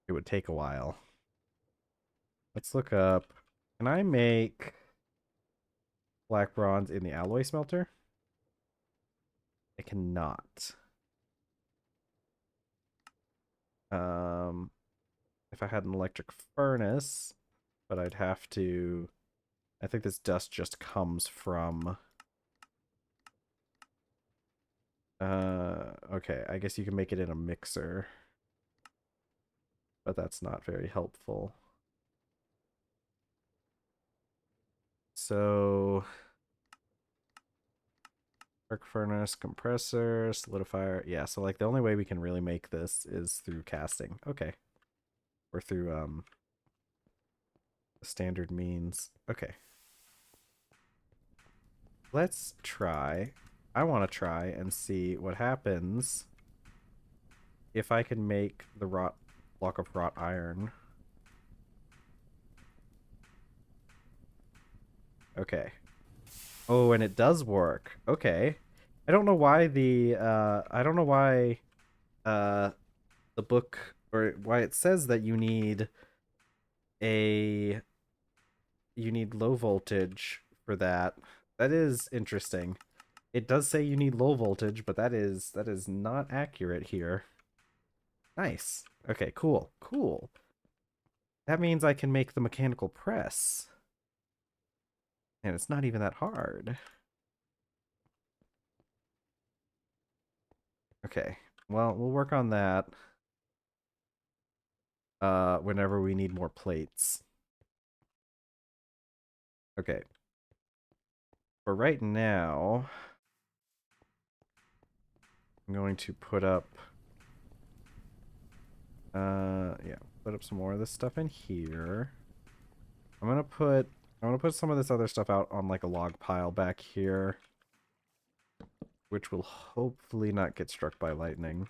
it would take a while. Let's look up. Can I make black bronze in the alloy smelter? I cannot. Um if I had an electric furnace, but I'd have to... I think this dust just comes from... okay, I guess you can make it in a mixer. But that's not very helpful. So... arc furnace, compressor, solidifier. Yeah, so like the only way we can really make this is through casting. Okay. Or through standard means. Okay. Let's try. I want to try and see what happens if I can make the block of wrought iron. Okay. Oh, and it does work. Okay. I don't know why uh the book, or why it says that a you need low voltage for that. That is interesting. It does say you need low voltage, but that is not accurate here. Nice. Okay, cool. Cool. That means I can make the mechanical press. And it's not even that hard. Okay. Well, we'll work on that whenever we need more plates. Okay. For right now, I'm going to put up yeah, put up some more of this stuff in here. I'm gonna put some of this other stuff out on like a log pile back here, which will hopefully not get struck by lightning.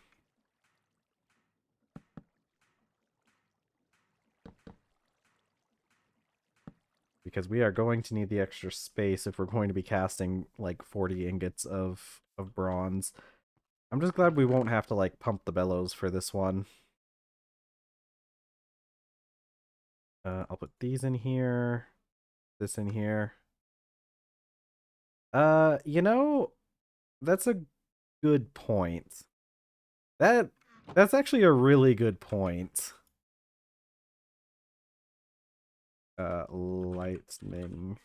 Because we are going to need the extra space if we're going to be casting like 40 ingots of bronze. I'm just glad we won't have to like pump the bellows for this one. I'll put these in here, this in here. You know, that's a good point. That's actually a really good point. Lightning.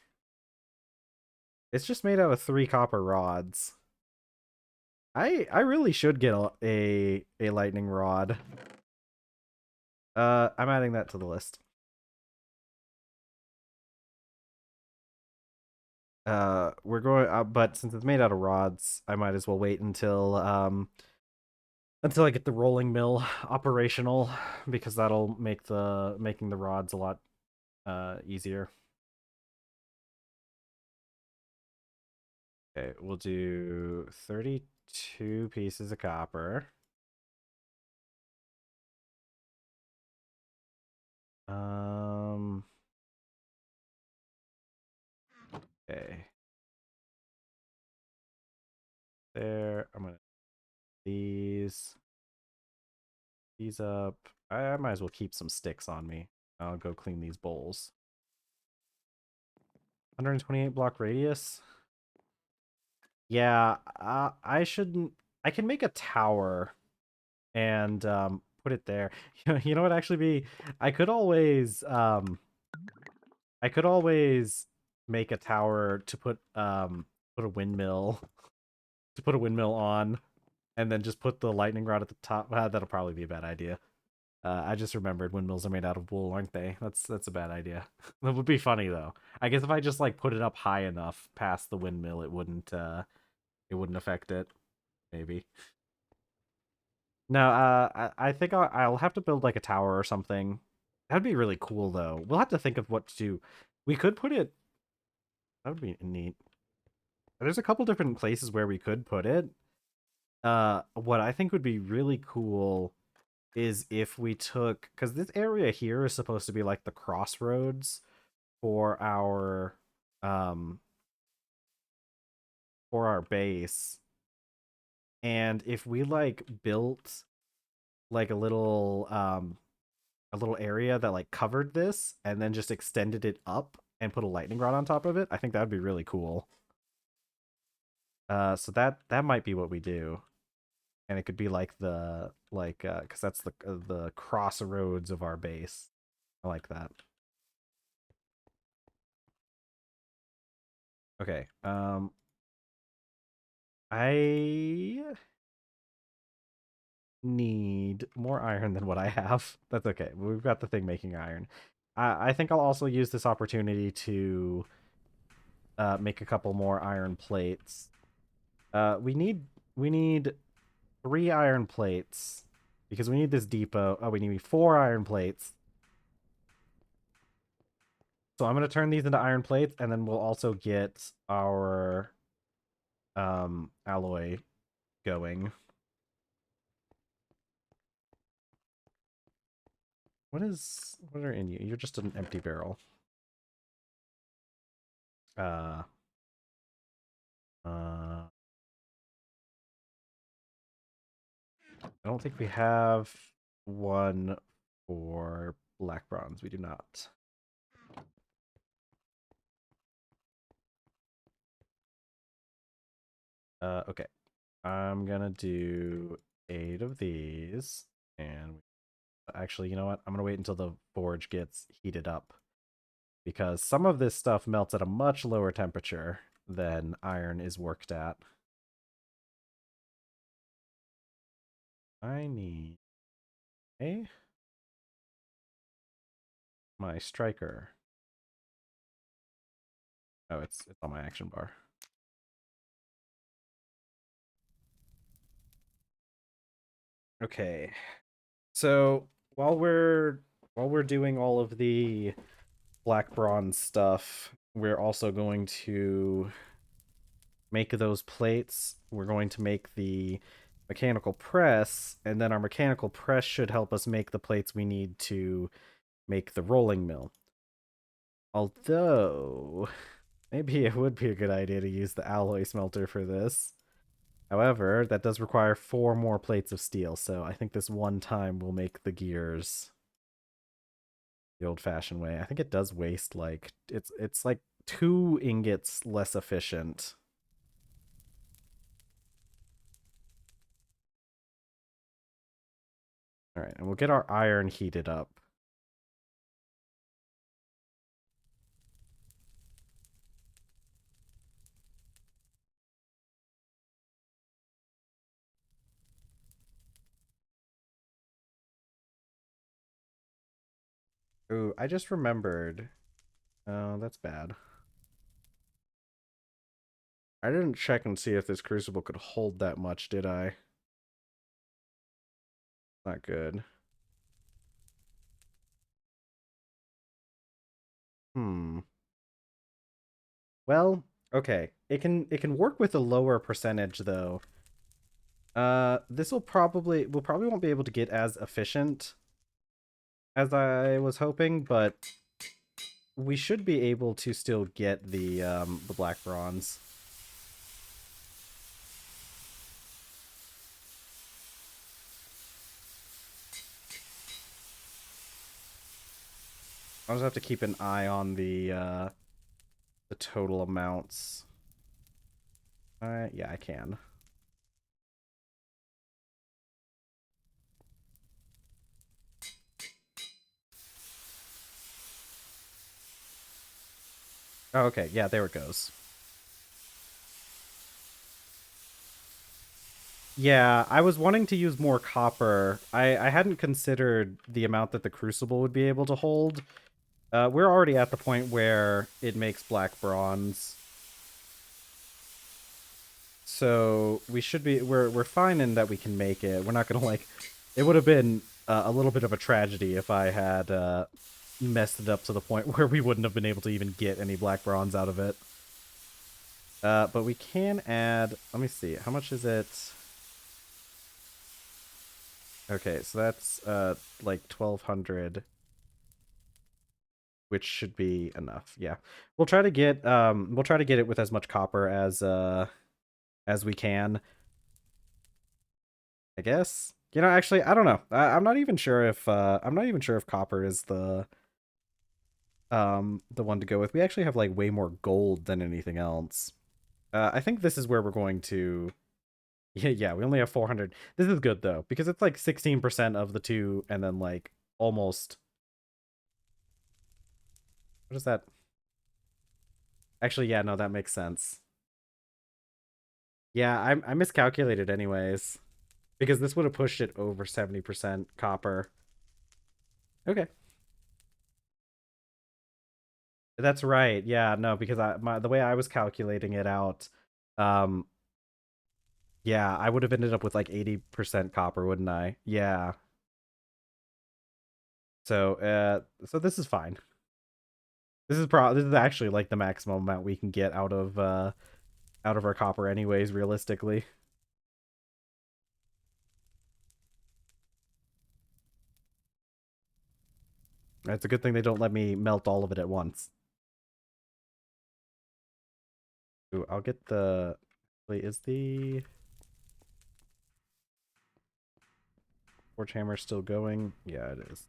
It's just made out of 3 copper rods. I really should get a lightning rod. I'm adding that to the list. We're going, but since it's made out of rods, I might as well wait until I get the rolling mill operational, because that'll make making the rods a lot easier. Okay, we'll do 32 pieces of copper. Okay. There. I'm gonna these up. I might as well keep some sticks on me. I'll go clean these bowls. 128 block radius. Yeah, I shouldn't. I can make a tower and put it there. You know what? Actually, be I could always make a tower to put a windmill to put a windmill on, and then just put the lightning rod at the top. That'll probably be a bad idea. I just remembered windmills are made out of wool, aren't they? That's a bad idea. That would be funny though. I guess if I just like put it up high enough past the windmill, it wouldn't affect it. Maybe. No, I think I'll have to build like a tower or something. That'd be really cool though. We'll have to think of what to do. We could put it. That would be neat. There's a couple different places where we could put it. What I think would be really cool is if we took, because this area here is supposed to be like the crossroads for um our base, and if we like built like a little area that like covered this and then just extended it up and put a lightning rod on top of it, I think that would be really cool. So that might be what we do, and it could be like because that's the crossroads of our base. I like that. Okay. I need more iron than what I have. That's okay. We've got the thing making iron. I think I'll also use this opportunity to make a couple more iron plates. We need 3 iron plates because we need this depot. Oh, we need 4 iron plates. So I'm gonna turn these into iron plates, and then we'll also get our alloy going. What are in you? You're just an empty barrel. Uh I don't think we have one for black bronze. We do not. Okay. I'm gonna do 8 of these, and actually, you know what? I'm gonna wait until the forge gets heated up, because some of this stuff melts at a much lower temperature than iron is worked at. I need my striker. Oh, it's on my action bar. Okay. So while we're doing all of the black bronze stuff, we're also going to make those plates. We're going to make the mechanical press, and then our mechanical press should help us make the plates we need to make the rolling mill. Although, maybe it would be a good idea to use the alloy smelter for this. However, that does require 4 more plates of steel, so I think this one time we'll make the gears the old-fashioned way. I think it does waste like it's like 2 ingots less efficient. All right, and we'll get our iron heated up. Ooh, I just remembered. Oh, that's bad. I didn't check and see if this crucible could hold that much, did I? Not good. Hmm. Well, okay. It can work with a lower percentage though. This will probably won't be able to get as efficient as I was hoping, but we should be able to still get the black bronze. I'll just have to keep an eye on the total amounts. Yeah, I can. Oh, okay, yeah, there it goes. Yeah, I was wanting to use more copper. I hadn't considered the amount that the crucible would be able to hold. We're already at the point where it makes black bronze. So we should be we're fine in that we can make it. We're not gonna like it would have been a little bit of a tragedy if I had messed it up to the point where we wouldn't have been able to even get any black bronze out of it. But we can add, let me see, how much is it? Okay, so that's like 1200, which should be enough. Yeah. We'll try to get it with as much copper as we can, I guess. You know, actually, I don't know. I'm not even sure if copper is the one to go with. We actually have like way more gold than anything else. I think this is where we're going to. Yeah, we only have 400. This is good though because it's like 16% of the two, and then like almost. What is that? Actually, yeah, no, that makes sense. Yeah, I miscalculated anyways because this would have pushed it over 70% copper. Okay. That's right. Yeah, no, because the way I was calculating it out, um, yeah, I would have ended up with like 80% copper, wouldn't I? Yeah. So this is fine. This is actually like the maximum amount we can get out of our copper anyways, realistically. It's a good thing they don't let me melt all of it at once. Ooh, I'll get the wait, is the torch hammer still going? Yeah, it is.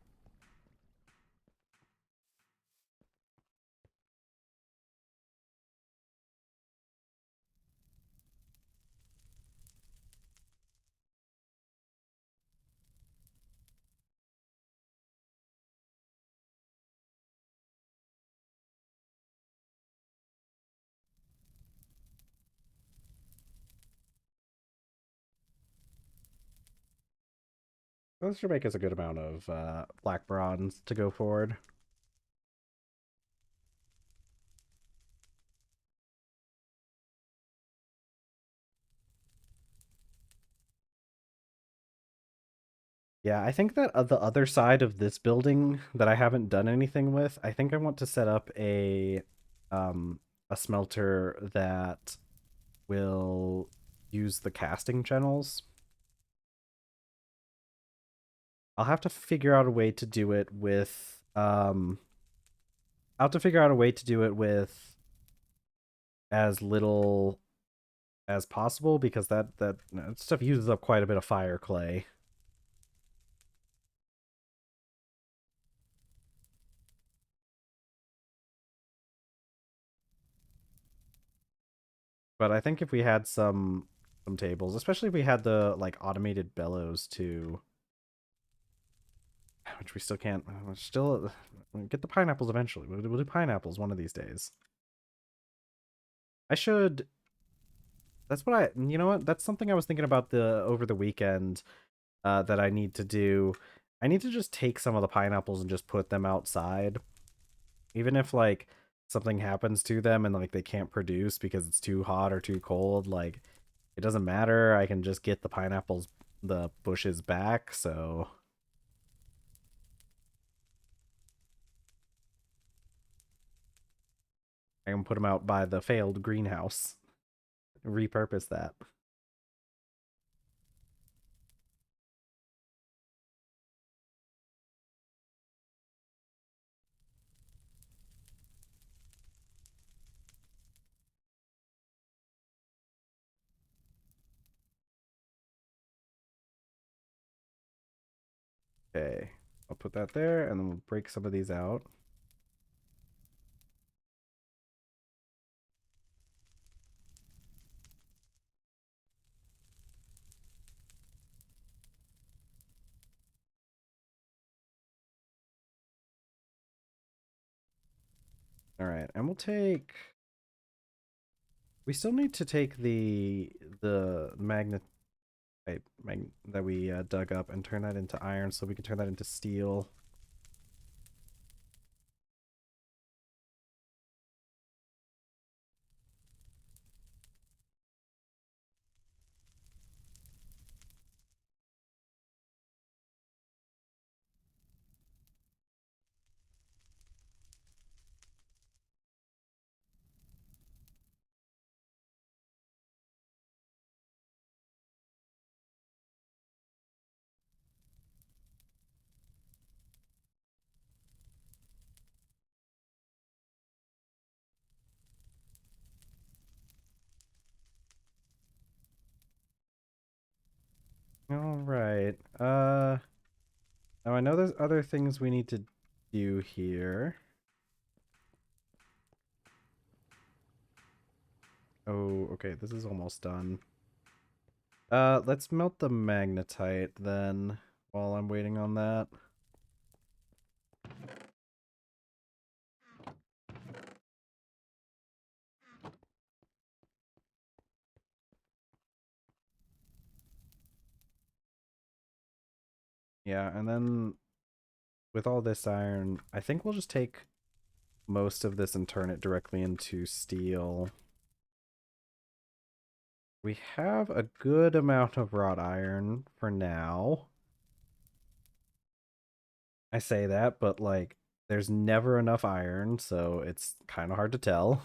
This should make us a good amount of black bronze to go forward. Yeah, I think that the other side of this building that I haven't done anything with, I think I want to set up um a smelter that will use the casting channels. I'll have to figure out a way to do it with I'll have to figure out a way to do it with as little as possible because that stuff uses up quite a bit of fire clay. But I think if we had some tables, especially if we had the like automated bellows too, which we still can't. We're still we'll get the pineapples eventually. We'll do pineapples one of these days. I should. That's what I. You know what? That's something I was thinking about the over the weekend. That I need to do. I need to just take some of the pineapples and just put them outside, even if like something happens to them and like they can't produce because it's too hot or too cold. Like it doesn't matter. I can just get the bushes back. So I can put them out by the failed greenhouse. Repurpose that. Okay, I'll put that there, and then we'll break some of these out. All right, and we'll take. We still need to take the magnet type that we dug up and turn that into iron, so we can turn that into steel. All right. Now I know there's other things we need to do here. Oh, okay, this is almost done. Let's melt the magnetite then while I'm waiting on that. Yeah, and then with all this iron, I think we'll just take most of this and turn it directly into steel. We have a good amount of wrought iron for now. I say that, but like, there's never enough iron, so it's kind of hard to tell.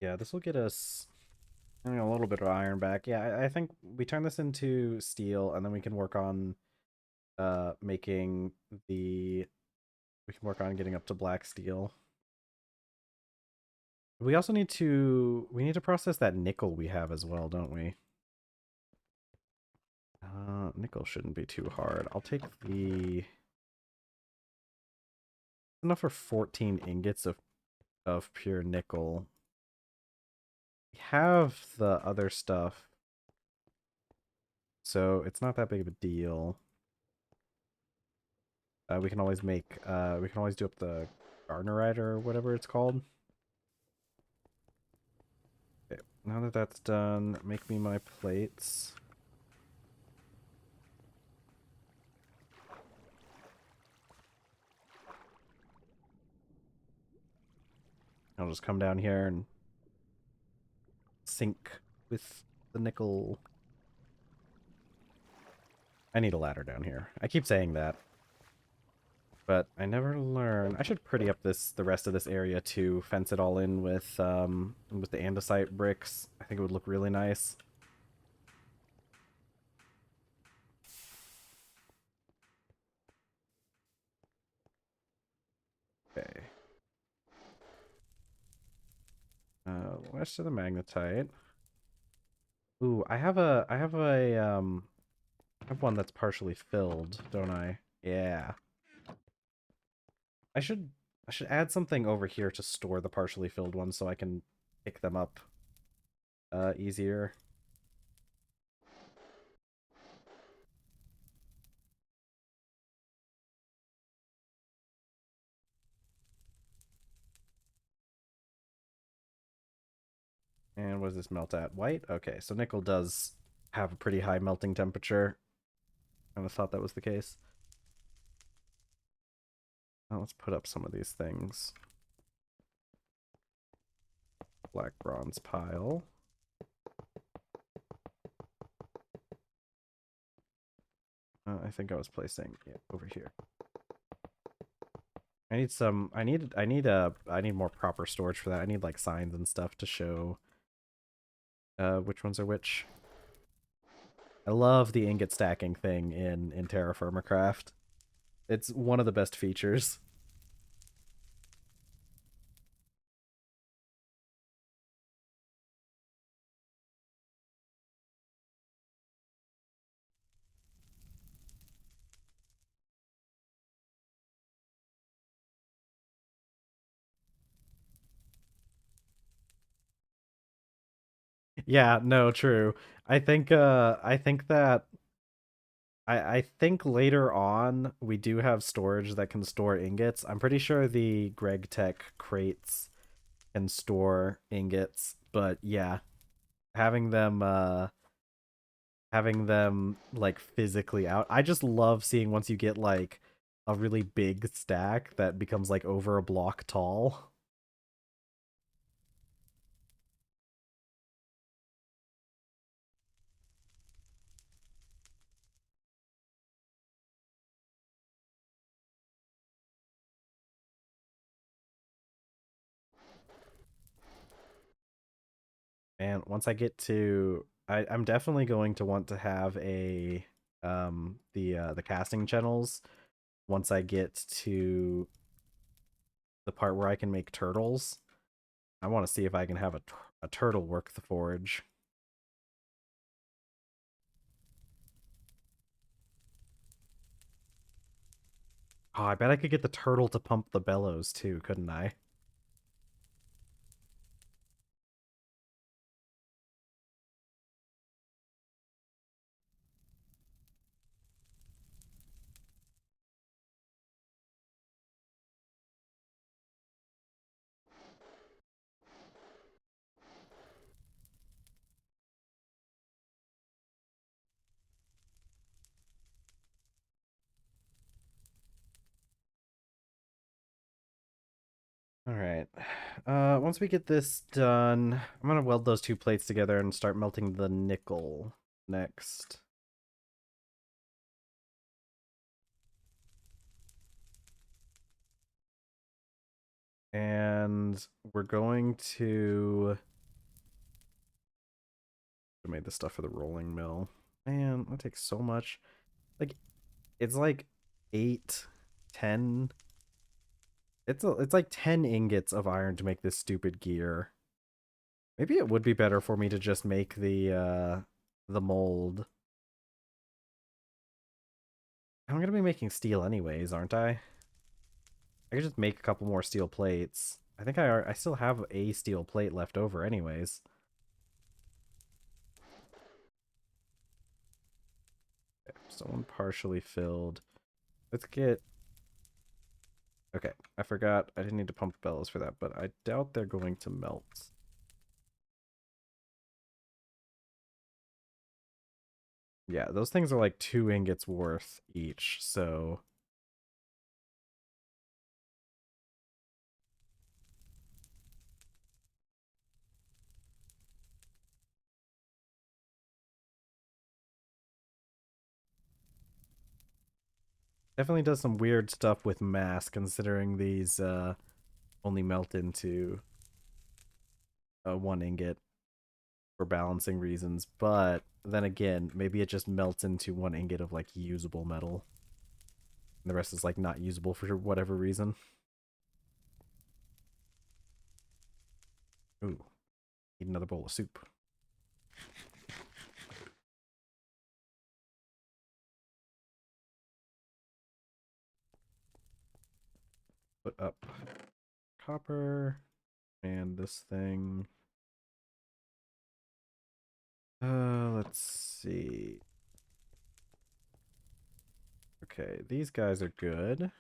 Yeah, this will get us a little bit of iron back. Yeah, I think we turn this into steel, and then we can work on making the we can work on getting up to black steel. We also need to process that nickel we have as well, don't we? Nickel shouldn't be too hard. I'll take the enough for 14 ingots of pure nickel. We have the other stuff, so it's not that big of a deal. We can always do up the Garnerite or whatever it's called. Okay, now that that's done, make me my plates. I'll just come down here and sink with the nickel. I need a ladder down here. I keep saying that, but I never learn. I should pretty up the rest of this area too. Fence it all in with the andesite bricks. I think it would look really nice. Okay. West of the magnetite. Ooh, I have one that's partially filled, don't I? Yeah. I should I should add something over here to store the partially filled ones so I can pick them up easier. And what does this melt at? White? Okay, so nickel does have a pretty high melting temperature. I kind of thought that was the case. Now let's put up some of these things. Black bronze pile. I think I was placing it over here. I need some. I need more proper storage for that. I need like signs and stuff to show which ones are which. I love the ingot stacking thing in TerraFirmaCraft. It's one of the best features. Yeah, no, true. I think that I think later on we do have storage that can store ingots. I'm pretty sure the Greg Tech crates can store ingots, but yeah, having them having them like physically out. I just love seeing once you get like a really big stack that becomes like over a block tall. And once I get to I'm definitely going to want to have a the casting channels once I get to the part where I can make turtles. I want to see if I can have a turtle work the forge. Oh, I bet I could get the turtle to pump the bellows too, couldn't I? All right. Once we get this done, I'm gonna weld those two plates together and start melting the nickel next. And we're going to I made the stuff for the rolling mill. Man, that takes so much. Like, it's like 8, 10. It's like 10 ingots of iron to make this stupid gear. Maybe it would be better for me to just make the mold. I'm gonna be making steel anyways, aren't I? I could just make a couple more steel plates. I think I still have a steel plate left over anyways. Okay, so one partially filled. Let's get... Okay, I forgot. I didn't need to pump the bellows for that, but I doubt they're going to melt. Yeah, those things are like 2 ingots worth each, so... Definitely does some weird stuff with mass, considering these only melt into 1 ingot for balancing reasons, but then again, maybe it just melts into 1 ingot of like usable metal. And the rest is like not usable for whatever reason. Ooh, need another bowl of soup. Put up copper and this thing. Let's see. Okay, these guys are good.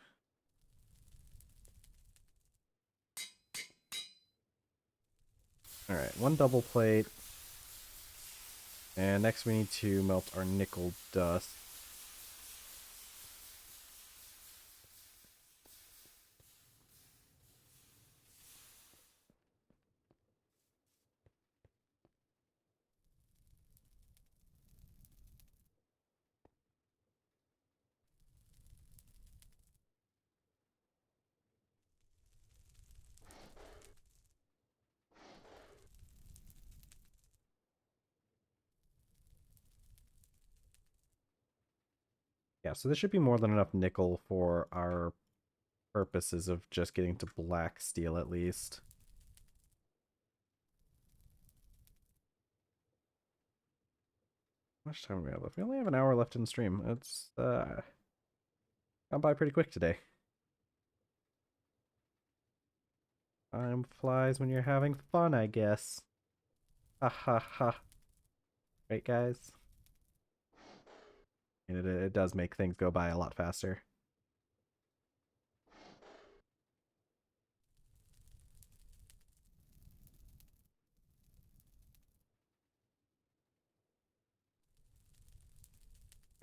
All right, 1 double plate. And next we need to melt our nickel dust. Yeah, so this should be more than enough nickel for our purposes of just getting to black steel at least. How much time do we have left? We only have an hour left in stream. It's gone by pretty quick today. Time flies when you're having fun, I guess. Ha ha ha. Right, guys? And it does make things go by a lot faster.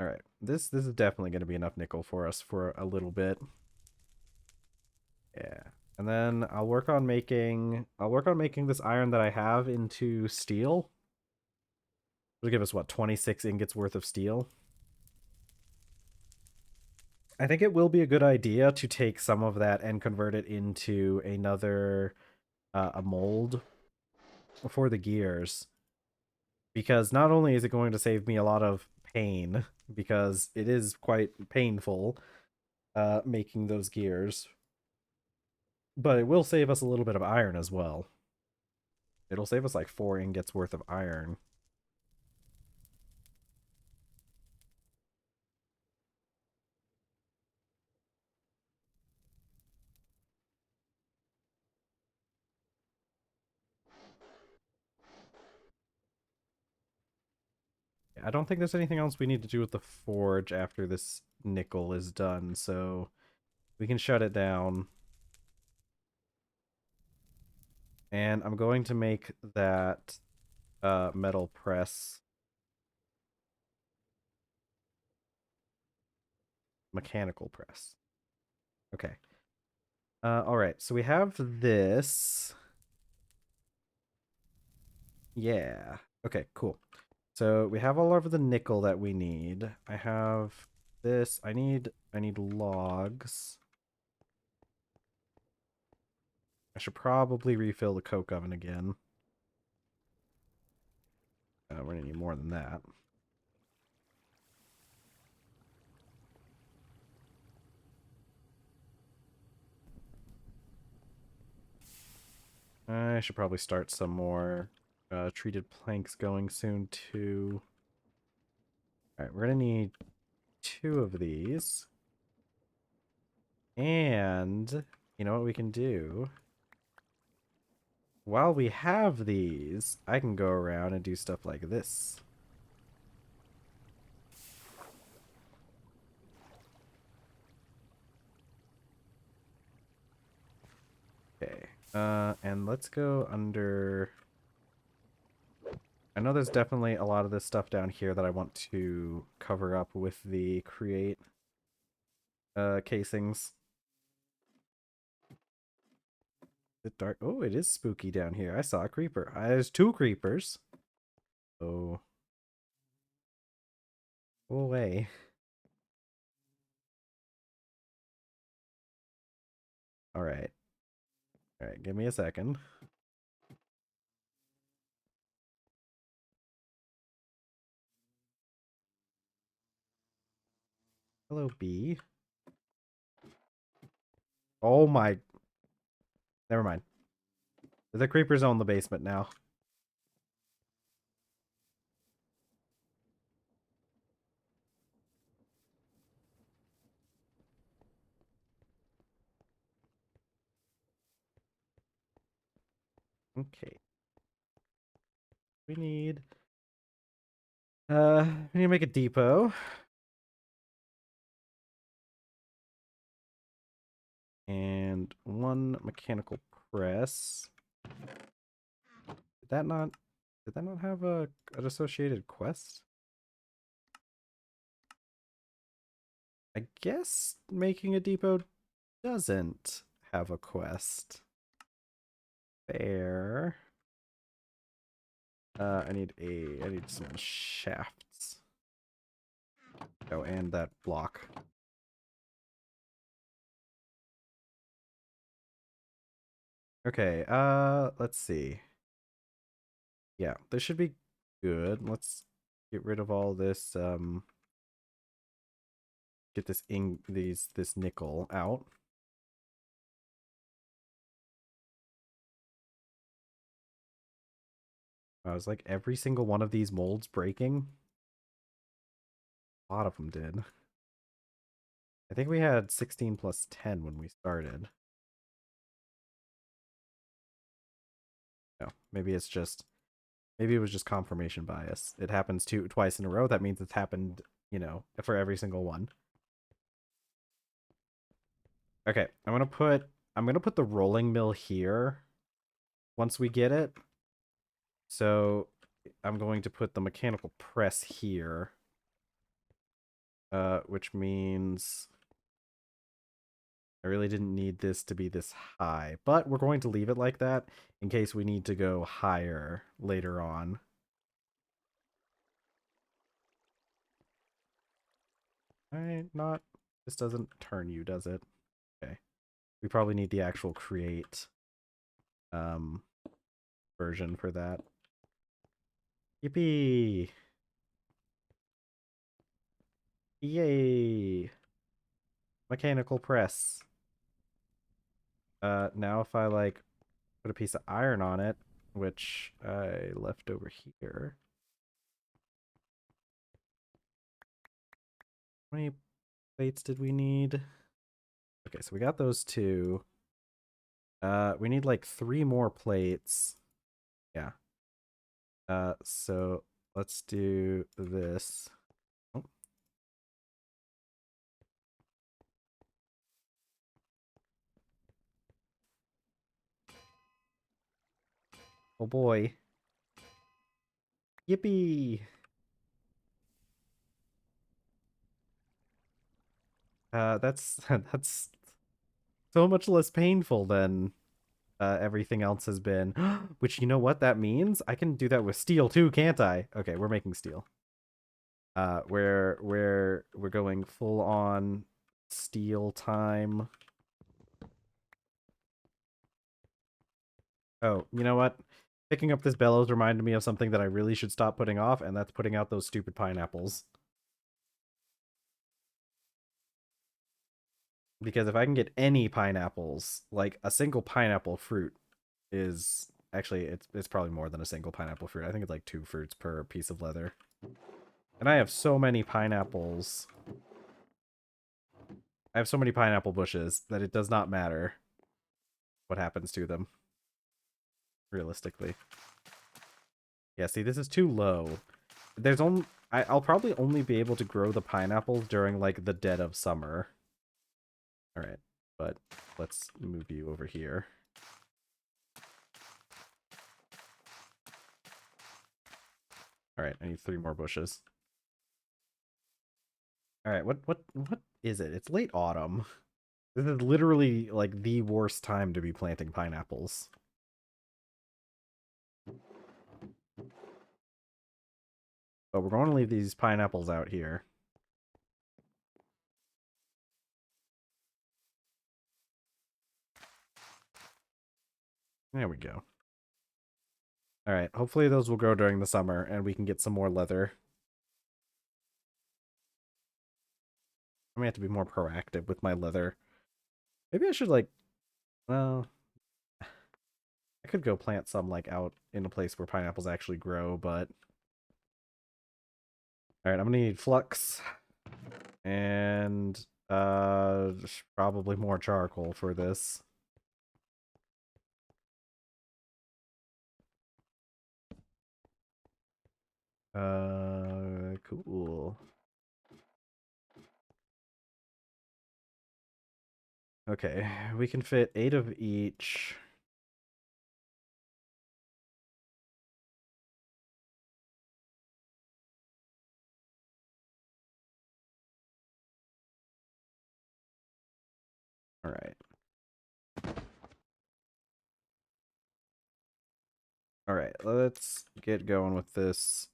All right, this is definitely going to be enough nickel for us for a little bit. Yeah, and then I'll work on making this iron that I have into steel. It'll give us what, 26 ingots worth of steel. I think it will be a good idea to take some of that and convert it into another a mold for the gears, because not only is it going to save me a lot of pain, because it is quite painful making those gears, but it will save us a little bit of iron as well. It'll save us like 4 ingots worth of iron. I don't think there's anything else we need to do with the forge after this nickel is done, so we can shut it down. And I'm going to make that metal press mechanical press. Okay. All right, so we have this. Yeah. Okay, cool. So we have all of the nickel that we need. I have this. I need logs. I should probably refill the coke oven again. We're gonna need more than that. I should probably start some more treated planks going soon too. All right, we're gonna need 2 of these. And you know what we can do? While we have these, I can go around and do stuff like this. Okay. And let's go under... I know there's definitely a lot of this stuff down here that I want to cover up with the create casings. It's dark. Oh, it is spooky down here. I saw a creeper. There's 2 creepers. Oh. Go away. Alright. Alright, give me a second. Hello, bee. Oh my... Never mind. The creepers own the basement now. Okay. We need... we need to make a depot. And 1 mechanical press. Did that not have an associated quest? I guess making a depot doesn't have a quest. Fair. I need some shafts. Oh, and that block. Okay, let's see. Yeah, this should be good. Let's get rid of all this get this nickel out. I was like, every single one of these molds breaking. A lot of them did. I think we had 16 plus 10 when we started. No, maybe it's just, maybe it was just confirmation bias. It happens twice in a row. That means it's happened, you know, for every single one. Okay, I'm gonna put the rolling mill here once we get it. So I'm going to put the mechanical press here. Which means I really didn't need this to be this high, but we're going to leave it like that in case we need to go higher later on. Not, this doesn't turn you, does it? Okay. We probably need the actual create version for that. Yippee! Yay! Mechanical press. Now if I like put a piece of iron on it, which I left over here. How many plates did we need? Okay, so we got those two. We need like 3 more plates. Yeah. So let's do this. Oh, oh boy. Yippee! That's that's so much less painful than everything else has been. Which, you know what that means? I can do that with steel too, can't I? Okay, we're making steel. We're going full on steel time. Oh, you know what? Picking up this bellows reminded me of something that I really should stop putting off, and that's putting out those stupid pineapples. Because if I can get any pineapples, like a single pineapple fruit is actually it's probably more than a single pineapple fruit. I think it's like 2 fruits per piece of leather. And I have so many pineapples. I have so many pineapple bushes that it does not matter what happens to them, realistically. Yeah, see, this is too low. There's only I'll probably only be able to grow the pineapples during like the dead of summer. All right, but let's move you over here. All right, I need 3 more bushes. All right, what is it? It's late autumn. This is literally like the worst time to be planting pineapples. But we're going to leave these pineapples out here. There we go. All right, hopefully those will grow during the summer and we can get some more leather. I may have to be more proactive with my leather. Maybe I should like, well, I could go plant some like out in a place where pineapples actually grow, but all right, I'm gonna need flux and probably more charcoal for this. Cool. Okay, we can fit 8 of each. All right. All right, let's get going with this.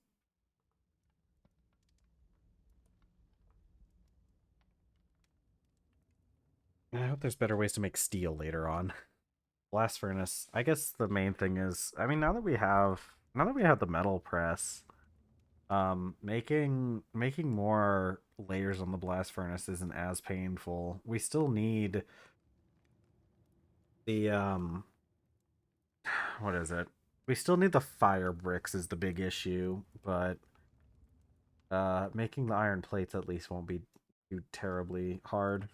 I hope there's better ways to make steel later on. Blast furnace. I guess the main thing is, I mean, now that we have the metal press, making more layers on the blast furnace isn't as painful. We still need the what is it? We still need the fire bricks is the big issue, but making the iron plates at least won't be too terribly hard.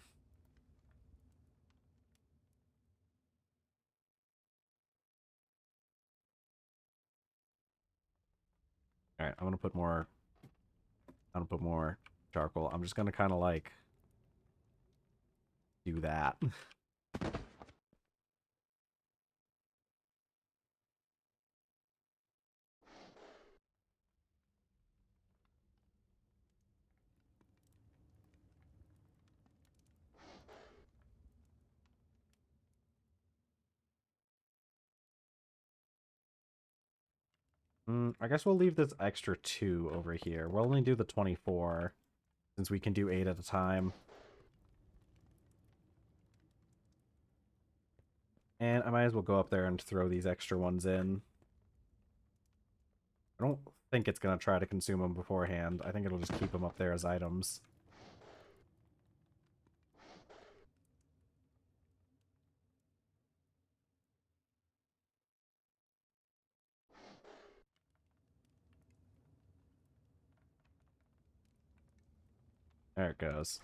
All right, I'm gonna put more charcoal. I'm just gonna kind of like do that. I guess we'll leave this extra 2 over here. We'll only do the 24 since we can do 8 at a time. And I might as well go up there and throw these extra ones in. I don't think it's going to try to consume them beforehand. I think it'll just keep them up there as items. There it goes.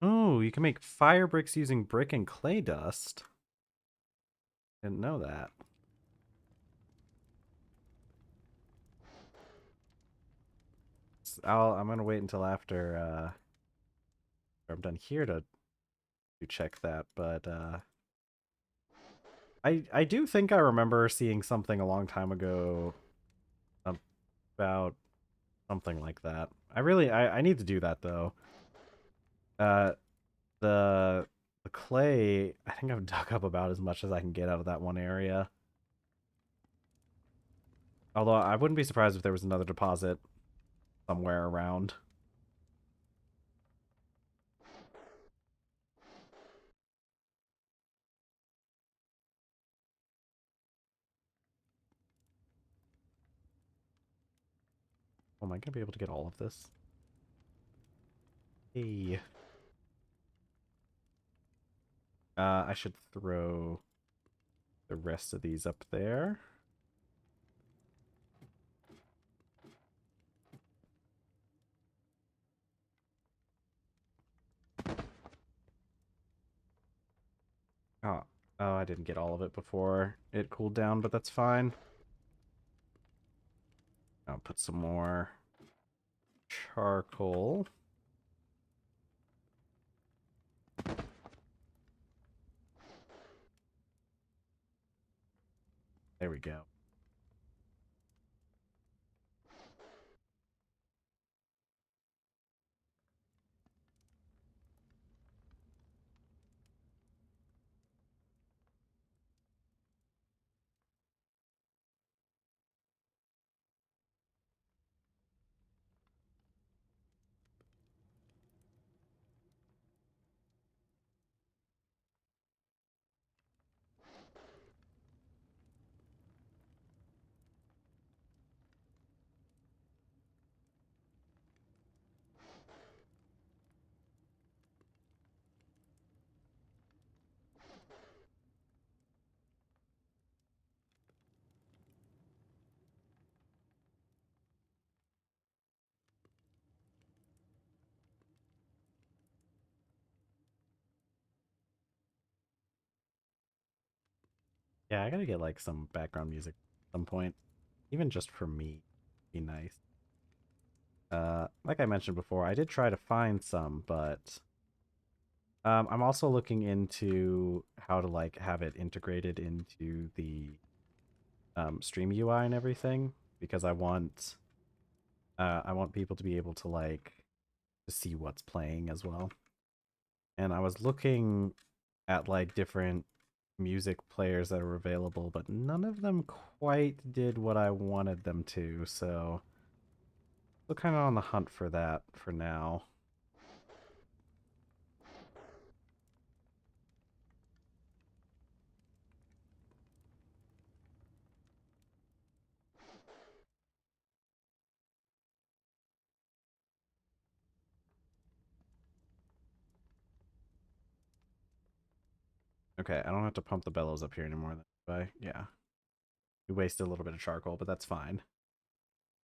Oh, you can make fire bricks using brick and clay dust. Didn't know that. I'm gonna wait until after I'm done here to check that, but I do think I remember seeing something a long time ago about something like that. I need to do that though. Uh the the clay, I think I've dug up about as much as I can get out of that one area. Although I wouldn't be surprised if there was another deposit somewhere around. Oh, am I gonna be able to get all of this? Hey. I should throw the rest of these up there. Oh, oh, I didn't get all of it before it cooled down, but that's fine. I'll put some more charcoal. There we go. Yeah, I gotta get like some background music at some point. Even just for me. Be nice. Like I mentioned before, I did try to find some, but I'm also looking into how to like have it integrated into the stream UI and everything because I want people to be able to like to see what's playing as well. And I was looking at like different music players that are available, but none of them quite did what I wanted them to, so still kind of on the hunt for that for now. Okay, I don't have to pump the bellows up here anymore. But yeah, we wasted a little bit of charcoal, but that's fine.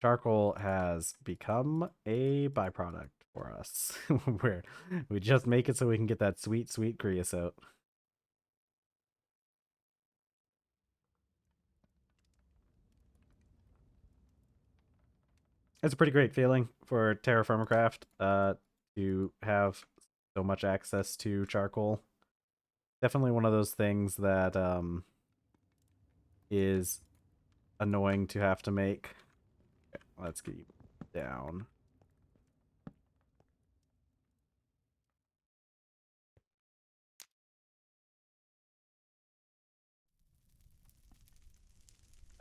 Charcoal has become a byproduct for us, where we just make it so we can get that sweet, sweet creosote. It's a pretty great feeling for TerrafirmaCraft to have so much access to charcoal. Definitely one of those things that is annoying to have to make. Okay, let's get you down.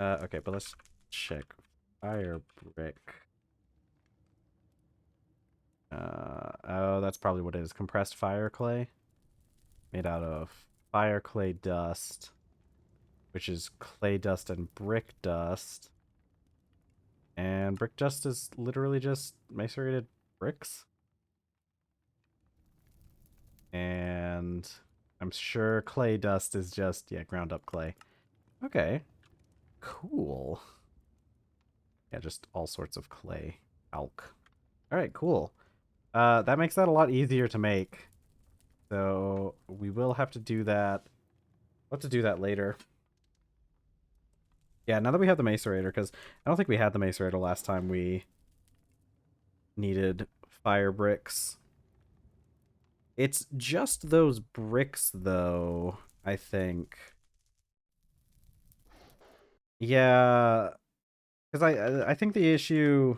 Okay, but let's check fire brick. Oh, that's probably what it is. Compressed fire clay. Made out of fire clay dust, which is clay dust and brick dust. And brick dust is literally just macerated bricks. And I'm sure clay dust is just, yeah, ground up clay. Okay. Cool. Yeah, just all sorts of clay. Alk. Alright, cool. That makes that a lot easier to make. So we will have to do that. We'll have to do that later. Yeah, now that we have the macerator, because I don't think we had the macerator last time we needed fire bricks. It's just those bricks, though, I think. Yeah, because I think the issue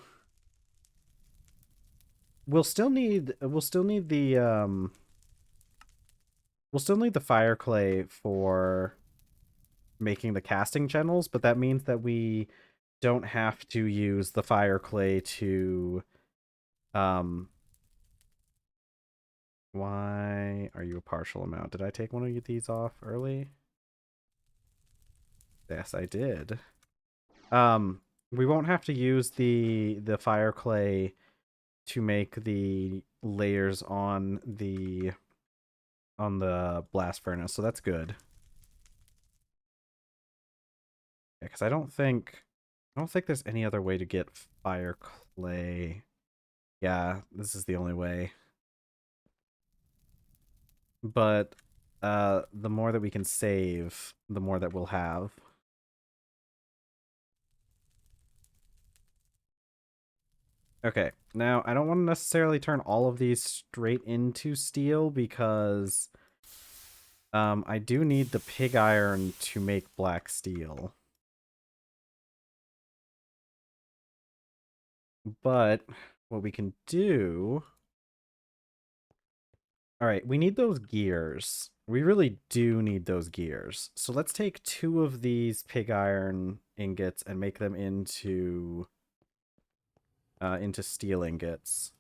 we'll still need the fire clay for making the casting channels, but that means that we don't have to use the fire clay to um why are you a partial amount? Did I take one of these off early? Yes, I did. We won't have to use the fire clay to make the layers on the blast furnace, so that's good. Yeah, because I don't think there's any other way to get fire clay. Yeah, this is the only way. But the more that we can save, the more that we'll have. Okay, now I don't want to necessarily turn all of these straight into steel because I do need the pig iron to make black steel. But what we can do... Alright, we need those gears. We really do need those gears. So let's take 2 of these pig iron ingots and make them into steel ingots.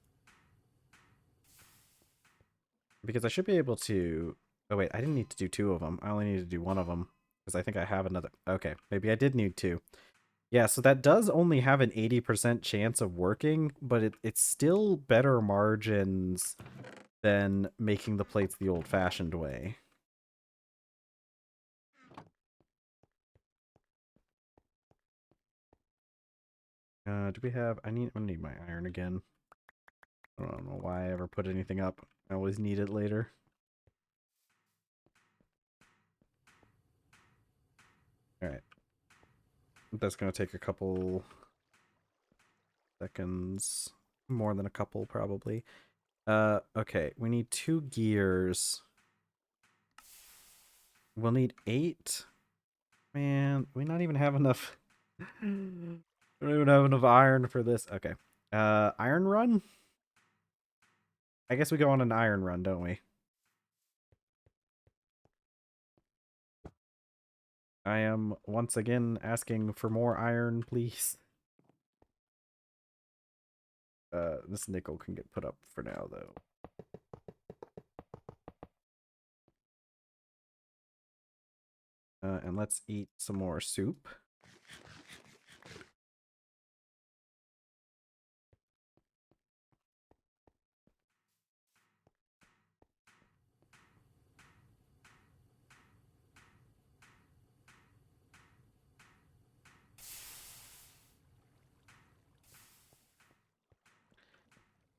Because I should be able to... Oh wait, I didn't need to do 2 of them. I only need to do 1 of them. Because I think I have another... Okay, maybe I did need 2. Yeah, so that does only have an 80% chance of working, but it's still better margins than making the plates the old-fashioned way. Do we have... I need my iron again. I don't know why I ever put anything up. I always need it later. Alright. That's gonna take a couple seconds. More than a couple, probably. Okay. We need 2 gears. We'll need 8. Man, we not even have enough... We don't even have enough iron for this. Okay. Iron run? I guess we go on an iron run, don't we? I am once again asking for more iron, please. This nickel can get put up for now, though. And let's eat some more soup.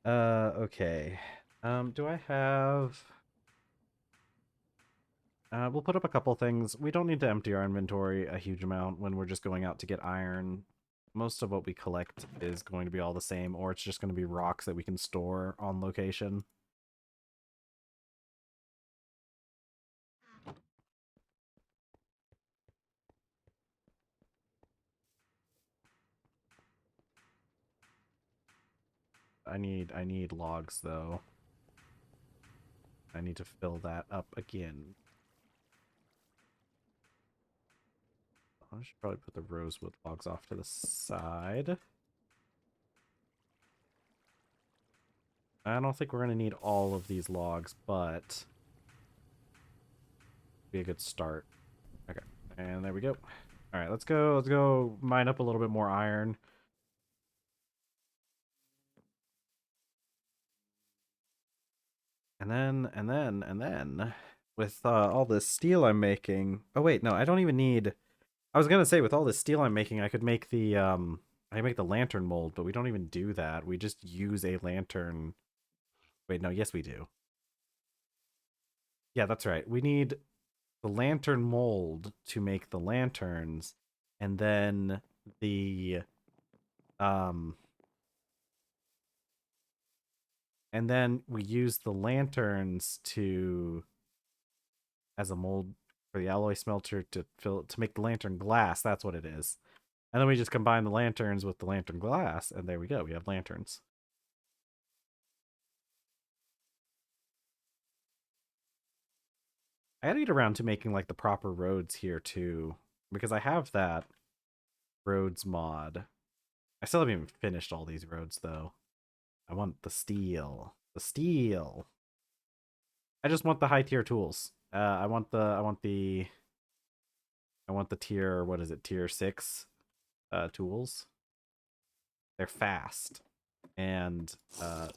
Okay. Do I have... we'll put up a couple things. We don't need to empty our inventory a huge amount when we're just going out to get iron. Most of what we collect is going to be all the same, or it's just going to be rocks that we can store on location. I need logs though. I need to fill that up again. I should probably put the rosewood logs off to the side. I don't think we're going to need all of these logs, but be a good start. Okay, and there we go. All right, let's go mine up a little bit more iron. And then, with all this steel I'm making... Oh wait, no, I don't even need... I was gonna say, with all this steel I'm making, I could make the, I can make the lantern mold, but we don't even do that. We just use a lantern... Wait, no, yes we do. Yeah, that's right. We need the lantern mold to make the lanterns, and then the, um... And then we use the lanterns to... as a mold for the alloy smelter to make the lantern glass. That's what it is. And then we just combine the lanterns with the lantern glass, and there we go. We have lanterns. I gotta get around to making like the proper roads here too, because I have that roads mod. I still haven't even finished all these roads though. I want the steel. The steel. I just want the high tier tools. I want the tier, what is it, tier 6 tools. They're fast and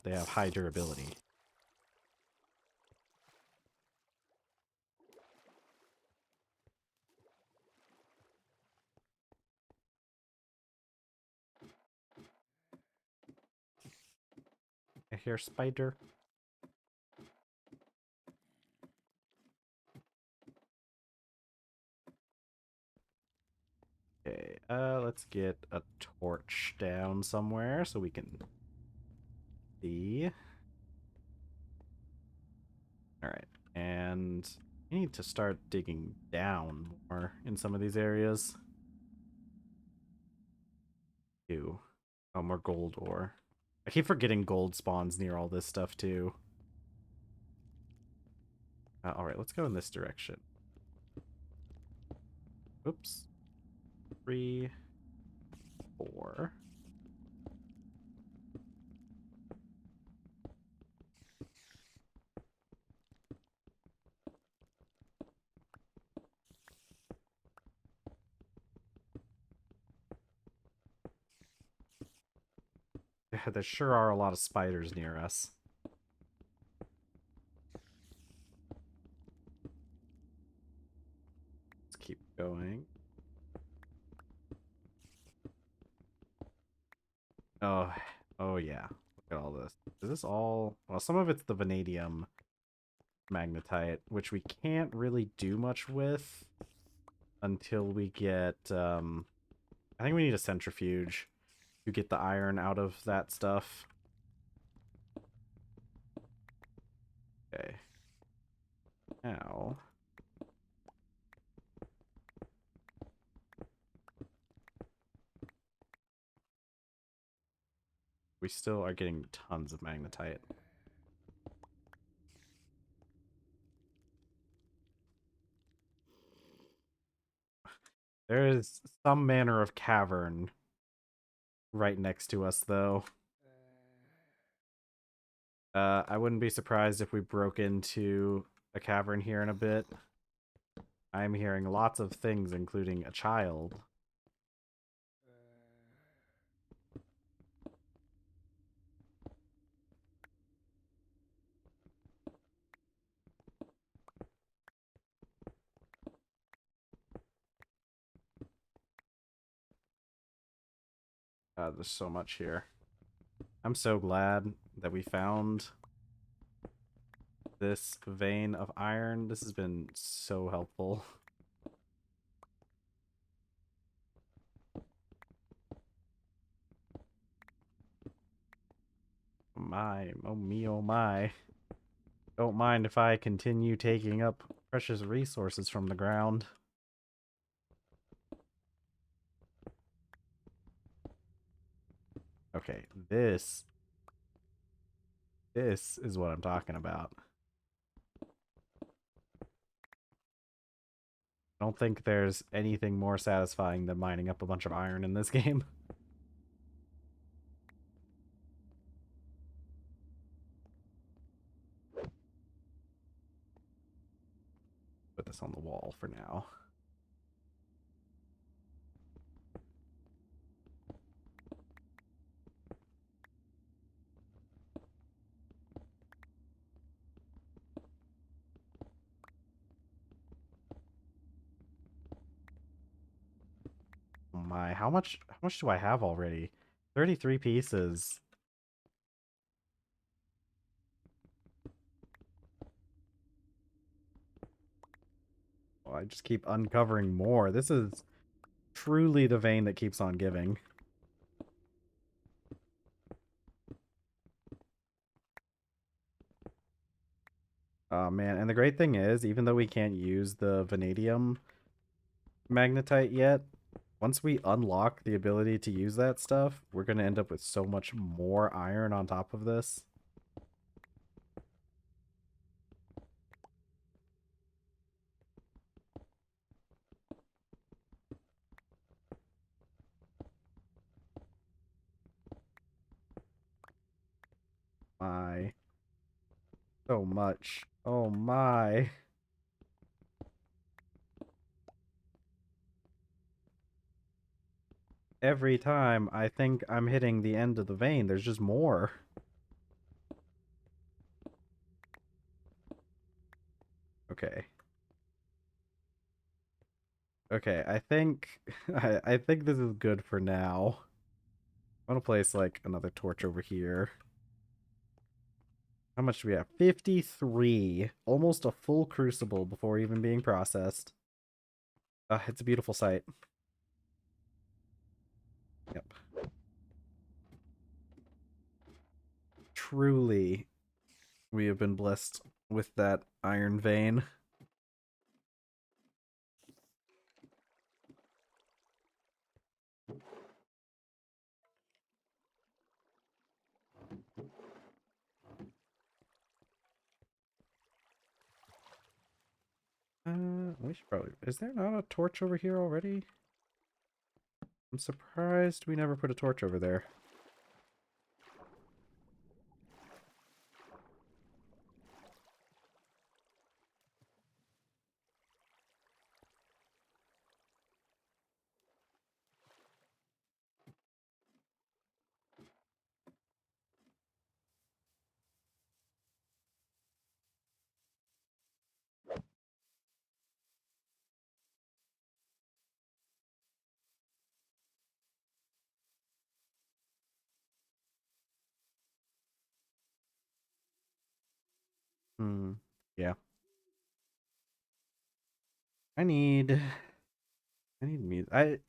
they have high durability. I hear spider. Okay, let's get a torch down somewhere so we can see. Alright, and we need to start digging down more in some of these areas. Ew. Oh, more gold ore. I keep forgetting gold spawns near all this stuff too. Alright, let's go in this direction. Oops. 3, 4. There sure are a lot of spiders near us. Let's keep going. Oh, oh yeah. Look at all this. Is this all... Well, some of it's the vanadium magnetite, which we can't really do much with until we get... I think we need a centrifuge to get the iron out of that stuff. Okay. Now... we still are getting tons of magnetite. There is some manner of cavern right next to us, though. I wouldn't be surprised if we broke into a cavern here in a bit. I'm hearing lots of things, including a child. There's so much here. I'm so glad that we found this vein of iron. This has been so helpful. My, oh me, oh my. Don't mind if I continue taking up precious resources from the ground. Okay, this is what I'm talking about. I don't think there's anything more satisfying than mining up a bunch of iron in this game. Put this on the wall for now. Oh my, how much do I have already? 33 pieces. Oh, I just keep uncovering more. This is truly the vein that keeps on giving. Oh man, and the great thing is, even though we can't use the vanadium magnetite yet, once we unlock the ability to use that stuff, we're going to end up with so much more iron on top of this. My. So much. Oh my. Every time I think I'm hitting the end of the vein, there's just more. Okay. Okay, I think I think this is good for now. I'm gonna place like another torch over here. How much do we have? 53. Almost a full crucible before even being processed. It's a beautiful sight. Yep. Truly, we have been blessed with that iron vein. We should probably... Is there not a torch over here already? I'm surprised we never put a torch over there. Hmm. Yeah. I need... I need music. I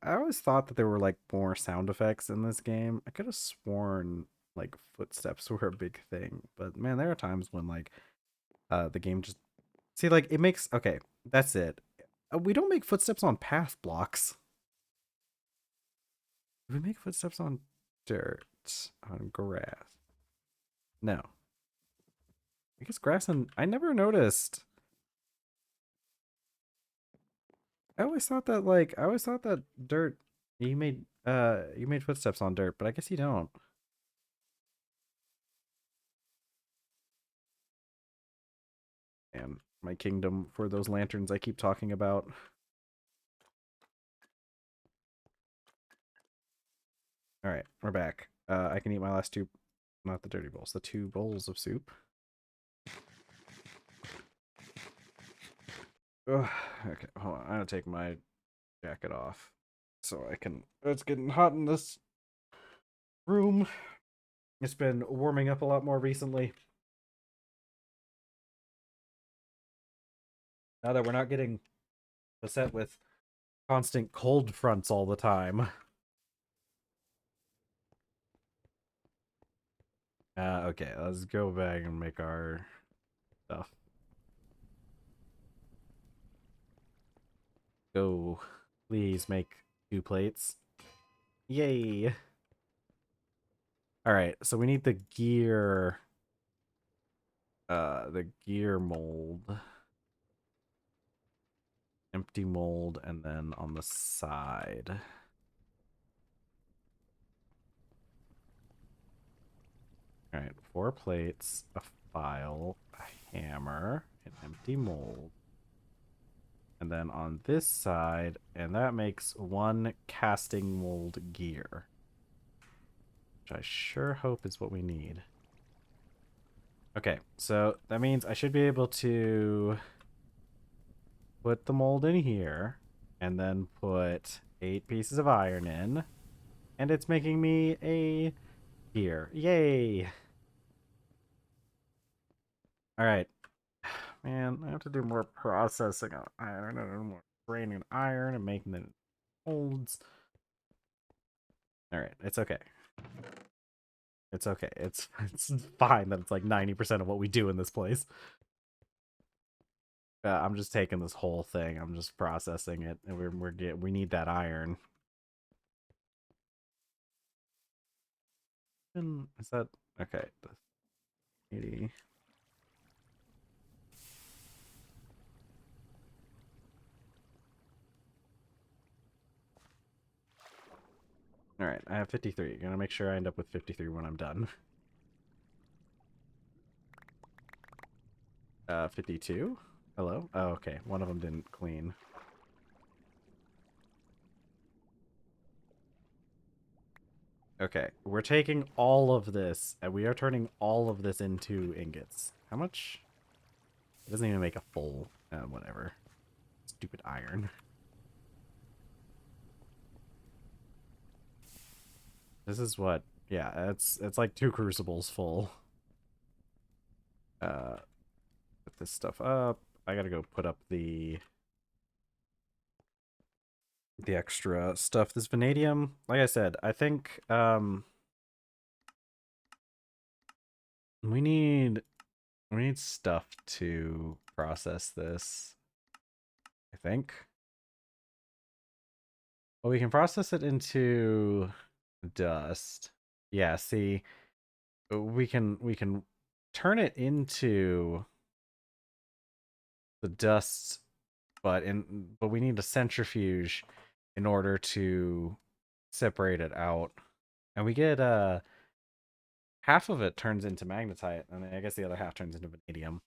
always thought that there were like more sound effects in this game. I could have sworn like footsteps were a big thing, but man, there are times when like the game just see like it makes okay. That's it. We don't make footsteps on path blocks. We make footsteps on dirt, on grass. No, I guess grass and I never noticed. I always thought that dirt you made footsteps on dirt, but I guess you don't. And my kingdom for those lanterns I keep talking about. All right, we're back. I can eat my last two, not the dirty bowls, the two bowls of soup. Ugh, okay, hold on. I'm gonna take my jacket off so I can. It's getting hot in this room. It's been warming up a lot more recently. Now that we're not getting beset with constant cold fronts all the time. Okay, let's go back and make our stuff. Go. Please make 2 plates. Yay! Alright, so we need the gear mold. Empty mold, and then on the side. Alright, 4 plates, a file, a hammer, an empty mold. And then on this side, and that makes 1 casting mold gear. Which I sure hope is what we need. Okay, so that means I should be able to put the mold in here, and then put 8 pieces of iron in, and it's making me a gear. Yay! Alright. Man, I have to do more processing on iron and more graining iron and making the molds. Alright, it's okay. It's okay. It's fine that it's like 90% of what we do in this place. I'm just taking this whole thing. I'm just processing it, and we need that iron. And is that okay? 80. All right, I have 53. Gonna make sure I end up with 53 when I'm done. 52. Hello. Oh, okay. One of them didn't clean. Okay, we're taking all of this, and we are turning all of this into ingots. How much? It doesn't even make a full. Whatever. Stupid iron. This is what. Yeah, it's like 2 crucibles full. Put this stuff up. I gotta go put up the extra stuff. This vanadium, like I said, I think we need stuff to process this. I think. Well, we can process it into dust. Yeah, see, we can turn it into the dust, but we need a centrifuge in order to separate it out. And we get half of it turns into magnetite, and I guess the other half turns into vanadium.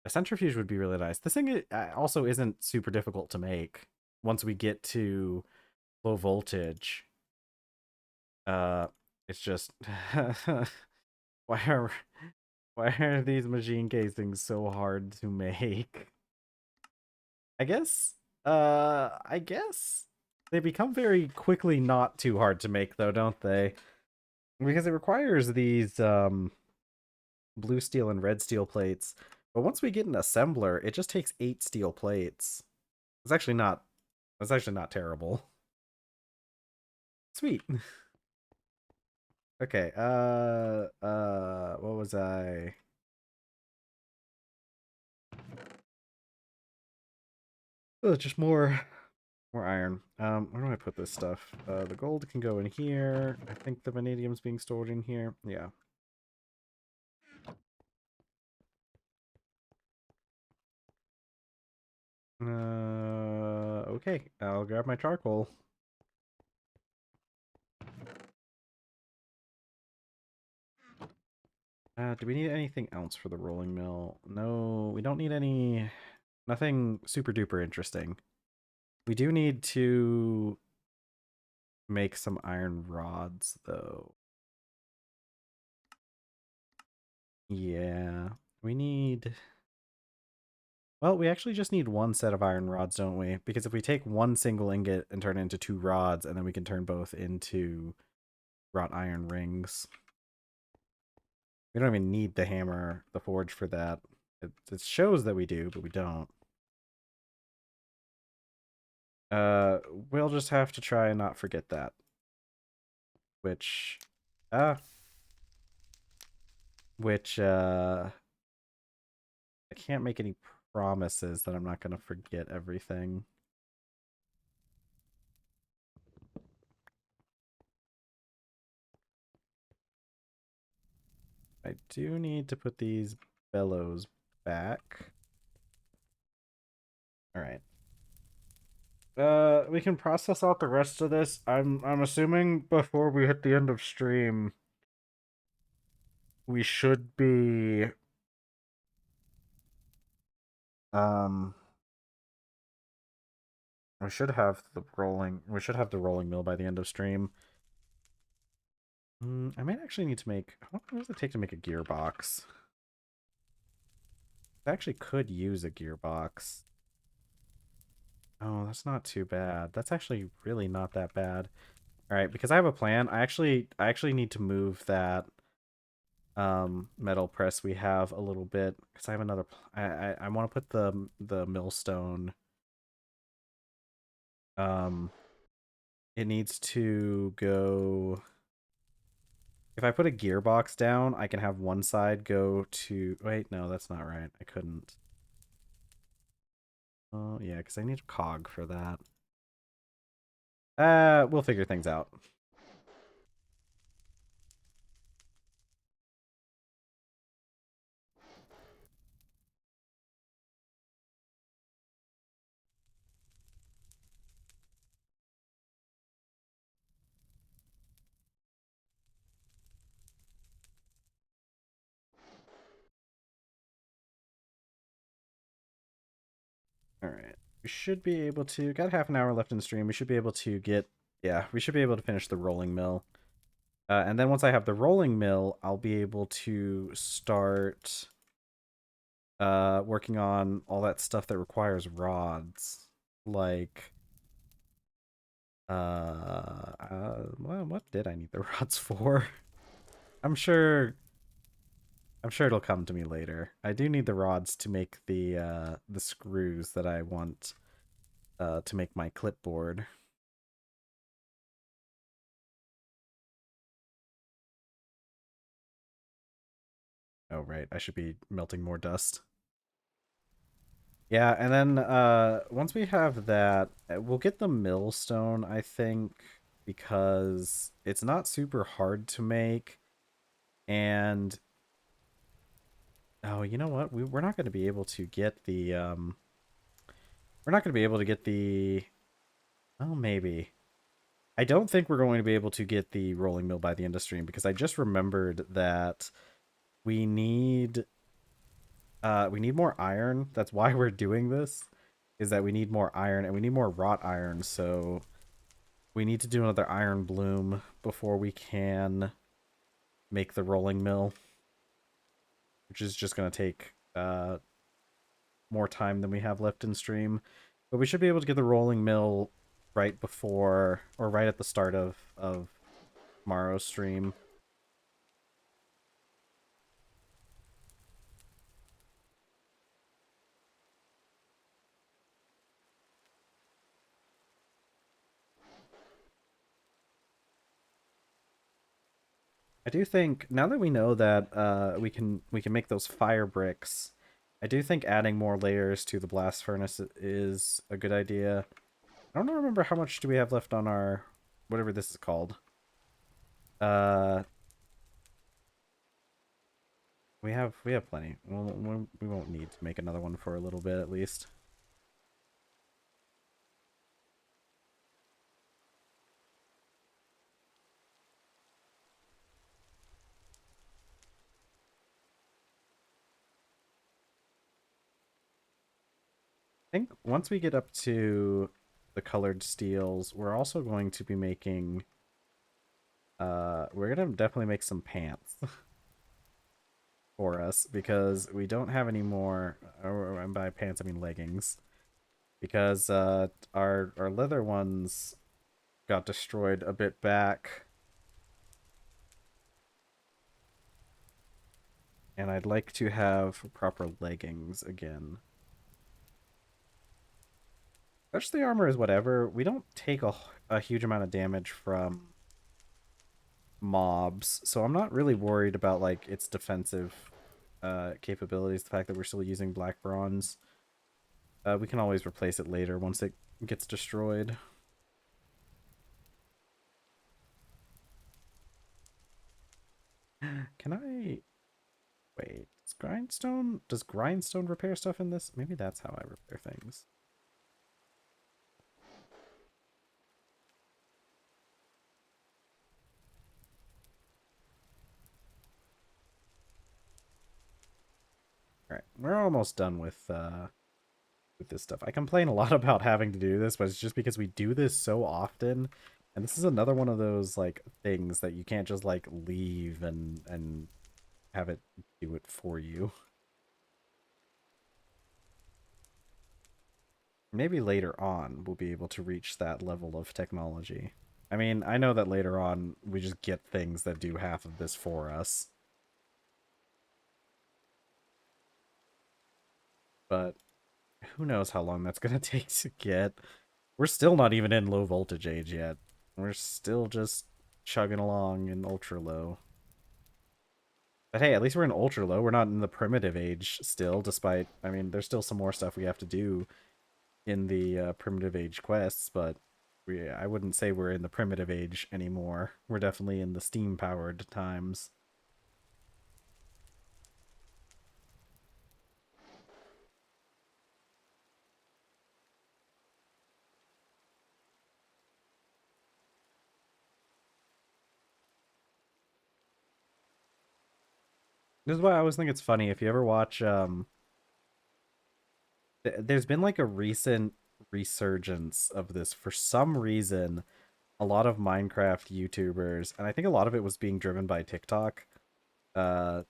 A centrifuge would be really nice. This thing also isn't super difficult to make once we get to low voltage. It's just why are these machine casings so hard to make? I guess they become very quickly not too hard to make though, don't they? Because it requires these blue steel and red steel plates. But once we get an assembler, it just takes 8 steel plates. It's actually not terrible. Sweet. Okay, what was I? Oh, just more iron. Where do I put this stuff? The gold can go in here. I think the vanadium's being stored in here. Yeah. Okay, I'll grab my charcoal. Do we need anything else for the rolling mill? No, we don't need nothing super duper interesting. We do need to make some iron rods, though. Yeah, we need... Well, we actually just need 1 set of iron rods, don't we? Because if we take 1 single ingot and turn it into 2 rods, and then we can turn both into wrought iron rings. We don't even need the hammer, the forge for that. It shows that we do, but we don't. Uh, we'll just have to try and not forget that. Which, uh, which, I can't make any promises that I'm not going to forget everything. I do need to put these bellows back. All right. We can process out the rest of this. I'm assuming before we hit the end of stream, we should be um we should have the rolling mill by the end of stream. I might actually need to make, how long does it take to make a gearbox? I actually could use a gearbox. Oh, that's not too bad. That's actually really not that bad. All right, because I have a plan. I actually need to move that metal press we have a little bit because I have another I want to put the millstone, um it needs to go. If I put a gearbox down, I can have one side go to, wait, no, that's not right. I couldn't. Oh, yeah, because I need a cog for that. We'll figure things out. All right. We should be able to, got half an hour left in the stream. We should be able to get, yeah, we should be able to finish the rolling mill. And then once I have the rolling mill, I'll be able to start working on all that stuff that requires rods. Like, well, what did I need the rods for? I'm sure it'll come to me later. I do need the rods to make the screws that I want to make my clipboard. Oh, right. I should be melting more dust. Yeah, and then once we have that, we'll get the millstone, I think, because it's not super hard to make. And oh, you know what? We're not going to be able to get the we're not going to be able to get the, oh, maybe. I don't think we're going to be able to get the rolling mill by the end of stream because I just remembered that we need more iron. That's why we're doing this, is that we need more iron and we need more wrought iron, so we need to do another iron bloom before we can make the rolling mill, which is just going to take more time than we have left in stream. But we should be able to get the rolling mill right before, or right at the start of tomorrow's stream. I do think now that we know that we can make those fire bricks, I do think adding more layers to the blast furnace is a good idea. I don't remember how much do we have left on our whatever this is called. Uh, we have plenty. We won't need to make another one for a little bit at least. I think once we get up to the colored steels, we're also going to be making we're gonna definitely make some pants for us because we don't have any more, or by pants I mean leggings, because our leather ones got destroyed a bit back. And I'd like to have proper leggings again. Especially armor is whatever. We don't take a huge amount of damage from mobs, so I'm not really worried about like its defensive capabilities. The fact that we're still using black bronze, we can always replace it later once it gets destroyed. Can I wait? Does grindstone repair stuff in this? Maybe that's how I repair things. All right, we're almost done with this stuff. I complain a lot about having to do this, but it's just because we do this so often. And this is another one of those like things that you can't just like leave and have it do it for you. Maybe later on we'll be able to reach that level of technology. I mean, I know that later on we just get things that do half of this for us. But who knows how long that's going to take to get. We're still not even in low voltage age yet. We're still just chugging along in ultra low. But hey, at least we're in ultra low. We're not in the primitive age still, despite, I mean, there's still some more stuff we have to do in the primitive age quests, but I wouldn't say we're in the primitive age anymore. We're definitely in the steam powered times. This is why I always think it's funny if you ever watch there's been like a recent resurgence of this for some reason. A lot of Minecraft YouTubers, and I think a lot of it was being driven by TikTok. Uh,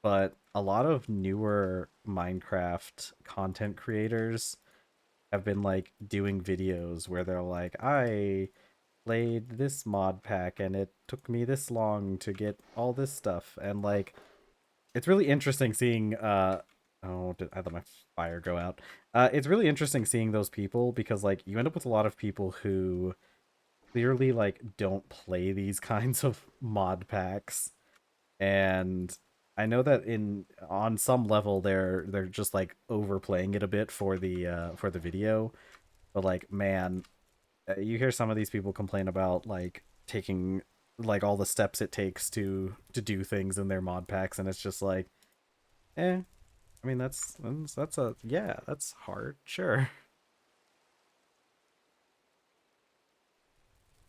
but a lot of newer Minecraft content creators have been like doing videos where they're like, I played this mod pack and it took me this long to get all this stuff. And like, it's really interesting seeing, oh, I let my fire go out. It's really interesting seeing those people because like you end up with a lot of people who clearly like don't play these kinds of mod packs, and I know that in on some level they're just like overplaying it a bit for the video, but like man, you hear some of these people complain about like taking like all the steps it takes to do things in their mod packs, and it's just like, eh. I mean that's a yeah, that's hard, sure.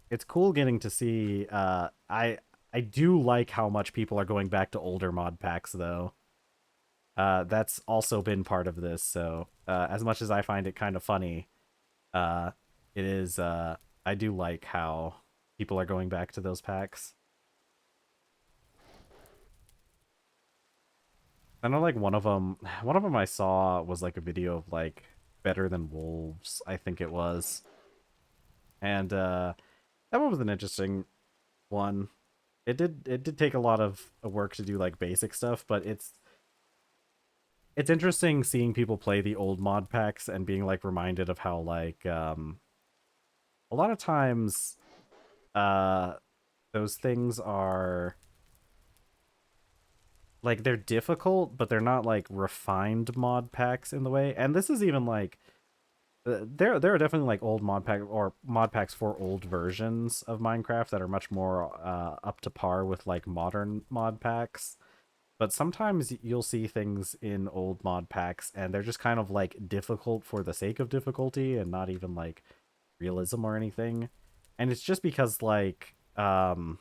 It's cool getting to see. I do like how much people are going back to older mod packs though. That's also been part of this. So as much as I find it kind of funny, uh, it is. I do like how people are going back to those packs. I know like one of them I saw was like a video of like Better Than Wolves, I think it was, and that one was an interesting one. It did take a lot of work to do like basic stuff, but it's interesting seeing people play the old mod packs and being like reminded of how like a lot of times uh those things are like they're difficult, but they're not like refined mod packs in the way. And this is even like there are definitely like old mod pack or mod packs for old versions of Minecraft that are much more up to par with like modern mod packs. But sometimes you'll see things in old mod packs and they're just kind of like difficult for the sake of difficulty and not even like realism or anything. And it's just because like the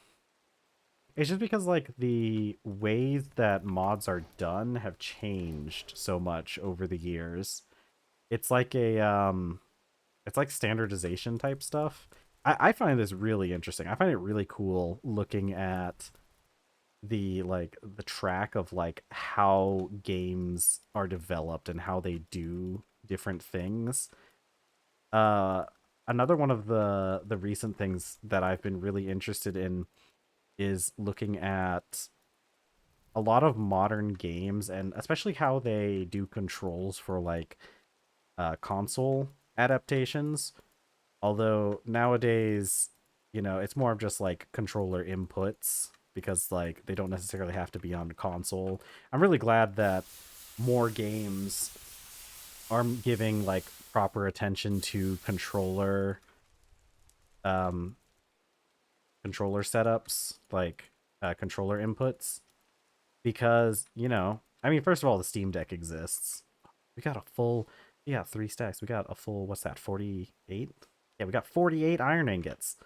ways that mods are done have changed so much over the years. It's like it's like standardization type stuff. I find this really interesting. I find it really cool looking at the track of like how games are developed and how they do different things. Uh Another one of the recent things that I've been really interested in is looking at a lot of modern games, and especially how they do controls for like console adaptations. Although nowadays, it's more of just like controller inputs because like they don't necessarily have to be on console. I'm really glad that more games are giving like proper attention to um controller setups, like controller inputs, because I mean, first of all, the Steam Deck exists. We got a full, yeah, 3 stacks. We got a full, what's that, 48? Yeah, we got 48 iron ingots.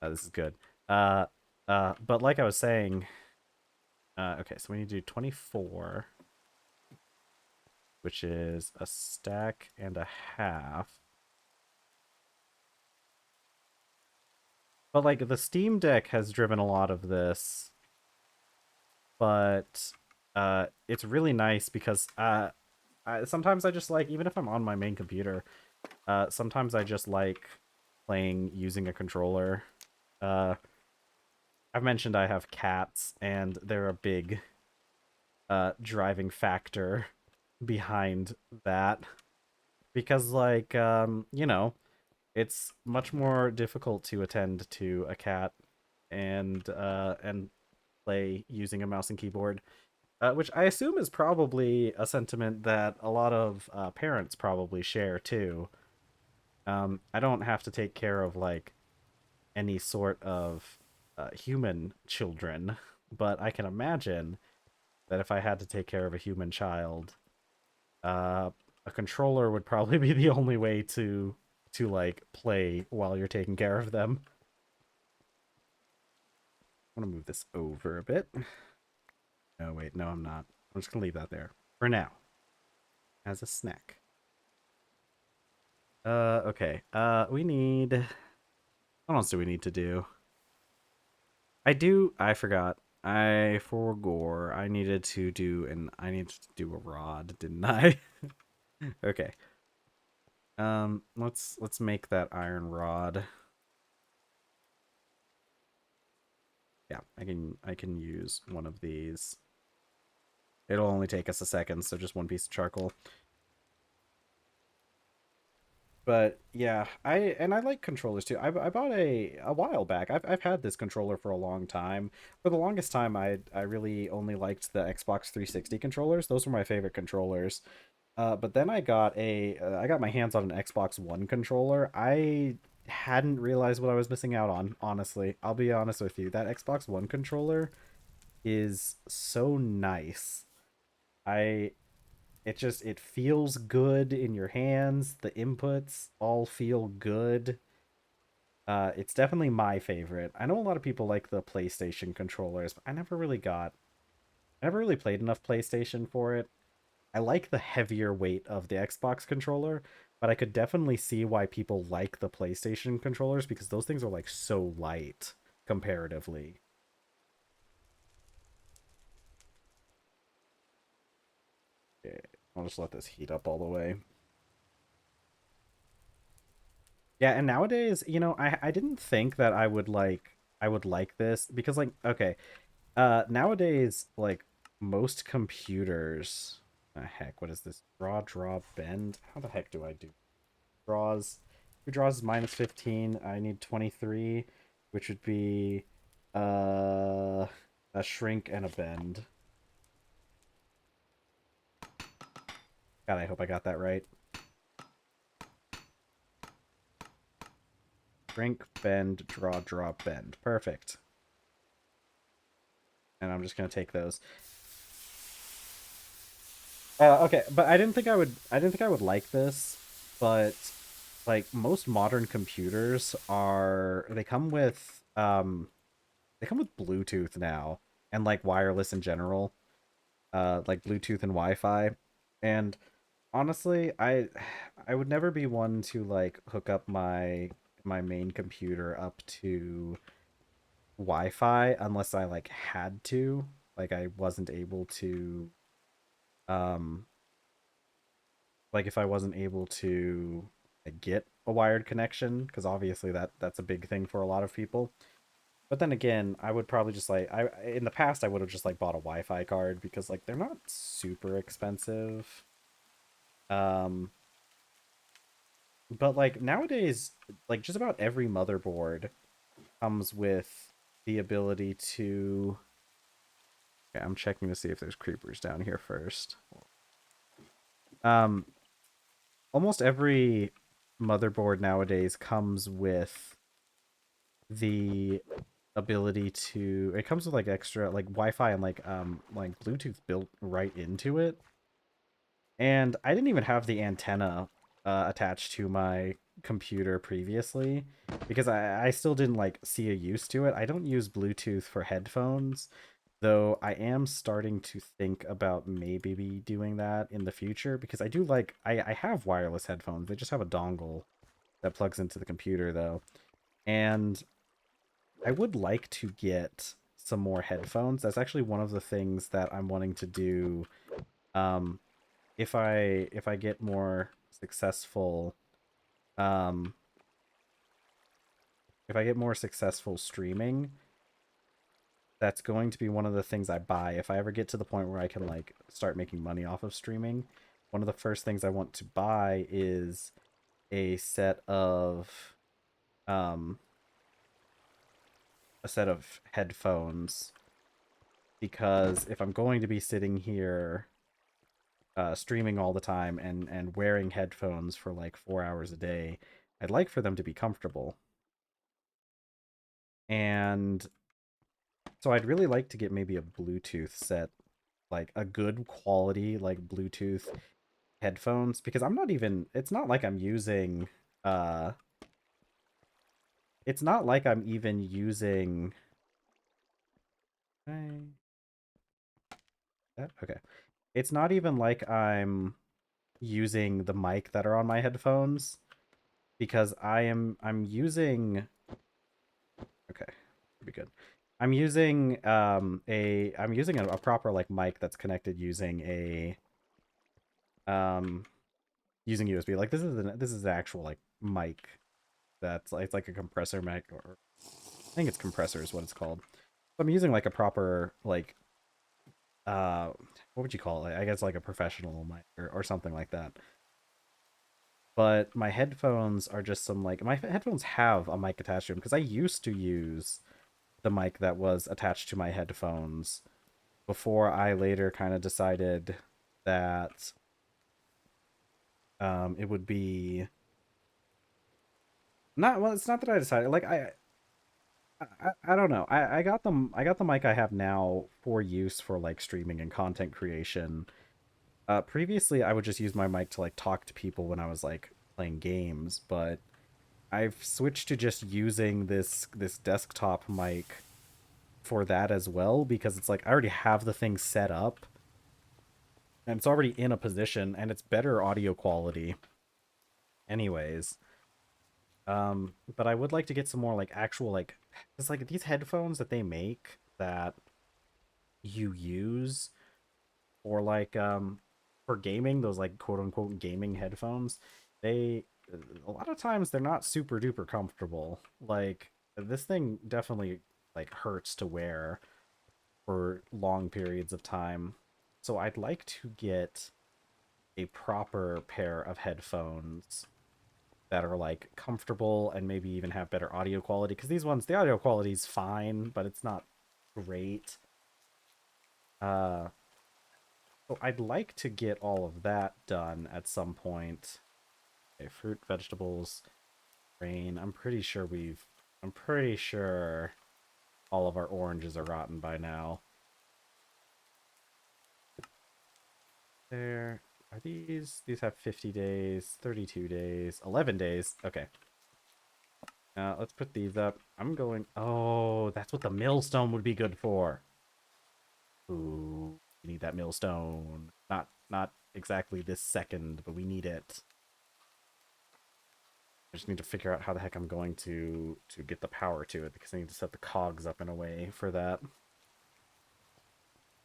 This is good. Uh, but like I was saying, okay, so we need to do 24, which is a stack and a half. But like the Steam Deck has driven a lot of this, but it's really nice because sometimes I just like, even if I'm on my main computer, sometimes I just like playing using a controller. Uh, I've mentioned I have cats, and they're a big driving factor behind that because, like, it's much more difficult to attend to a cat and play using a mouse and keyboard, which I assume is probably a sentiment that a lot of parents probably share too. I don't have to take care of like any sort of human children, but I can imagine that if I had to take care of a human child, uh, a controller would probably be the only way to like play while you're taking care of them. I'm gonna move this over a bit. Oh wait, no, I'm not. I'm just gonna leave that there for now as a snack. Okay. We need. What else do we need to do? I forgot. I forgore. I needed to do I needed to do a rod, didn't I? Okay. Let's make that iron rod. Yeah, I can use one of these. It'll only take us a second, so just one piece of charcoal. But yeah, I like controllers too. I bought a while back. I've had this controller for a long time. For the longest time, I really only liked the Xbox 360 controllers. Those were my favorite controllers. But then I got my hands on an Xbox One controller. I hadn't realized what I was missing out on, honestly. I'll be honest with you. That Xbox One controller is so nice. I it feels good in your hands. The inputs all feel good. It's definitely my favorite. I know a lot of people like the PlayStation controllers, but I never really played enough PlayStation for it. I like the heavier weight of the Xbox controller, but I could definitely see why people like the PlayStation controllers because those things are like so light comparatively. Okay, I'll just let this heat up all the way. Yeah, and nowadays, I didn't think that I would like this because like okay, nowadays like most computers, heck, what is this? Draw, bend. How the heck do I do draws? Who draws is minus 15? I need 23, which would be uh a shrink and a bend. God, I hope I got that right. Shrink, bend, draw, bend. Perfect. And I'm just gonna take those. Okay, but I didn't think I would like this, but like most modern computers they come with they come with Bluetooth now and like wireless in general, like Bluetooth and Wi-Fi. And honestly, I would never be one to like hook up my main computer up to Wi-Fi unless I like had to, like I wasn't able to um like if I wasn't able to get a wired connection, because obviously that's a big thing for a lot of people. But then again, I would probably just like I in the past I would have just like bought a Wi-Fi card because like they're not super expensive. Um, but like nowadays, like just about every motherboard comes with the ability to. Okay, I'm checking to see if there's creepers down here first. Um, almost every motherboard nowadays comes with the ability to it comes with like extra like Wi-Fi and like Bluetooth built right into it. And I didn't even have the antenna attached to my computer previously because I still didn't like see a use to it. I don't use Bluetooth for headphones, though I am starting to think about maybe be doing that in the future because I do like I have wireless headphones. They just have a dongle that plugs into the computer though. And I would like to get some more headphones. That's actually one of the things that I'm wanting to do. Um, if I get more successful, um, if I get more successful streaming, that's going to be one of the things I buy. If I ever get to the point where I can like start making money off of streaming, one of the first things I want to buy is a set of um a set of headphones because if I'm going to be sitting here streaming all the time and wearing headphones for like 4 hours a day, I'd like for them to be comfortable. And so I'd really like to get maybe a Bluetooth set, like a good quality like Bluetooth headphones because I'm not even it's not like I'm using uh it's not like I'm even using okay. It's not even like I'm using the mic that are on my headphones because I'm using okay, be good. I'm using a proper like mic that's connected using a um using USB. Like this is an actual like mic that's like it's like a compressor mic or I think it's compressor is what it's called. I'm using like a proper like uh what would you call it? I guess like a professional mic or something like that. But my headphones are just some like my headphones have a mic attached to them because I used to use the mic that was attached to my headphones before I later kind of decided that it would be not well it's not that I decided like I don't know. I got the mic I have now for use for like streaming and content creation. Previously I would just use my mic to like talk to people when I was like playing games, but I've switched to just using this desktop mic for that as well because it's like I already have the thing set up and it's already in a position and it's better audio quality anyways. But I would like to get some more like actual like it's like these headphones that they make that you use or like for gaming, those like quote unquote gaming headphones, they a lot of times they're not super duper comfortable. Like this thing definitely like hurts to wear for long periods of time. So I'd like to get a proper pair of headphones that are like comfortable and maybe even have better audio quality because these ones the audio quality is fine but it's not great. uh so I'd like to get all of that done at some point. Okay, fruit, vegetables, grain. I'm pretty sure all of our oranges are rotten by now. There are these have 50 days, 32 days, 11 days. Okay. Let's put these up. I'm going. Oh, that's what the millstone would be good for. Ooh, we need that millstone. Not exactly this second, but we need it. I just need to figure out how the heck I'm going to get the power to it because I need to set the cogs up in a way for that.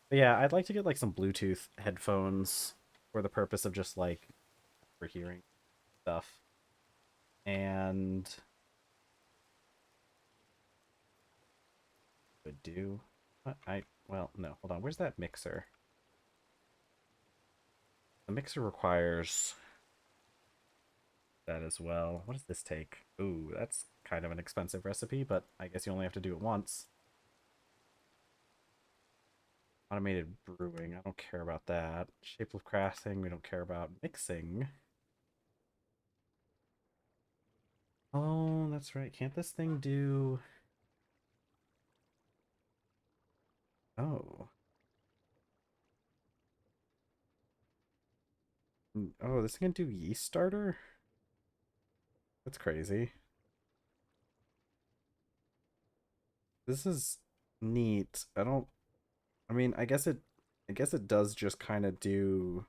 But yeah, I'd like to get like some Bluetooth headphones for the purpose of just like for hearing stuff. And would do. What well, no, hold on. Where's that mixer? The mixer requires that as well. What does this take? Ooh, that's kind of an expensive recipe, but I guess you only have to do it once. Automated brewing, I don't care about that. Shape of crafting, we don't care about. Mixing. Oh, that's right. Can't this thing do... Oh. Oh, this can do yeast starter? That's crazy. This is neat. I mean, I guess it does just kind of do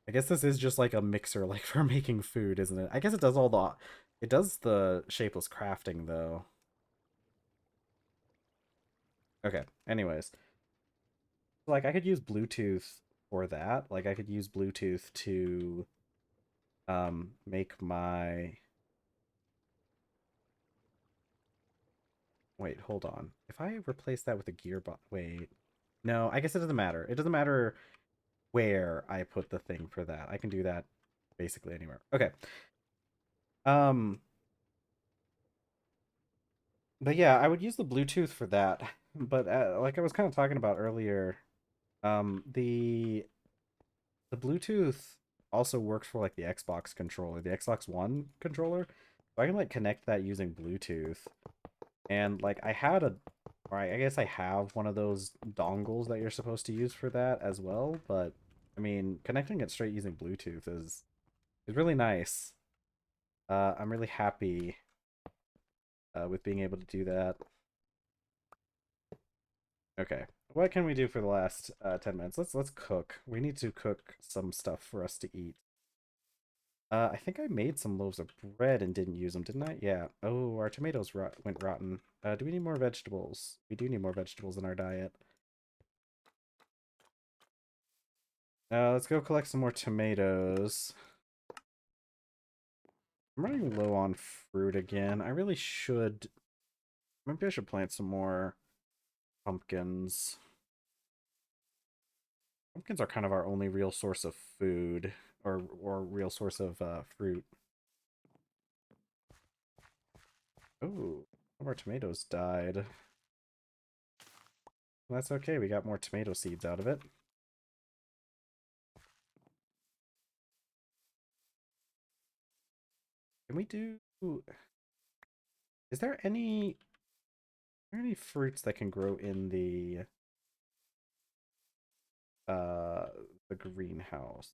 I guess this is just like a mixer like for making food, isn't it? I guess it does all the it does the shapeless crafting though. Okay. Anyways, like I could use Bluetooth for that. Like I could use Bluetooth to make my wait, hold on. If I replace that with a gearbox, wait. No, I guess it doesn't matter. It doesn't matter where I put the thing for that. I can do that basically anywhere. Okay. Um, but yeah, I would use the Bluetooth for that. But like I was kind of talking about earlier, the Bluetooth also works for like the Xbox controller, the Xbox One controller. So I can like connect that using Bluetooth. And like I had a or I guess I have one of those dongles that you're supposed to use for that as well, but I mean, connecting it straight using Bluetooth is really nice. I'm really happy with being able to do that. Okay, what can we do for the last 10 minutes? Let's cook. We need to cook some stuff for us to eat. I think I made some loaves of bread and didn't use them, didn't I? Yeah. Oh, our tomatoes went rotten. Do we need more vegetables? We do need more vegetables in our diet. Let's go collect some more tomatoes. I'm running low on fruit again. I really should... Maybe I should plant some more pumpkins. Pumpkins are kind of our only real source of food, or real source of fruit. Oh, our tomatoes died. Well, that's okay, we got more tomato seeds out of it. Can we do... Is there any fruits that can grow in uh the greenhouse?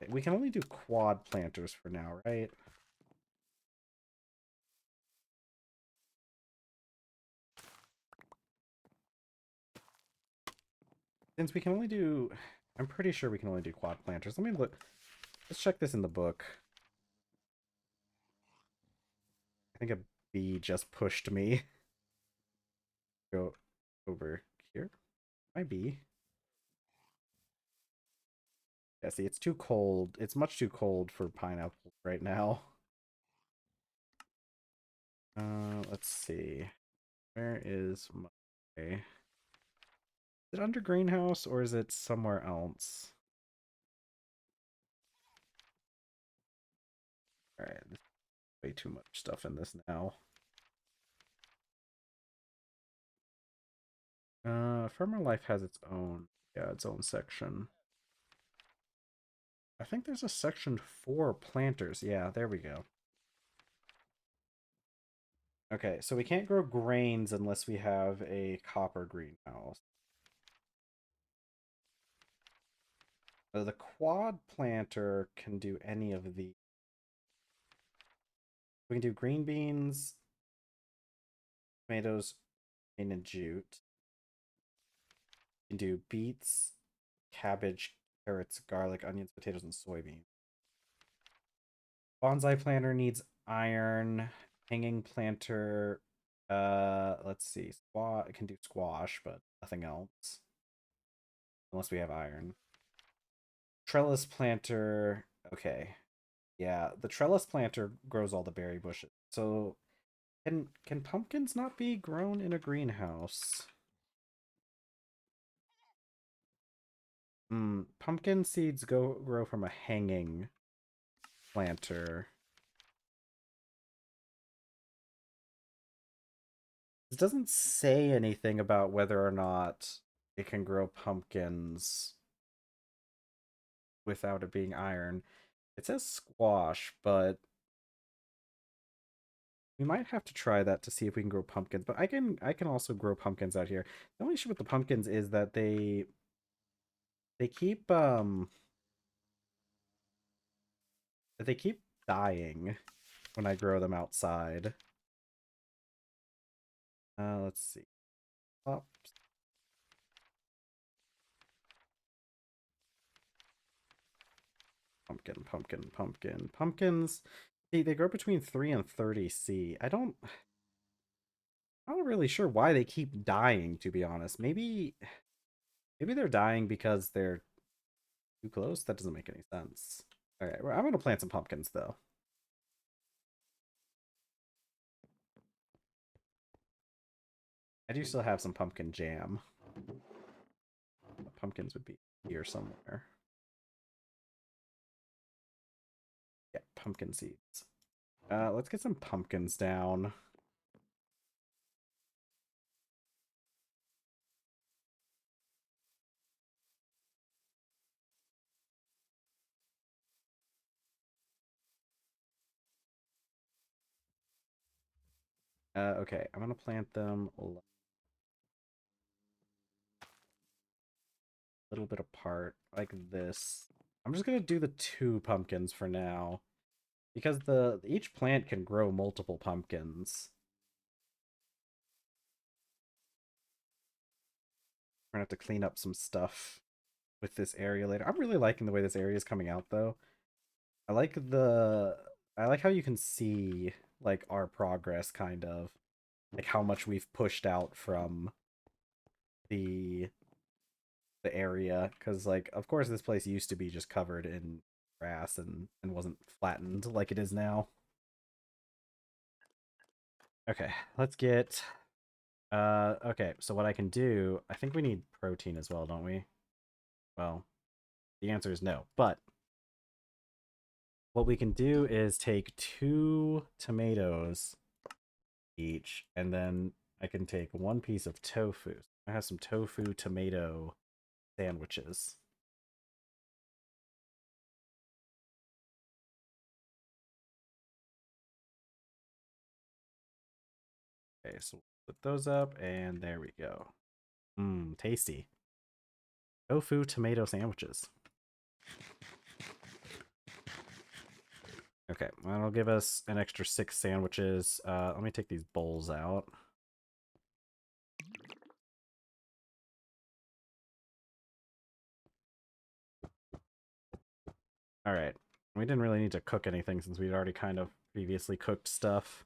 We can only do quad planters for now, right? Since we can only do... I'm pretty sure we can only do quad planters. Let me look. Let's check this in the book. I think a bee just pushed me. Go over here. My bee. Yeah, see, it's too cold. It's much too cold for pineapple right now. Let's see. Where is my... Is it under greenhouse or is it somewhere else? Alright, there's way too much stuff in this now. Farmer Life has its own, yeah, its own section. I think there's a section for planters. Yeah, there we go. Okay, so we can't grow grains unless we have a copper greenhouse. The quad planter can do any of the... We can do green beans, tomatoes, and jute. We can do beets, cabbage, carrots, garlic, onions, potatoes, and soybeans. Bonsai planter needs iron. Hanging planter, let's see. It can do squash, but nothing else. Unless we have iron. Trellis planter, okay. Yeah, the trellis planter grows all the berry bushes. So Can pumpkins not be grown in a greenhouse? Pumpkin seeds grow from a hanging planter. It doesn't say anything about whether or not it can grow pumpkins without it being iron. It says squash, but we might have to try that to see if we can grow pumpkins. But I can also grow pumpkins out here. The only issue with the pumpkins is that they keep dying when I grow them outside. Let's see. Oh, pumpkin. Pumpkins, see, they grow between 3 and 30 C. I'm not really sure why they keep dying, to be honest. Maybe they're dying because they're too close? That doesn't make any sense. Okay, well, I'm gonna plant some pumpkins though. I do still have some pumpkin jam. Pumpkins would be here somewhere. Yeah, pumpkin seeds. Let's get some pumpkins down. Okay, I'm gonna plant them a little bit apart, like this. I'm just gonna do the 2 pumpkins for now, because each plant can grow multiple pumpkins. We're gonna have to clean up some stuff with this area later. I'm really liking the way this area is coming out, though. I like the I like how you can see like our progress, kind of like how much we've pushed out from the the area, because like of course this place used to be just covered in grass and wasn't flattened like it is now. Okay, let's get okay, so what I can do, I think we need protein as well, don't we? Well, the answer is no, but what we can do is take 2 tomatoes each, and then I can take 1 piece of tofu. I have some tofu tomato sandwiches. Okay, so put those up, and there we go. Mmm, tasty. Tofu tomato sandwiches. Okay, that'll give us an extra 6 sandwiches. Let me take these bowls out. All right. We didn't really need to cook anything since we'd already kind of previously cooked stuff.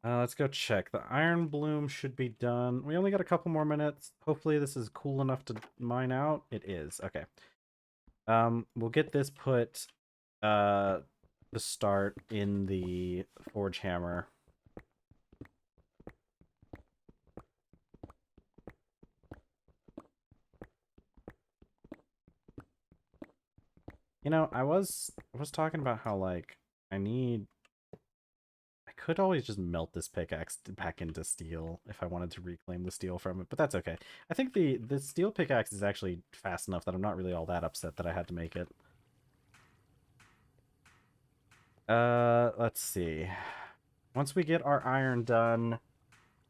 Let's go check. The iron bloom should be done. We only got a couple more minutes. Hopefully this is cool enough to mine out. It is. Okay. We'll get this put the start in the forge hammer. You know, I was talking about how like I could always just melt this pickaxe back into steel if I wanted to reclaim the steel from it, but that's okay. I think the steel pickaxe is actually fast enough that I'm not really all that upset that I had to make it. Let's see. Once we get our iron done,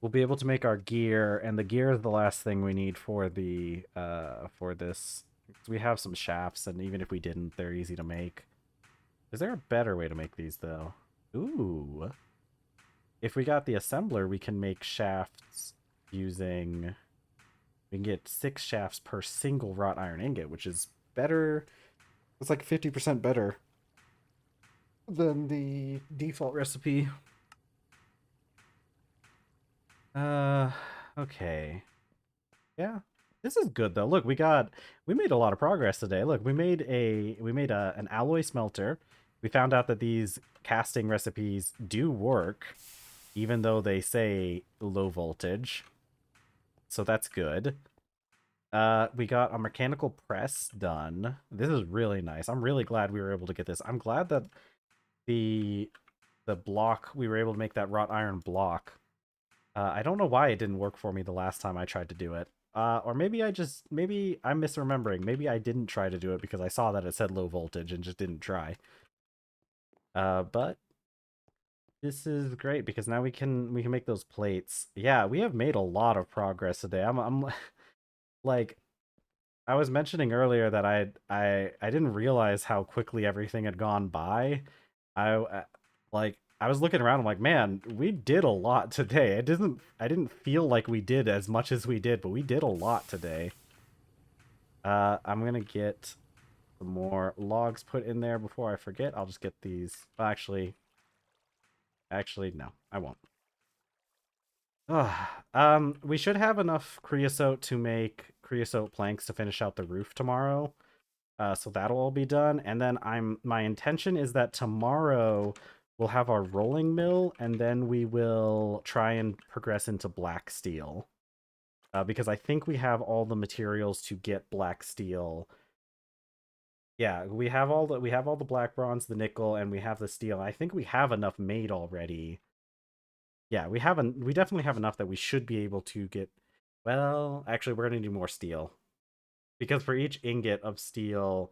we'll be able to make our gear, and the gear is the last thing we need for the for this. We have some shafts, and even if we didn't, they're easy to make. Is there a better way to make these though? Ooh. If we got the assembler, we can make shafts using... We can get 6 shafts per single wrought iron ingot, which is better. It's like 50% better than the default recipe. Uh, okay. Yeah. This is good though. Look, we made a lot of progress today. Look, we made an alloy smelter. we found out that these casting recipes do work, even though they say low voltage. So that's good. We got a mechanical press done. This is really nice. I'm really glad we were able to get this. I'm glad that the block, we were able to make that wrought iron block. I don't know why it didn't work for me the last time I tried to do it. Or maybe maybe I'm misremembering. Maybe I didn't try to do it because I saw that it said low voltage and just didn't try. But this is great because now we can make those plates. Yeah, we have made a lot of progress today. I'm like, I was mentioning earlier that I didn't realize how quickly everything had gone by. Like I was looking around, I'm like, man, we did a lot today. I didn't feel like we did as much as we did, but we did a lot today. I'm gonna get some more logs put in there before I forget. I'll just get these. Actually, no, I won't. We should have enough creosote to make creosote planks to finish out the roof tomorrow. So that'll all be done. And then my intention is that tomorrow we'll have our rolling mill, and then we will try and progress into black steel. Because I think we have all the materials to get black steel. Yeah, we have all the black bronze, the nickel, and we have the steel. I think we have enough made already. Yeah, we definitely have enough that we should be able to get. Well, actually, we're gonna need more steel because for each ingot of steel,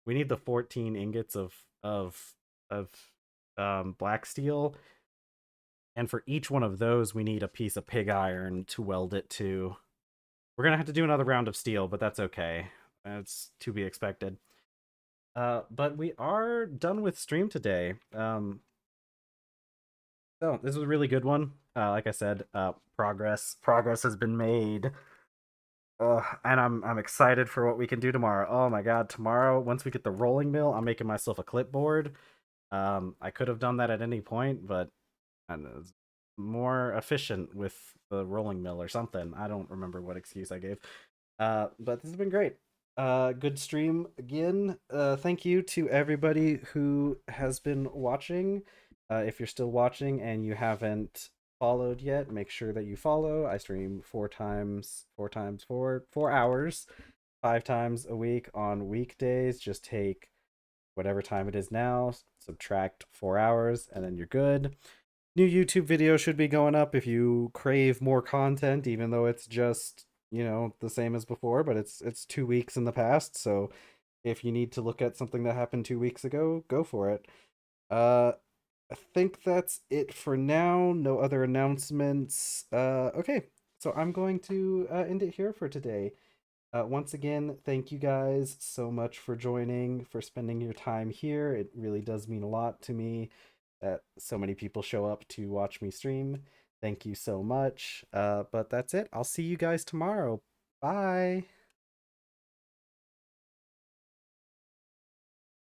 we need the 14 ingots of black steel, and for each one of those, we need a piece of pig iron to weld it to. We're gonna have to do another round of steel, but that's okay. It's to be expected. But we are done with stream today. So this was a really good one. Like I said, progress has been made. And I'm excited for what we can do tomorrow. Oh my god, tomorrow once we get the rolling mill, I'm making myself a clipboard. I could have done that at any point, but it's more efficient with the rolling mill or something. I don't remember what excuse I gave. But this has been great. Good stream again. Thank you to everybody who has been watching. If you're still watching and you haven't followed yet, make sure that you follow. I stream 4 hours, 5 times a week on weekdays. Just take whatever time it is now, subtract 4 hours, and then you're good. New YouTube video should be going up if you crave more content, even though it's just, the same as before, but it's 2 weeks in the past. So if you need to look at something that happened 2 weeks ago, go for it. I think that's it for now. No other announcements. Okay, so I'm going to end it here for today. Once again, thank you guys so much for joining, for spending your time here. It really does mean a lot to me that so many people show up to watch me stream. Thank you so much. But that's it. I'll see you guys tomorrow. Bye.